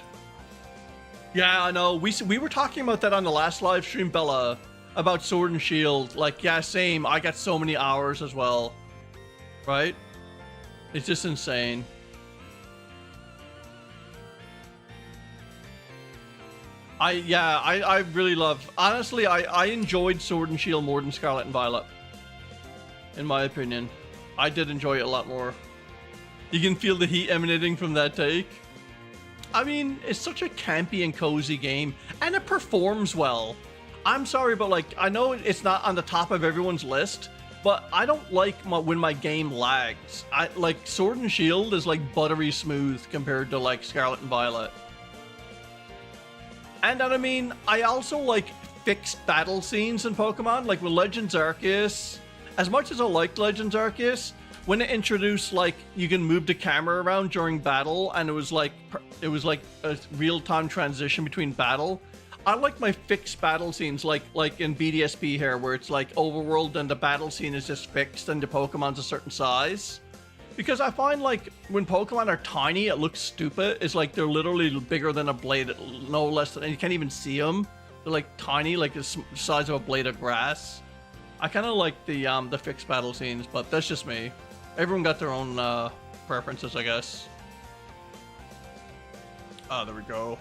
Yeah, I know. We were talking about that on the last live stream, Bella, about Sword and Shield. Like, yeah, same. I got so many hours as well, right? It's just insane. I really love. Honestly, I enjoyed Sword and Shield more than Scarlet and Violet. In my opinion, I did enjoy it a lot more. You can feel the heat emanating from that take. I mean, it's such a campy and cozy game, and it performs well. I'm sorry, but like, I know it's not on the top of everyone's list, but I don't like when my game lags. I like Sword and Shield is like buttery smooth compared to like Scarlet and Violet. And I mean, I also like fixed battle scenes in Pokemon, like with Legends Arceus as much as I liked Legends Arceus, when it introduced like you can move the camera around during battle, and it was like a real-time transition between battle. I like my fixed battle scenes, like in BDSP here, where it's like overworld and the battle scene is just fixed and the Pokemon's a certain size. Because I find like when Pokemon are tiny, it looks stupid. It's like they're literally bigger than a blade, no less than, and you can't even see them. They're like tiny, like the size of a blade of grass. I kind of like the fixed battle scenes, but that's just me. Everyone got their own preferences, I guess. Oh, there we go.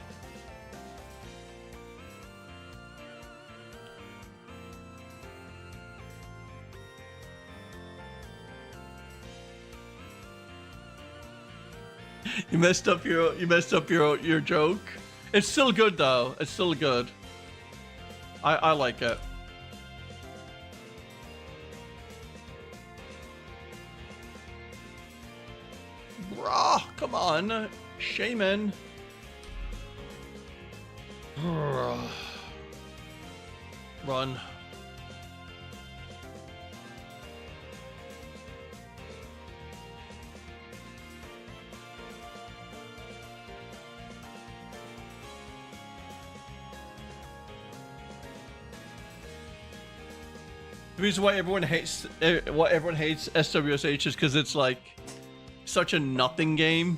You messed up your joke. It's still good though. It's still good. I like it. Bruh, come on, Shaymin. Run. The reason why everyone hates SWSH is because it's like such a nothing game.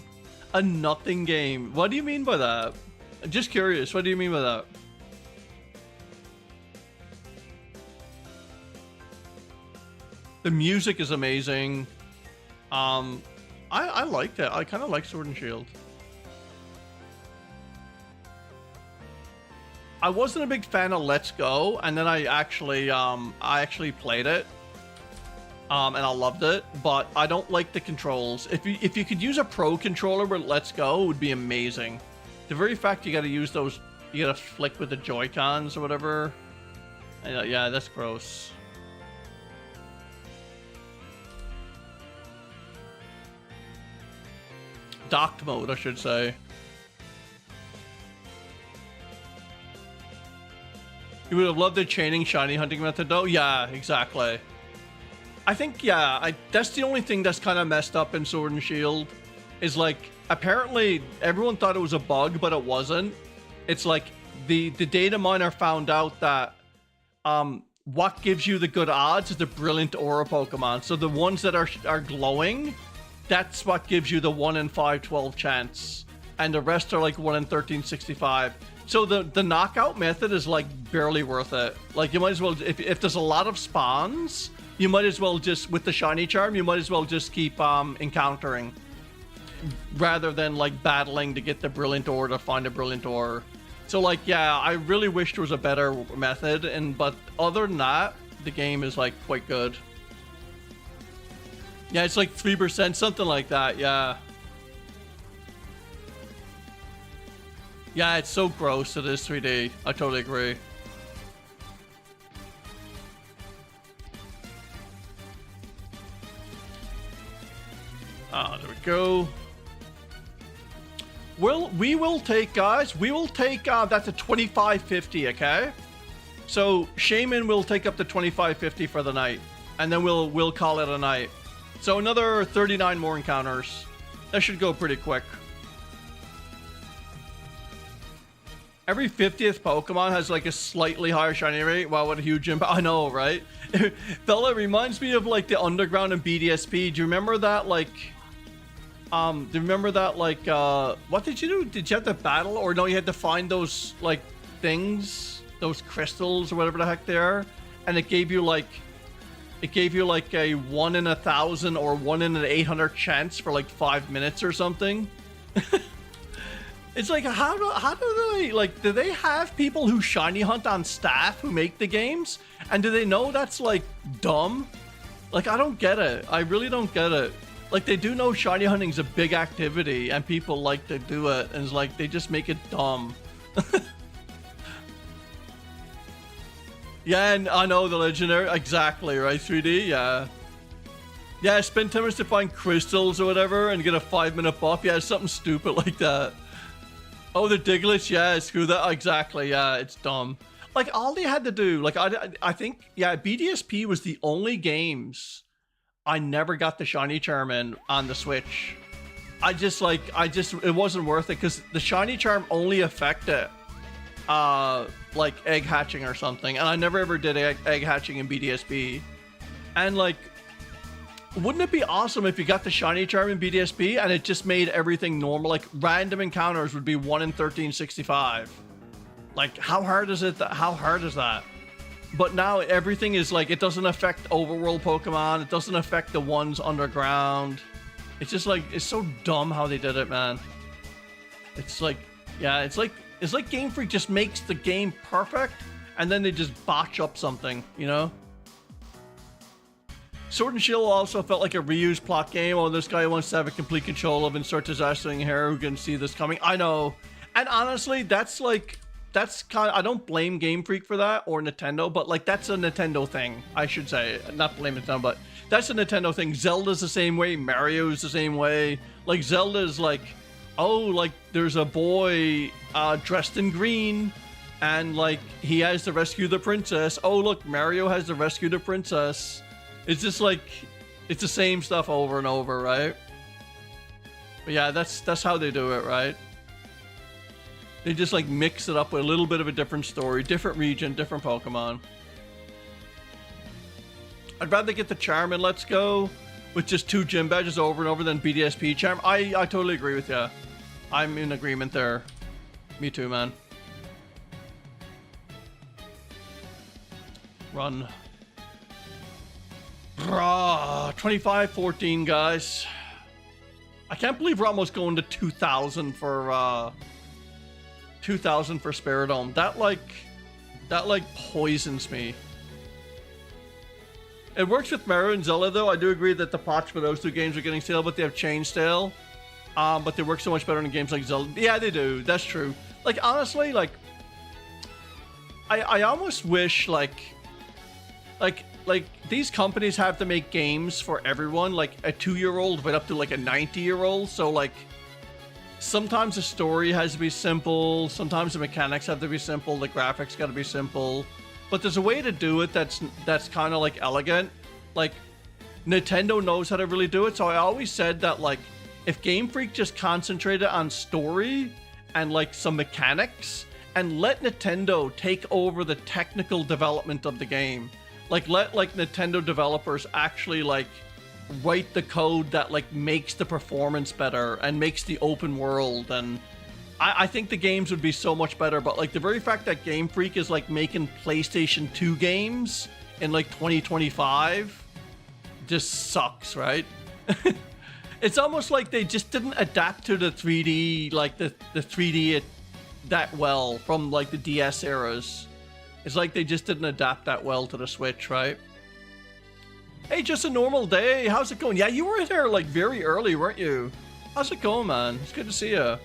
A nothing game. What do you mean by that? I'm just curious. What do you mean by that? The music is amazing. I liked it. I kind of like Sword and Shield. I wasn't a big fan of Let's Go, and then I actually played it, and I loved it. But I don't like the controls. If you could use a pro controller with Let's Go, it would be amazing. The very fact you got to use those, you got to flick with the Joy-Cons or whatever. Yeah, that's gross. Docked mode, I should say. You would have loved the chaining shiny hunting method though? Yeah, exactly. I think, yeah, that's the only thing that's kind of messed up in Sword and Shield. Is like, apparently everyone thought it was a bug, but it wasn't. It's like, the data miner found out that what gives you the good odds is the Brilliant Aura Pokemon. So the ones that are glowing, that's what gives you the 1 in 512 chance. And the rest are like 1 in 1365. So the knockout method is like barely worth it. Like you might as well, if there's a lot of spawns, you might as well just, with the shiny charm, you might as well just keep encountering. Rather than like battling to get the Brilliant Ore to find a Brilliant Ore. So like, yeah, I really wish there was a better method, but other than that, the game is like quite good. Yeah, it's like 3%, something like that, yeah. Yeah, it's so gross it is 3D. I totally agree. Ah, there we go. We will take, guys, we will take, that's a 2550, okay? So, Shaymin will take up to 2550 for the night. And then we'll call it a night. So another 39 more encounters. That should go pretty quick. Every 50th Pokemon has like a slightly higher shiny rate. Wow, what a huge impact. I know, right? Bella, reminds me of like the Underground and BDSP. Do you remember that like... do you remember that like... what did you do? Did you have to battle? Or no, you had to find those like things? Those crystals or whatever the heck they are? And it gave you like... It gave you like a 1 in 1,000 or 1 in 800 chance for like 5 minutes or something. It's like, how do they, like, do they have people who shiny hunt on staff who make the games? And do they know that's, like, dumb? Like, I don't get it. I really don't get it. Like, they do know shiny hunting's a big activity and people like to do it. And it's like, they just make it dumb. Yeah, and I know the legendary, exactly, right? 3D, yeah. Yeah, spend 10 minutes to find crystals or whatever and get a 5-minute buff. Yeah, something stupid like that. Oh, the Diglett, yeah, screw that. Exactly, yeah, it's dumb. like all they had to do, like I think, yeah, BDSP was the only games I never got the shiny charm in on the Switch. It wasn't worth it because the shiny charm only affected like egg hatching or something, and I never ever did egg hatching in BDSP. And like, wouldn't it be awesome if you got the shiny charm in BDSP and it just made everything normal? Like random encounters would be 1 in 1365. Like how hard is it? How hard is that? But now everything is like, it doesn't affect overworld Pokemon. It doesn't affect the ones underground. It's just like, it's so dumb how they did it, man. It's like, yeah, it's like Game Freak just makes the game perfect and then they just botch up something, you know? Sword and Shield also felt like a reused plot game. Oh, this guy wants to have a complete control of insert disaster here. Who can see this coming? I know. And honestly, that's kind of, I don't blame Game Freak for that or Nintendo, but like that's a Nintendo thing, I should say. Not blame Nintendo, but that's a Nintendo thing. Zelda's the same way. Mario's the same way. Like Zelda's like, oh, like there's a boy dressed in green and like he has to rescue the princess. Oh, look, Mario has to rescue the princess. It's just like, it's the same stuff over and over, right? But yeah, that's how they do it, right? They just like mix it up with a little bit of a different story, different region, different Pokemon. I'd rather get the charm in Let's Go with just 2 gym badges over and over than BDSP charm. I totally agree with you. I'm in agreement there. Me too, man. Run. 25-14, guys. I can't believe we're almost going to 2,000 for 2,000 for Spiritomb. That like poisons me. It works with Mario and Zelda though. I do agree that the pots for those 2 games are getting stale, but they have changed stale. But they work so much better in games like Zelda. Yeah, they do. That's true. Like honestly, like I almost wish like these companies have to make games for everyone, like a 2-year-old right up to like a 90-year-old. So like sometimes the story has to be simple, sometimes the mechanics have to be simple, the graphics got to be simple. But there's a way to do it that's kind of like elegant. Like Nintendo knows how to really do it. So I always said that like if Game Freak just concentrated on story and like some mechanics and let Nintendo take over the technical development of the game. Like let like Nintendo developers actually like write the code that like makes the performance better and makes the open world, and I think the games would be so much better. But like the very fact that Game Freak is like making PlayStation 2 games in like 2025 just sucks, right? It's almost like they just didn't adapt to the 3D, like the 3D that well from like the DS eras. It's like they just didn't adapt that well to the Switch, right? Hey, just a normal day. How's it going? Yeah, you were there like very early, weren't you? How's it going, man? It's good to see you.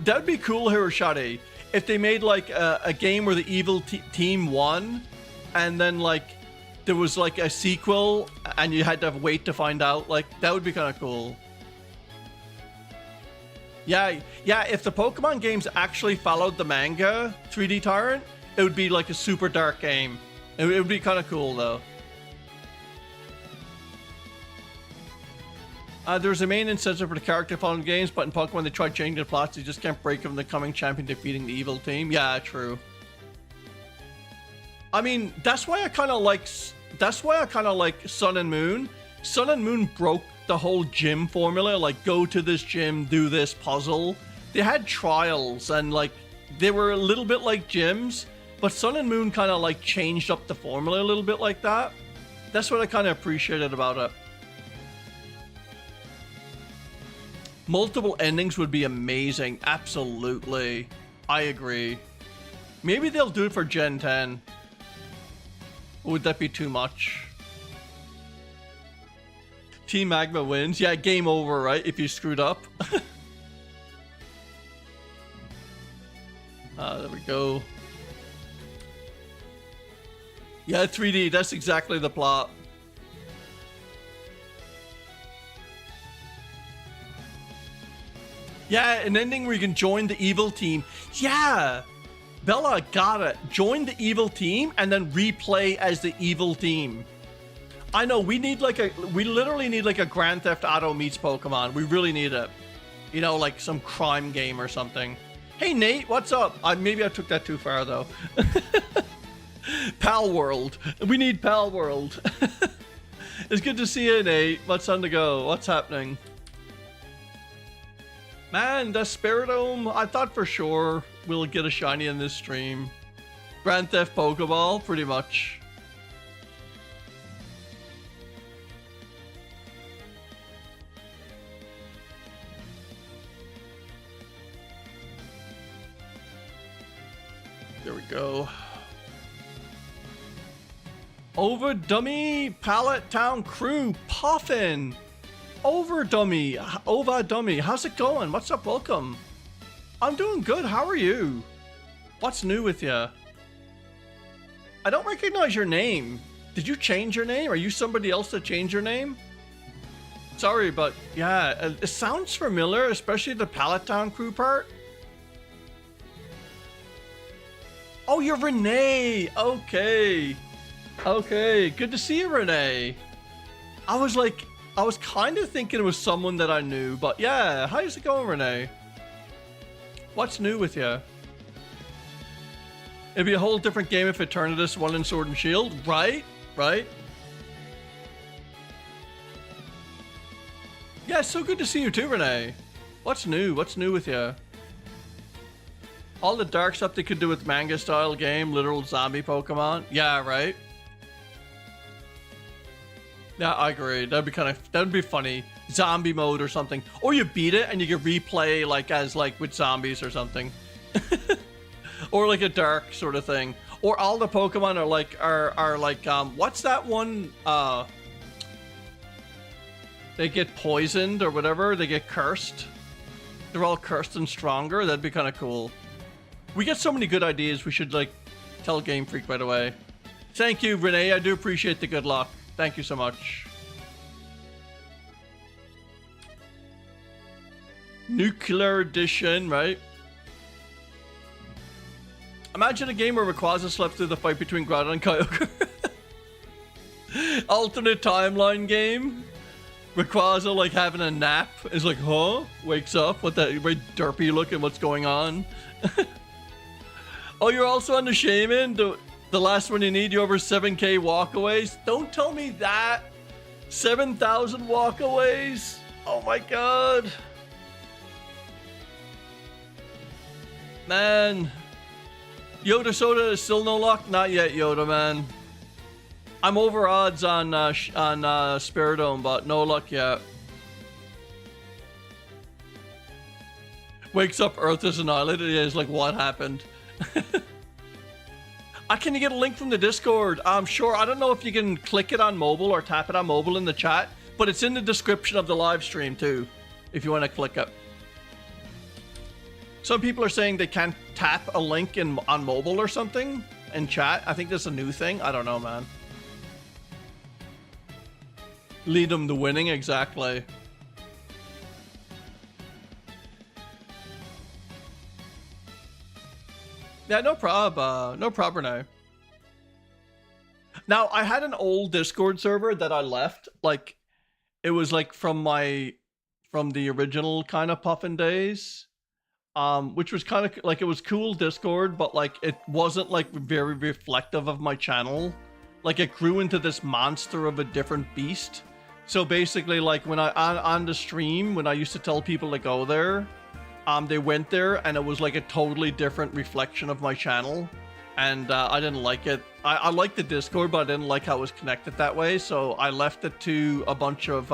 That'd be cool, Hiroshade, if they made like a game where the evil team won, and then like there was like a sequel and you had to wait to find out. Like that would be kind of cool. Yeah, if the Pokemon games actually followed the manga 3D Tyrant, it would be like a super dark game. It would be kind of cool though. There's a main incentive for the character following games, but in Pokemon they tried changing the plots. You just can't break from the coming champion defeating the evil team. Yeah, true. I mean, that's why I kind of like Sun and Moon. Sun and Moon broke the whole gym formula, like go to this gym, do this puzzle. They had trials and like they were a little bit like gyms, but Sun and Moon kind of like changed up the formula a little bit like that. That's what I kind of appreciated about it. Multiple endings would be amazing. Absolutely. I agree. Maybe they'll do it for Gen 10. Or would that be too much? Team Magma wins. Yeah, game over, right? If you screwed up. There we go. Yeah, 3D. That's exactly the plot. Yeah, an ending where you can join the evil team. Yeah, Bella got it. Join the evil team and then replay as the evil team. I know, we literally need like a Grand Theft Auto meets Pokemon. We really need it. You know, like some crime game or something. Hey Nate, what's up? Maybe I took that too far though. Pal World. We need Pal World. It's good to see you, Nate. What's on the go? What's happening? Man, the Spiritomb, I thought for sure we'll get a shiny in this stream. Grand Theft Pokeball, pretty much. There we go. Over Dummy Pallet Town Crew Puffin. Over Dummy, how's it going? What's up? Welcome. I'm doing good. How are you? What's new with you? I don't recognize your name. Did you change your name? Are you somebody else that changed your name? Sorry, but yeah, it sounds familiar, especially the Pallet Town Crew part. Oh, you're Renee. Okay. Okay, good to see you, Renee. I was kind of thinking it was someone that I knew, but yeah, how's it going, Renee? What's new with you? It'd be a whole different game if it turned to this one in Sword and Shield, right? Right? Yeah, so good to see you too, Renee. What's new? What's new with you? All the dark stuff they could do with manga style game, literal zombie Pokemon. Yeah, right? Yeah, I agree. That'd be funny. Zombie mode or something. Or you beat it and you can replay like with zombies or something. Or like a dark sort of thing. Or all the Pokemon are like what's that one they get poisoned or whatever, they get cursed. They're all cursed and stronger. That'd be kind of cool. We get so many good ideas, we should like tell Game Freak right away. Thank you, Renee. I do appreciate the good luck. Thank you so much. Nuclear Edition, right? Imagine a game where Rayquaza slept through the fight between Groudon and Kyogre. Alternate timeline game. Rayquaza like having a nap. Is like, huh? Wakes up with that very derpy look and what's going on. Oh, you're also on the Shaymin? The last one you need, you over 7k walkaways? Don't tell me that. 7,000 walkaways? Oh my god. Man. Yoda Soda is still no luck? Not yet, Yoda, man. I'm over odds on Spiritomb, but no luck yet. Wakes up, Earth is annihilated. It is like, what happened? Can you get a link from the Discord? I'm sure. I don't know if you can click it on mobile or tap it on mobile in the chat, but it's in the description of the live stream too, if you want to click it. Some people are saying they can't tap a link on mobile or something in chat. I think that's a new thing. I don't know, man. Lead them to winning, exactly. Yeah, no problem. No problem now. Now, I had an old Discord server that I left. Like, it was like from the original kind of Puffin days. Which was kind of like, it was cool Discord, but like, it wasn't like very reflective of my channel. Like, it grew into this monster of a different beast. So basically, like, when on the stream, when I used to tell people to go there, they went there and it was like a totally different reflection of my channel, and I didn't like it. I liked the Discord, but I didn't like how it was connected that way, so I left it to a bunch of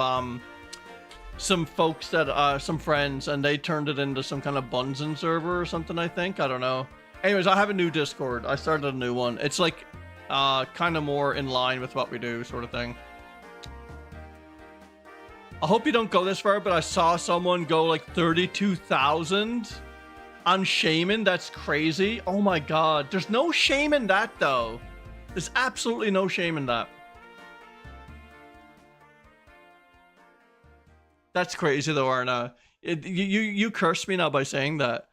some folks that some friends, and they turned it into some kind of bunsen server or something, I think. I don't know. Anyways, I have a new Discord. I started a new one. It's like kind of more in line with what we do, sort of thing. I hope you don't go this far, but I saw someone go like 32,000 on Shaymin. That's crazy. Oh my god. There's no shame in that, though. There's absolutely no shame in that. That's crazy, though, Arna. You cursed me now by saying that.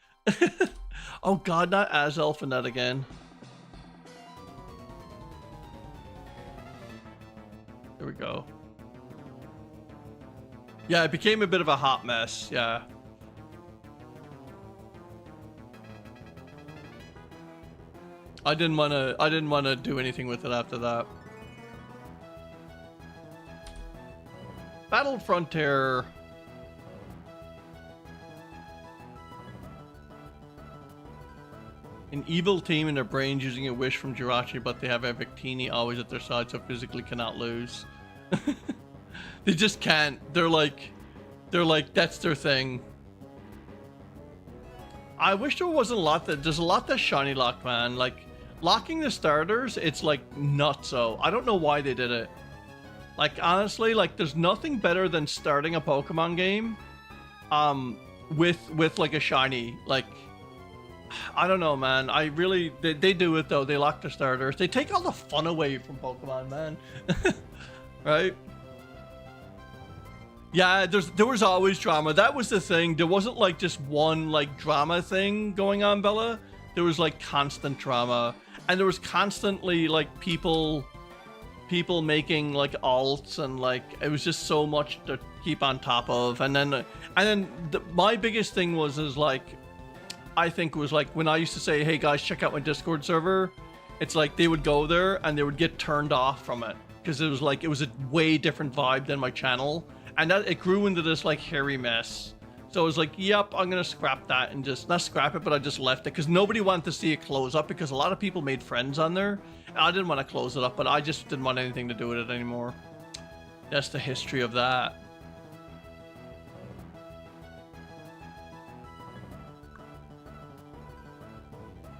Oh god, not Azelfinette again. There we go. Yeah, it became a bit of a hot mess, yeah. I didn't wanna do anything with it after that. Battle Frontier. An evil team in their brains using a wish from Jirachi, but they have a Victini always at their side, so physically cannot lose. They just can't. They're like, that's their thing. I wish there wasn't a lot that, there's a lot that shiny lock, man. Like, locking the starters, it's like nutso. I don't know why they did it. Like, honestly, like, there's nothing better than starting a Pokemon game, with like a shiny. Like, I don't know, man. I really, they do it though. They lock the starters. They take all the fun away from Pokemon, man. Right? Yeah, there was always drama. That was the thing. There wasn't like just one like drama thing going on, Bella. There was like constant drama, and there was constantly like people making like alts, and like it was just so much to keep on top of. And then my biggest thing was like, I think was like when I used to say, hey guys, check out my Discord server. It's like they would go there and they would get turned off from it because it was like it was a way different vibe than my channel. And that it grew into this like hairy mess. So I was like, yep, I'm gonna scrap that, and just not scrap it, but I just left it because nobody wanted to see it close up because a lot of people made friends on there. And I didn't want to close it up, but I just didn't want anything to do with it anymore. That's the history of that.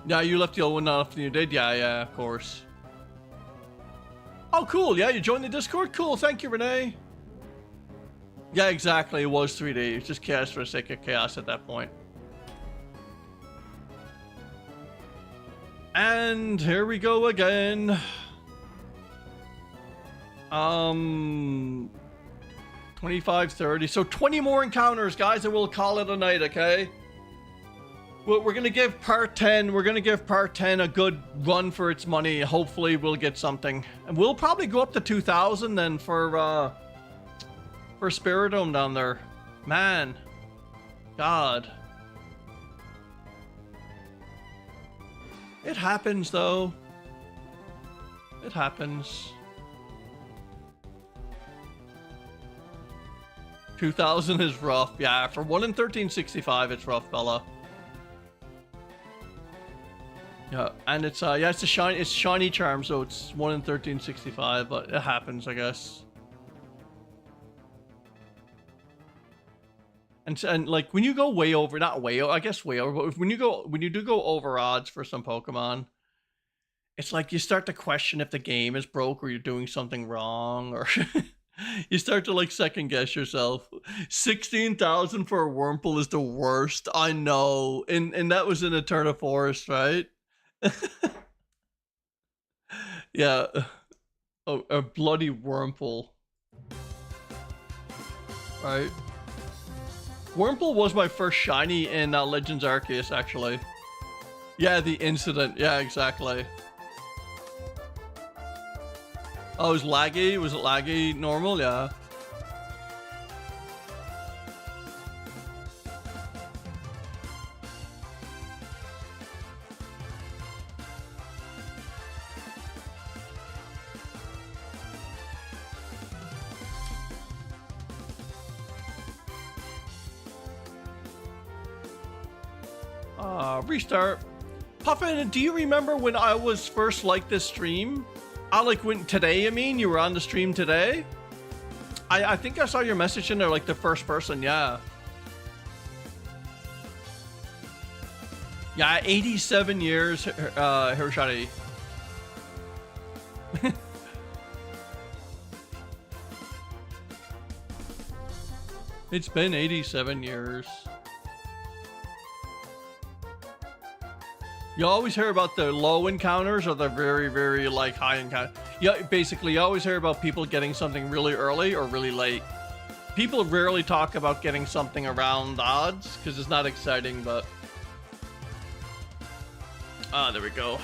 Yeah, you left the old one off and you did? Yeah, of course. Oh, cool. Yeah, you joined the Discord? Cool. Thank you, Renee. Yeah, exactly. It was 3D. It's just chaos for the sake of chaos at that point. And here we go again. 25, 30. So 20 more encounters, guys, and we'll call it a night, okay? Well, we're gonna give part 10. We're gonna give part 10 a good run for its money. Hopefully, we'll get something, and we'll probably go up to 2,000 then for Spiritomb down there. Man, God, it happens though. It happens. 2,000 is rough. Yeah, for 1 in 1365, it's rough, Bella. Yeah, and it's yeah, it's shiny charm, so it's 1 in 1365, but it happens, I guess. And like when you go way over, not way over, I guess way over, but when you do go over odds for some Pokemon, it's like you start to question if the game is broke or you're doing something wrong, or you start to like second guess yourself. 16,000 for a Wurmple is the worst. I know, and that was in Eterna Forest, right? Yeah. Oh, a bloody Wurmple. Right. Wurmple was my first shiny in Legends Arceus, actually. Yeah, the incident. Yeah, exactly. Oh, it was laggy? Was it laggy normal? Yeah. Restart. Puffin, do you remember when I was first like this stream? When today, I mean, you were on the stream today? I think I saw your message in there, like the first person, yeah. Yeah, 87 years, Hiroshari. It's been 87 years. You always hear about the low encounters or the very, very like high encounter. Yeah, basically you always hear about people getting something really early or really late. people rarely talk about getting something around odds because it's not exciting, but there we go.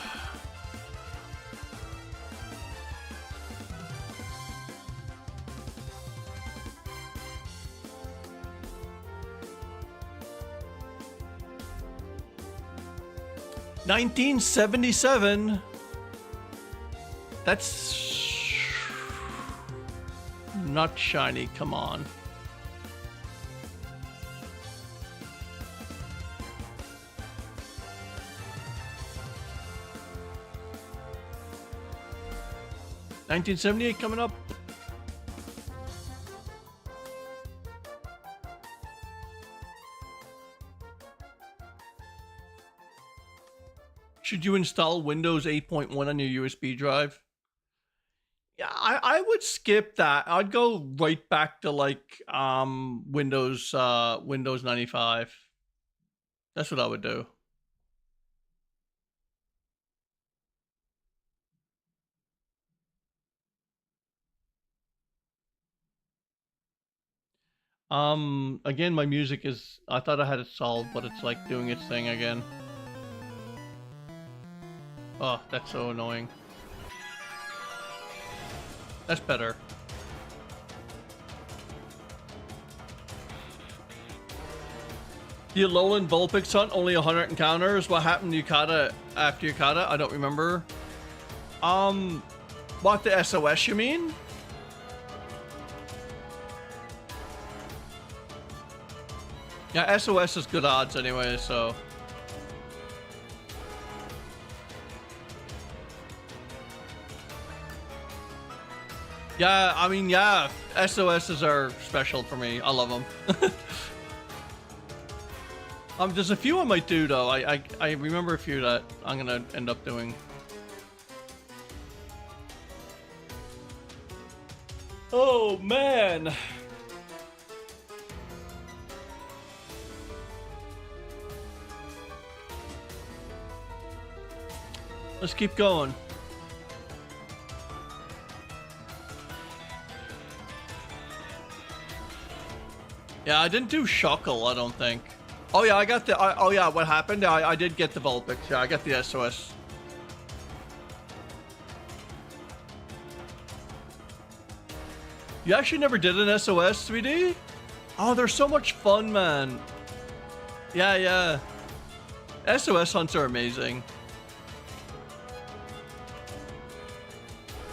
$1977. That's not shiny. Come on. $1978 coming up. Should you install Windows 8.1 on your USB drive? Yeah, I would skip that. I'd go right back to like Windows 95. That's what I would do. Again, my music is, I thought I had it solved, but it's like doing its thing again. Oh, that's so annoying. That's better. The Alolan Vulpix hunt, only 100 encounters. What happened to you caught it after you caught it? I don't remember. What, the SOS you mean? Yeah, SOS is good odds anyway, so. Yeah, I mean, yeah, SOSs are special for me. I love them. There's a few I might do though. I remember a few that I'm gonna end up doing. Oh man. Let's keep going. Yeah, I didn't do Shuckle, I don't think. Oh yeah, I got the, oh yeah, what happened? I did get the Vulpix. Yeah, I got the SOS. You actually never did an SOS 3D? Oh, they're so much fun, man. Yeah, yeah. SOS hunts are amazing.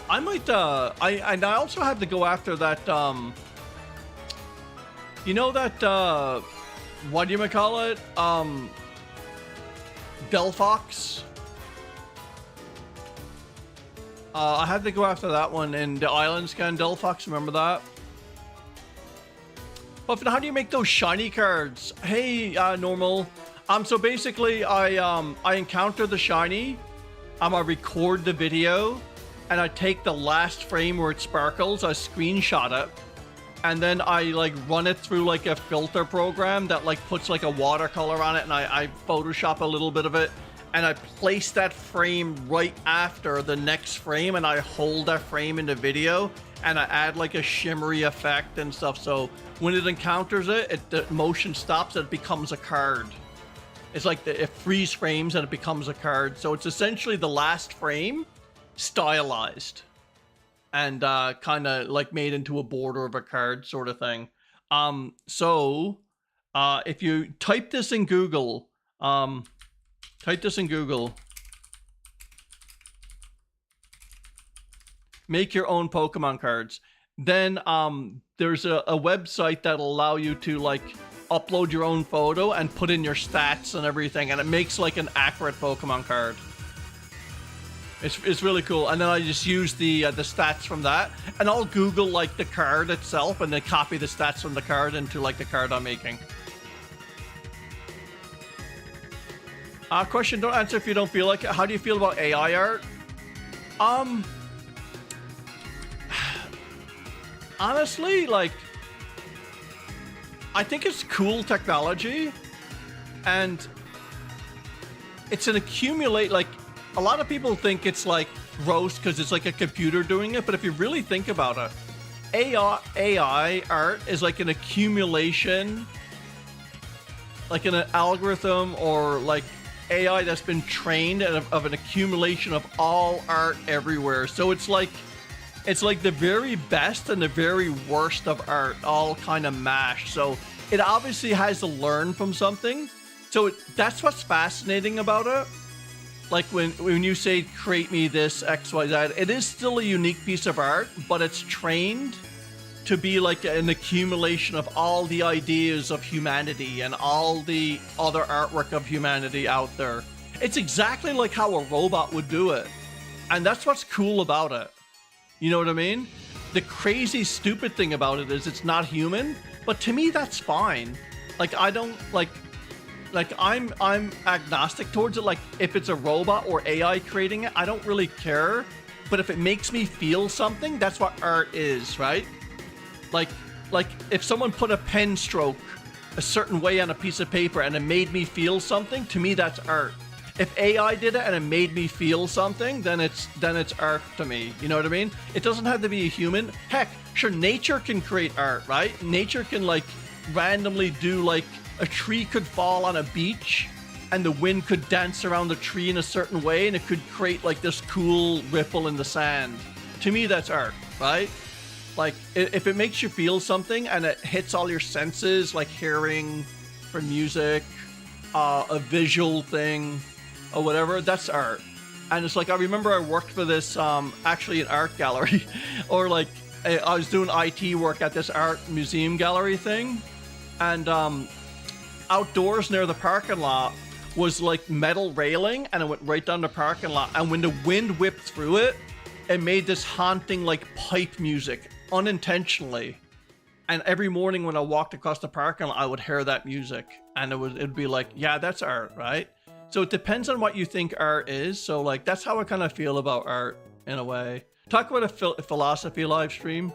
I might, I also have to go after that, you know that, what do you call it? Delphox? I had to go after that one in the Island Scan Delphox, remember that? Puffin, how do you make those shiny cards? Hey, Normal. So basically, I encounter the shiny, I record the video, and I take the last frame where it sparkles, I screenshot it, and then I like run it through like a filter program that like puts like a watercolor on it, and I Photoshop a little bit of it, and I place that frame right after the next frame, and I hold that frame in the video, and I add like a shimmery effect and stuff, so when it encounters it, the motion stops and it becomes a card. It's like it freeze frames and it becomes a card, so it's essentially the last frame stylized and kind of like made into a border of a card sort of thing. If you type this in Google, make your own Pokemon cards, then there's a website that'll allow you to like upload your own photo and put in your stats and everything, and it makes like an accurate Pokemon card. It's really cool, and then I just use the stats from that, and I'll Google like the card itself, and then copy the stats from the card into like the card I'm making. Question, don't answer if you don't feel like it. How do you feel about AI art? Honestly, like, I think it's cool technology, and it's an accumulate, like, a lot of people think it's like gross because it's like a computer doing it, but if you really think about it, AI art is like an accumulation, like an algorithm, or like AI that's been trained of an accumulation of all art everywhere. So it's like the very best and the very worst of art all kind of mashed. So it obviously has to learn from something. So that's what's fascinating about it. Like when you say create me this XYZ, it is still a unique piece of art, but it's trained to be like an accumulation of all the ideas of humanity and all the other artwork of humanity out there. It's exactly like how a robot would do it. And that's what's cool about it. You know what I mean? The crazy stupid thing about it is it's not human, but to me that's fine. Like I don't like I'm agnostic towards it. Like if it's a robot or AI creating it, I don't really care. But if it makes me feel something, that's what art is, right? Like if someone put a pen stroke a certain way on a piece of paper and it made me feel something, to me that's art. If AI did it and it made me feel something, then it's art to me. You know what I mean? It doesn't have to be a human. Heck, sure, nature can create art, right? Nature can like randomly do like a tree could fall on a beach and the wind could dance around the tree in a certain way and it could create like this cool ripple in the sand. To me, that's art, right? Like if it makes you feel something and it hits all your senses, like hearing for music, a visual thing or whatever, that's art. And it's like, I remember I worked for this, actually an art gallery or like I was doing IT work at this art museum gallery thing. And, outdoors near the parking lot was like metal railing and it went right down the parking lot, and when the wind whipped through it, it made this haunting like pipe music unintentionally. And every morning when I walked across the parking lot, I would hear that music and it'd be like, yeah, that's art, right? So it depends on what you think art is. So like that's how I kind of feel about art in a way. Talk about a philosophy live stream.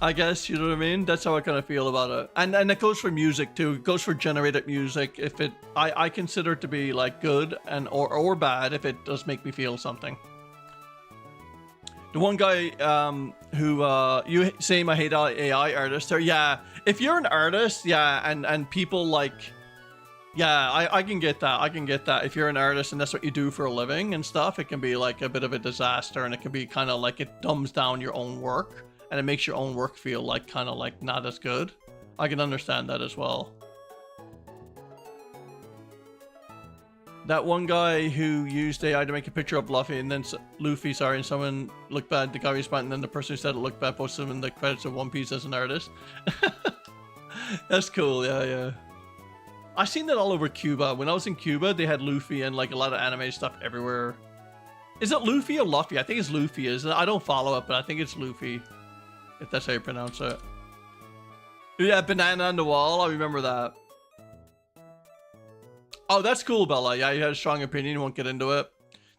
I guess, you know what I mean? That's how I kind of feel about it. And it goes for music too. It goes for generated music. If it, I consider it to be like good and or bad if it does make me feel something. The one guy who you say I hate AI artists, or yeah, if you're an artist, yeah, and people like, yeah, I can get that. I can get that. If you're an artist and that's what you do for a living and stuff, it can be like a bit of a disaster, and it can be kind of like it dumbs down your own work. And it makes your own work feel like kind of like not as good. I can understand that as well. That one guy who used AI to make a picture of Luffy and then Luffy, sorry, and someone looked bad, the guy responded, and then the person who said it looked bad posted him in the credits of One Piece as an artist. That's cool, yeah. I've seen that all over Cuba. When I was in Cuba, they had Luffy and like a lot of anime stuff everywhere. Is it Luffy or Luffy? I think it's Luffy, isn't it? I don't follow it, but I think it's Luffy. If that's how you pronounce it. Yeah, banana on the wall. I remember that. Oh, that's cool, Bella. Yeah, you had a strong opinion. You won't get into it.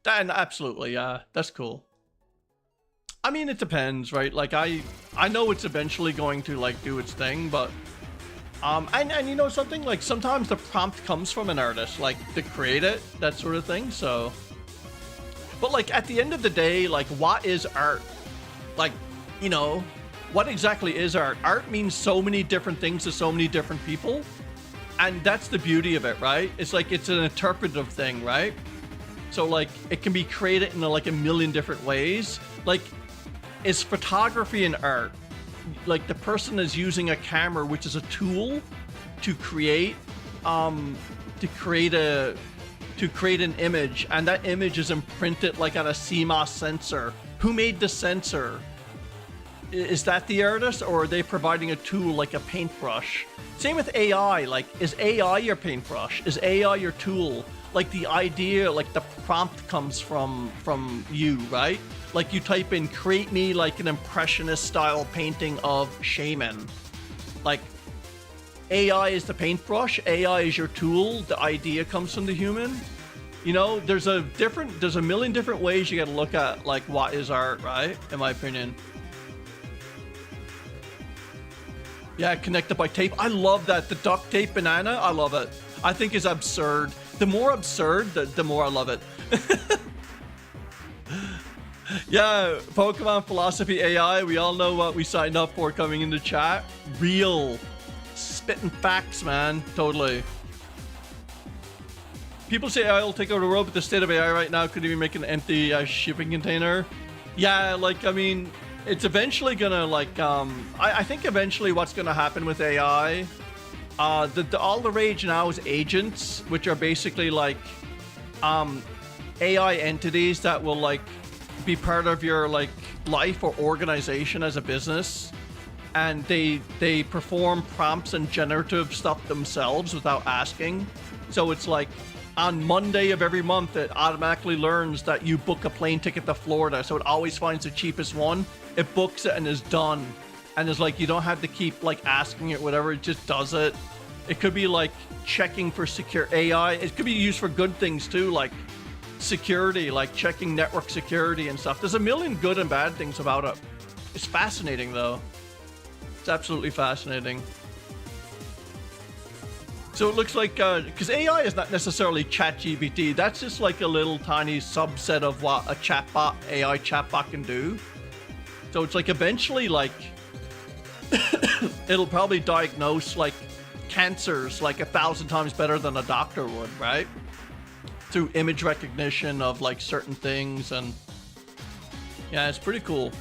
Then absolutely, yeah. That's cool. I mean, it depends, right? Like, I know it's eventually going to, like, do its thing, but... And you know something? Like, sometimes the prompt comes from an artist, like, to create it, that sort of thing, so... But, like, at the end of the day, like, what is art? Like, you know... What exactly is art? Art means so many different things to so many different people. And that's the beauty of it, right? It's like, it's an interpretive thing, right? So like, it can be created in like a million different ways. Like, is photography an art? Like the person is using a camera, which is a tool to create an image, and that image is imprinted like on a CMOS sensor. Who made the sensor? Is that the artist, or are they providing a tool like a paintbrush? Same with AI. Like, is AI your paintbrush? Is AI your tool? Like the idea, like the prompt comes from you, right? Like you type in, create me like an impressionist style painting of Shaymin. Like AI is the paintbrush, AI is your tool, the idea comes from the human. You know, there's a million different ways you gotta look at like what is art, right? In my opinion. Yeah, connected by tape. I love that. The duct tape banana, I love it. I think it's absurd. The more absurd, the more I love it. Yeah, Pokemon Philosophy AI. We all know what we signed up for coming into chat. Real. Spitting facts, man. Totally. People say AI will take over the world, but the state of AI right now could even make an empty shipping container. Yeah, like, I mean, it's eventually gonna, like, I think eventually what's gonna happen with AI, all the rage now is agents, which are basically, like, AI entities that will, like, be part of your, like, life or organization as a business. And they perform prompts and generative stuff themselves without asking. So it's like, on Monday of every month, it automatically learns that you book a plane ticket to Florida. So it always finds the cheapest one. It books it and is done. And it's like, you don't have to keep like asking it, whatever. It just does it. It could be like checking for secure AI. It could be used for good things too, like security, like checking network security and stuff. There's a million good and bad things about it. It's fascinating though. It's absolutely fascinating. So it looks like, because AI is not necessarily ChatGPT, that's just like a little tiny subset of what a chatbot, AI chatbot can do. So it's like eventually like, it'll probably diagnose like cancers like 1,000 times better than a doctor would, right? Through image recognition of like certain things, and yeah, it's pretty cool.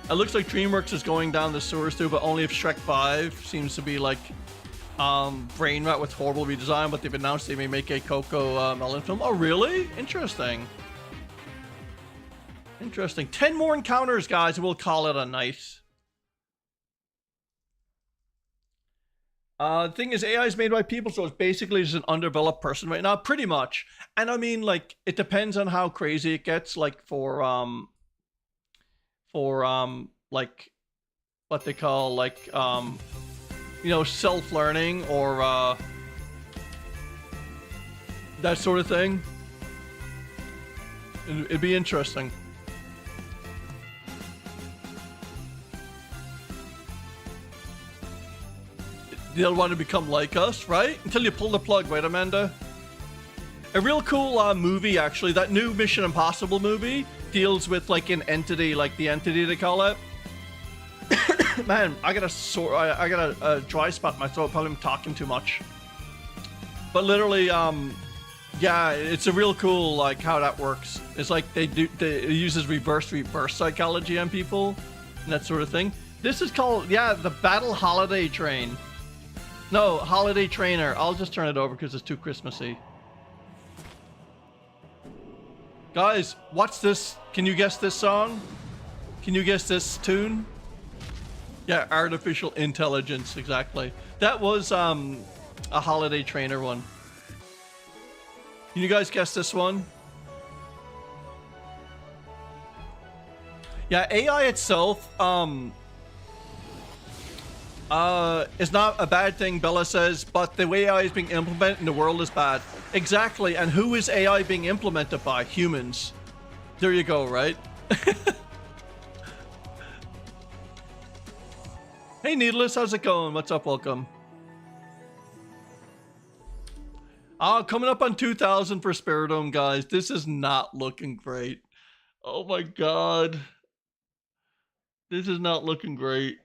It looks like DreamWorks is going down the sewers too, but only if Shrek 5 seems to be like brain rot with horrible redesign, but they've announced they may make a Coco Melon film. Oh, really? Interesting. Interesting. 10 more encounters, guys, and we'll call it a night. The thing is, AI is made by people, so it's basically just an undeveloped person right now, pretty much. And I mean, like, it depends on how crazy it gets, like, for like, what they call, like, you know, self-learning or that sort of thing. It'd be interesting. They'll want to become like us, right? Until you pull the plug, right, Amanda? A real cool movie, actually. That new Mission Impossible movie deals with, like, an entity, like the entity they call it. Man, I got a dry spot in my throat. Probably I'm talking too much. But literally, yeah, it's a real cool, like, how that works. It's like it uses reverse psychology on people and that sort of thing. This is called, yeah, the Battle Holiday Train. No, Holiday Trainer. I'll just turn it over because it's too Christmassy. Guys, what's this? Can you guess this song? Can you guess this tune? Yeah, artificial intelligence, exactly. That was a Holiday Trainer one. Can you guys guess this one? Yeah, AI itself is not a bad thing, Bella says, but the way AI is being implemented in the world is bad. Exactly, and who is AI being implemented by? Humans. There you go, right? Hey Needless, how's it going? What's up? Welcome. Coming up on 2,000 for Spiritomb, guys. This is not looking great. Oh my god. This is not looking great.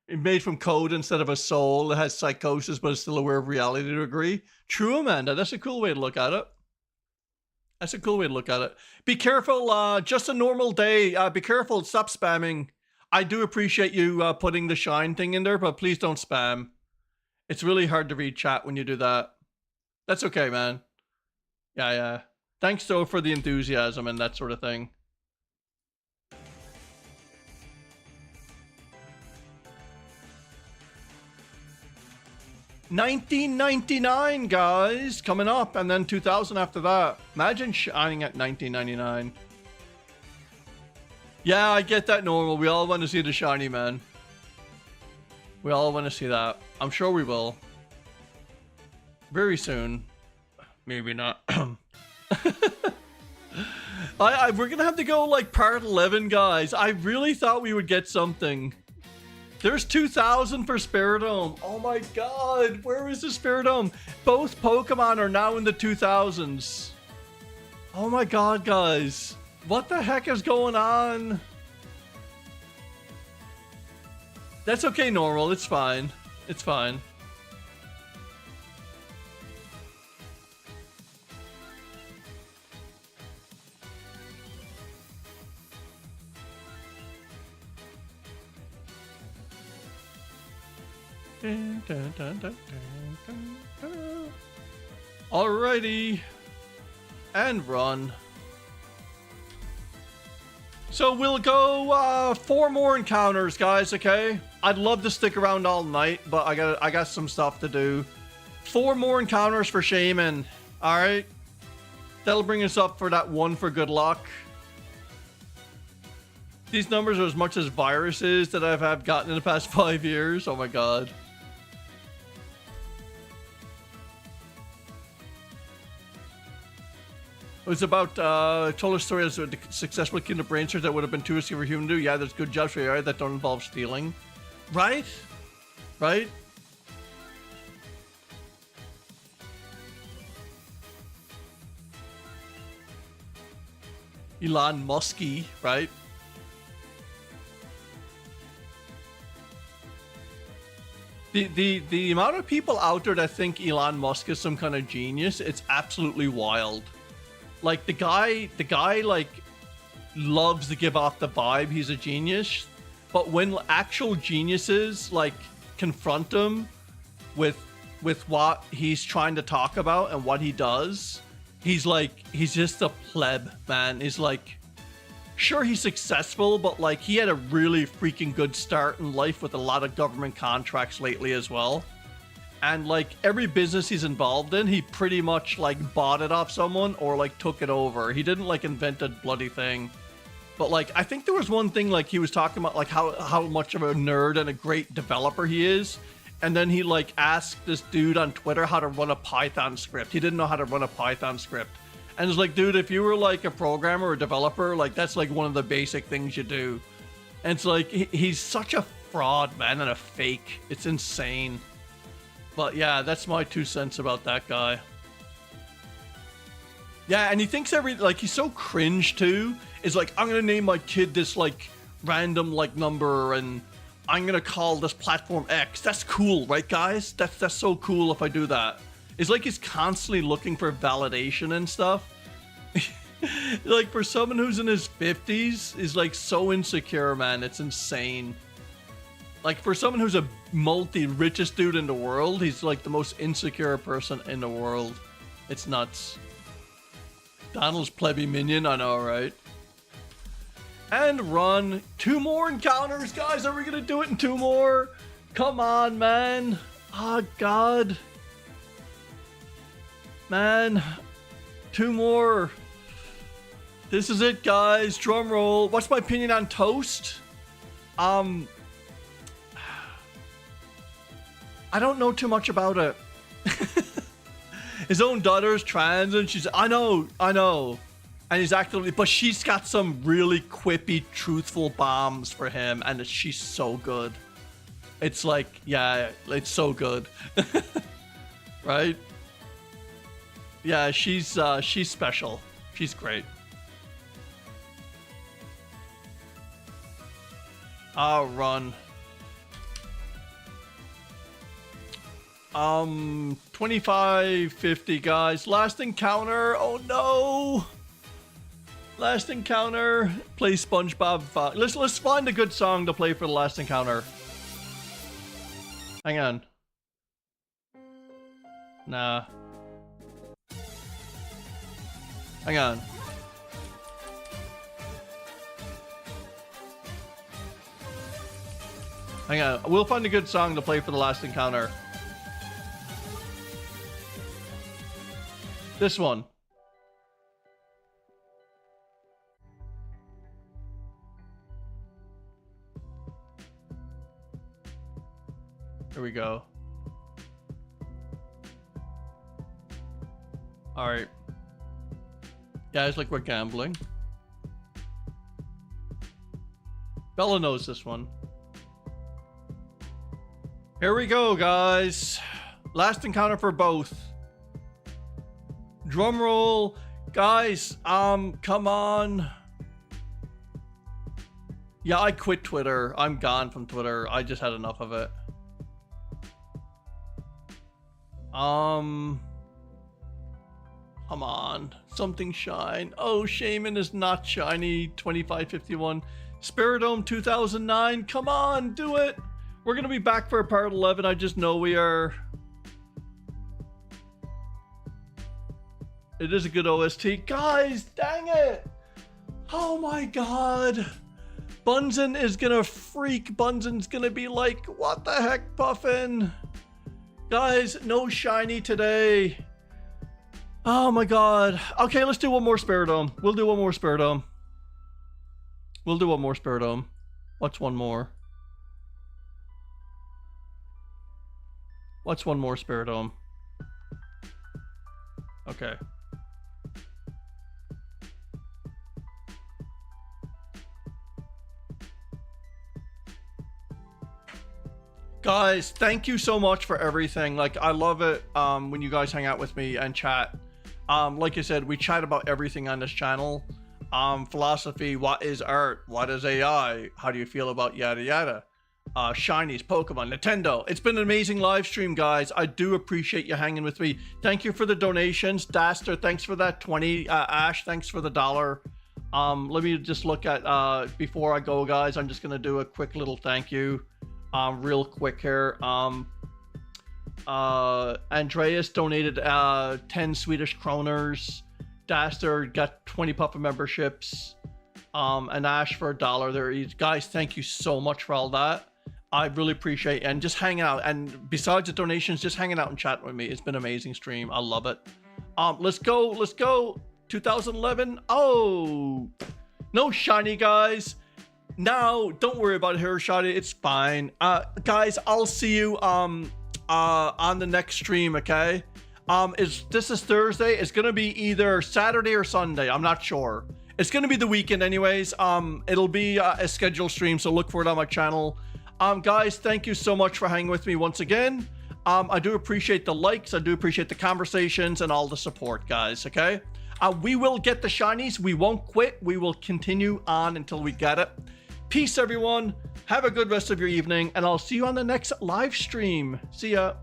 It made from code instead of a soul. It has psychosis, but it's still aware of reality to a degree. True, Amanda. That's a cool way to look at it. That's a cool way to look at it. Be careful, just a normal day. Be careful, stop spamming. I do appreciate you putting the shine thing in there, but please don't spam. It's really hard to read chat when you do that. That's okay, man. Yeah, yeah. Thanks, though, for the enthusiasm and that sort of thing. $19.99, guys, coming up, and then 2,000 after that. Imagine shining at $19.99. Yeah, I get that, normal. We all want to see the shiny, man. We all want to see that. I'm sure we will. Very soon. Maybe not. We're gonna have to go like part 11, guys. I really thought we would get something. There's 2,000 for Spiritomb. Oh my god, where is the Spiritomb? Both Pokemon are now in the 2,000s. Oh my god, guys. What the heck is going on? That's okay, normal. It's fine. It's fine. Alrighty. And run. So we'll go 4 more encounters, guys, okay? I'd love to stick around all night, but I got some stuff to do. 4 more encounters for Shaymin. Alright. That'll bring us up for that 1 for good luck. These numbers are as much as viruses that I've gotten in the past 5 years. Oh my god. It was about, told a story as a successful kid of brain search that would have been too risky for a human to do. Yeah, there's good jobs for AI that don't involve stealing. Right? Right? Elon Musky, right? The amount of people out there that think Elon Musk is some kind of genius, it's absolutely wild. Like the guy like loves to give off the vibe he's a genius, but when actual geniuses like confront him with what he's trying to talk about and what he does, he's just a pleb, man. He's like, sure, he's successful, but like he had a really freaking good start in life with a lot of government contracts lately as well. And like every business he's involved in, he pretty much like bought it off someone or like took it over. He didn't like invent a bloody thing. But like, I think there was one thing like he was talking about like how much of a nerd and a great developer he is. And then he like asked this dude on Twitter how to run a Python script. He didn't know how to run a Python script. And it's like, dude, if you were like a programmer or a developer, like that's like one of the basic things you do. And it's like, he's such a fraud, man, and a fake. It's insane. But yeah, that's my 2 cents about that guy. Yeah, and he thinks he's so cringe too. Is like, I'm gonna name my kid this like random like number and I'm gonna call this platform X. That's cool, right guys? That's so cool if I do that. It's like he's constantly looking for validation and stuff. Like for someone who's in his 50s is like so insecure, man. It's insane. Like for someone who's a richest dude in the world, he's like the most insecure person in the world. It's nuts. Donald's plebby minion, I know, right? And run. 2 more encounters, guys. Are we gonna do it in 2 more? Come on, man. Oh god. Man. 2 more. This is it, guys. Drum roll. What's my opinion on Toast? I don't know too much about it. His own daughter's trans and she's, I know. And he's actively, but she's got some really quippy, truthful bombs for him. And she's so good. It's like, yeah, it's so good. Right? Yeah, she's special. She's great. I'll run. 2550, guys. Last encounter. Oh no. Last encounter. Play SpongeBob. Let's find a good song to play for the last encounter. Hang on. Nah. Hang on. Hang on. We'll find a good song to play for the last encounter. This one. Here we go. All right. Guys, like we're gambling. Bella knows this one. Here we go, guys. Last encounter for both. Drum roll. Guys, come on. Yeah, I quit Twitter. I'm gone from Twitter. I just had enough of it. Come on. Something shine. Oh, Shaymin is not shiny. 2551. Spiritomb 2009. Come on, do it. We're going to be back for part 11. I just know we are. It is a good OST. Guys, dang it. Oh my god. Bunsen is gonna freak. Bunsen's gonna be like, what the heck, Puffin? Guys, no shiny today. Oh my god. Okay, let's do one more Spiritomb. We'll do one more Spiritomb. We'll do one more Spiritomb. What's one more? What's one more Spiritomb? Okay. Guys, thank you so much for everything. Like, I love it when you guys hang out with me and chat. Like I said, we chat about everything on this channel. Philosophy, what is art? What is AI? How do you feel about yada yada? Shinies, Pokemon, Nintendo. It's been an amazing live stream, guys. I do appreciate you hanging with me. Thank you for the donations. Daster, thanks for that 20. Ash, thanks for the $1. Let me just look at, before I go, guys, I'm just going to do a quick little thank you. Real quick here. Andreas donated 10 Swedish kroners. Daster got 20 Puffin memberships. And Ash for $1 there. Guys, thank you so much for all that. I really appreciate it. And just hanging out. And besides the donations, just hanging out and chatting with me. It's been an amazing stream. I love it. Let's go. Let's go. 2011. Oh, no shiny, guys. Now, don't worry about hair shiny. It's fine. Guys, I'll see you on the next stream, okay? This is Thursday. It's gonna be either Saturday or Sunday. I'm not sure. It's gonna be the weekend anyways. It'll be a scheduled stream, so look for it on my channel. Guys, thank you so much for hanging with me once again. I do appreciate the likes. I do appreciate the conversations and all the support, guys, okay? We will get the shinies. We won't quit. We will continue on until we get it. Peace, everyone. Have a good rest of your evening, and I'll see you on the next live stream. See ya.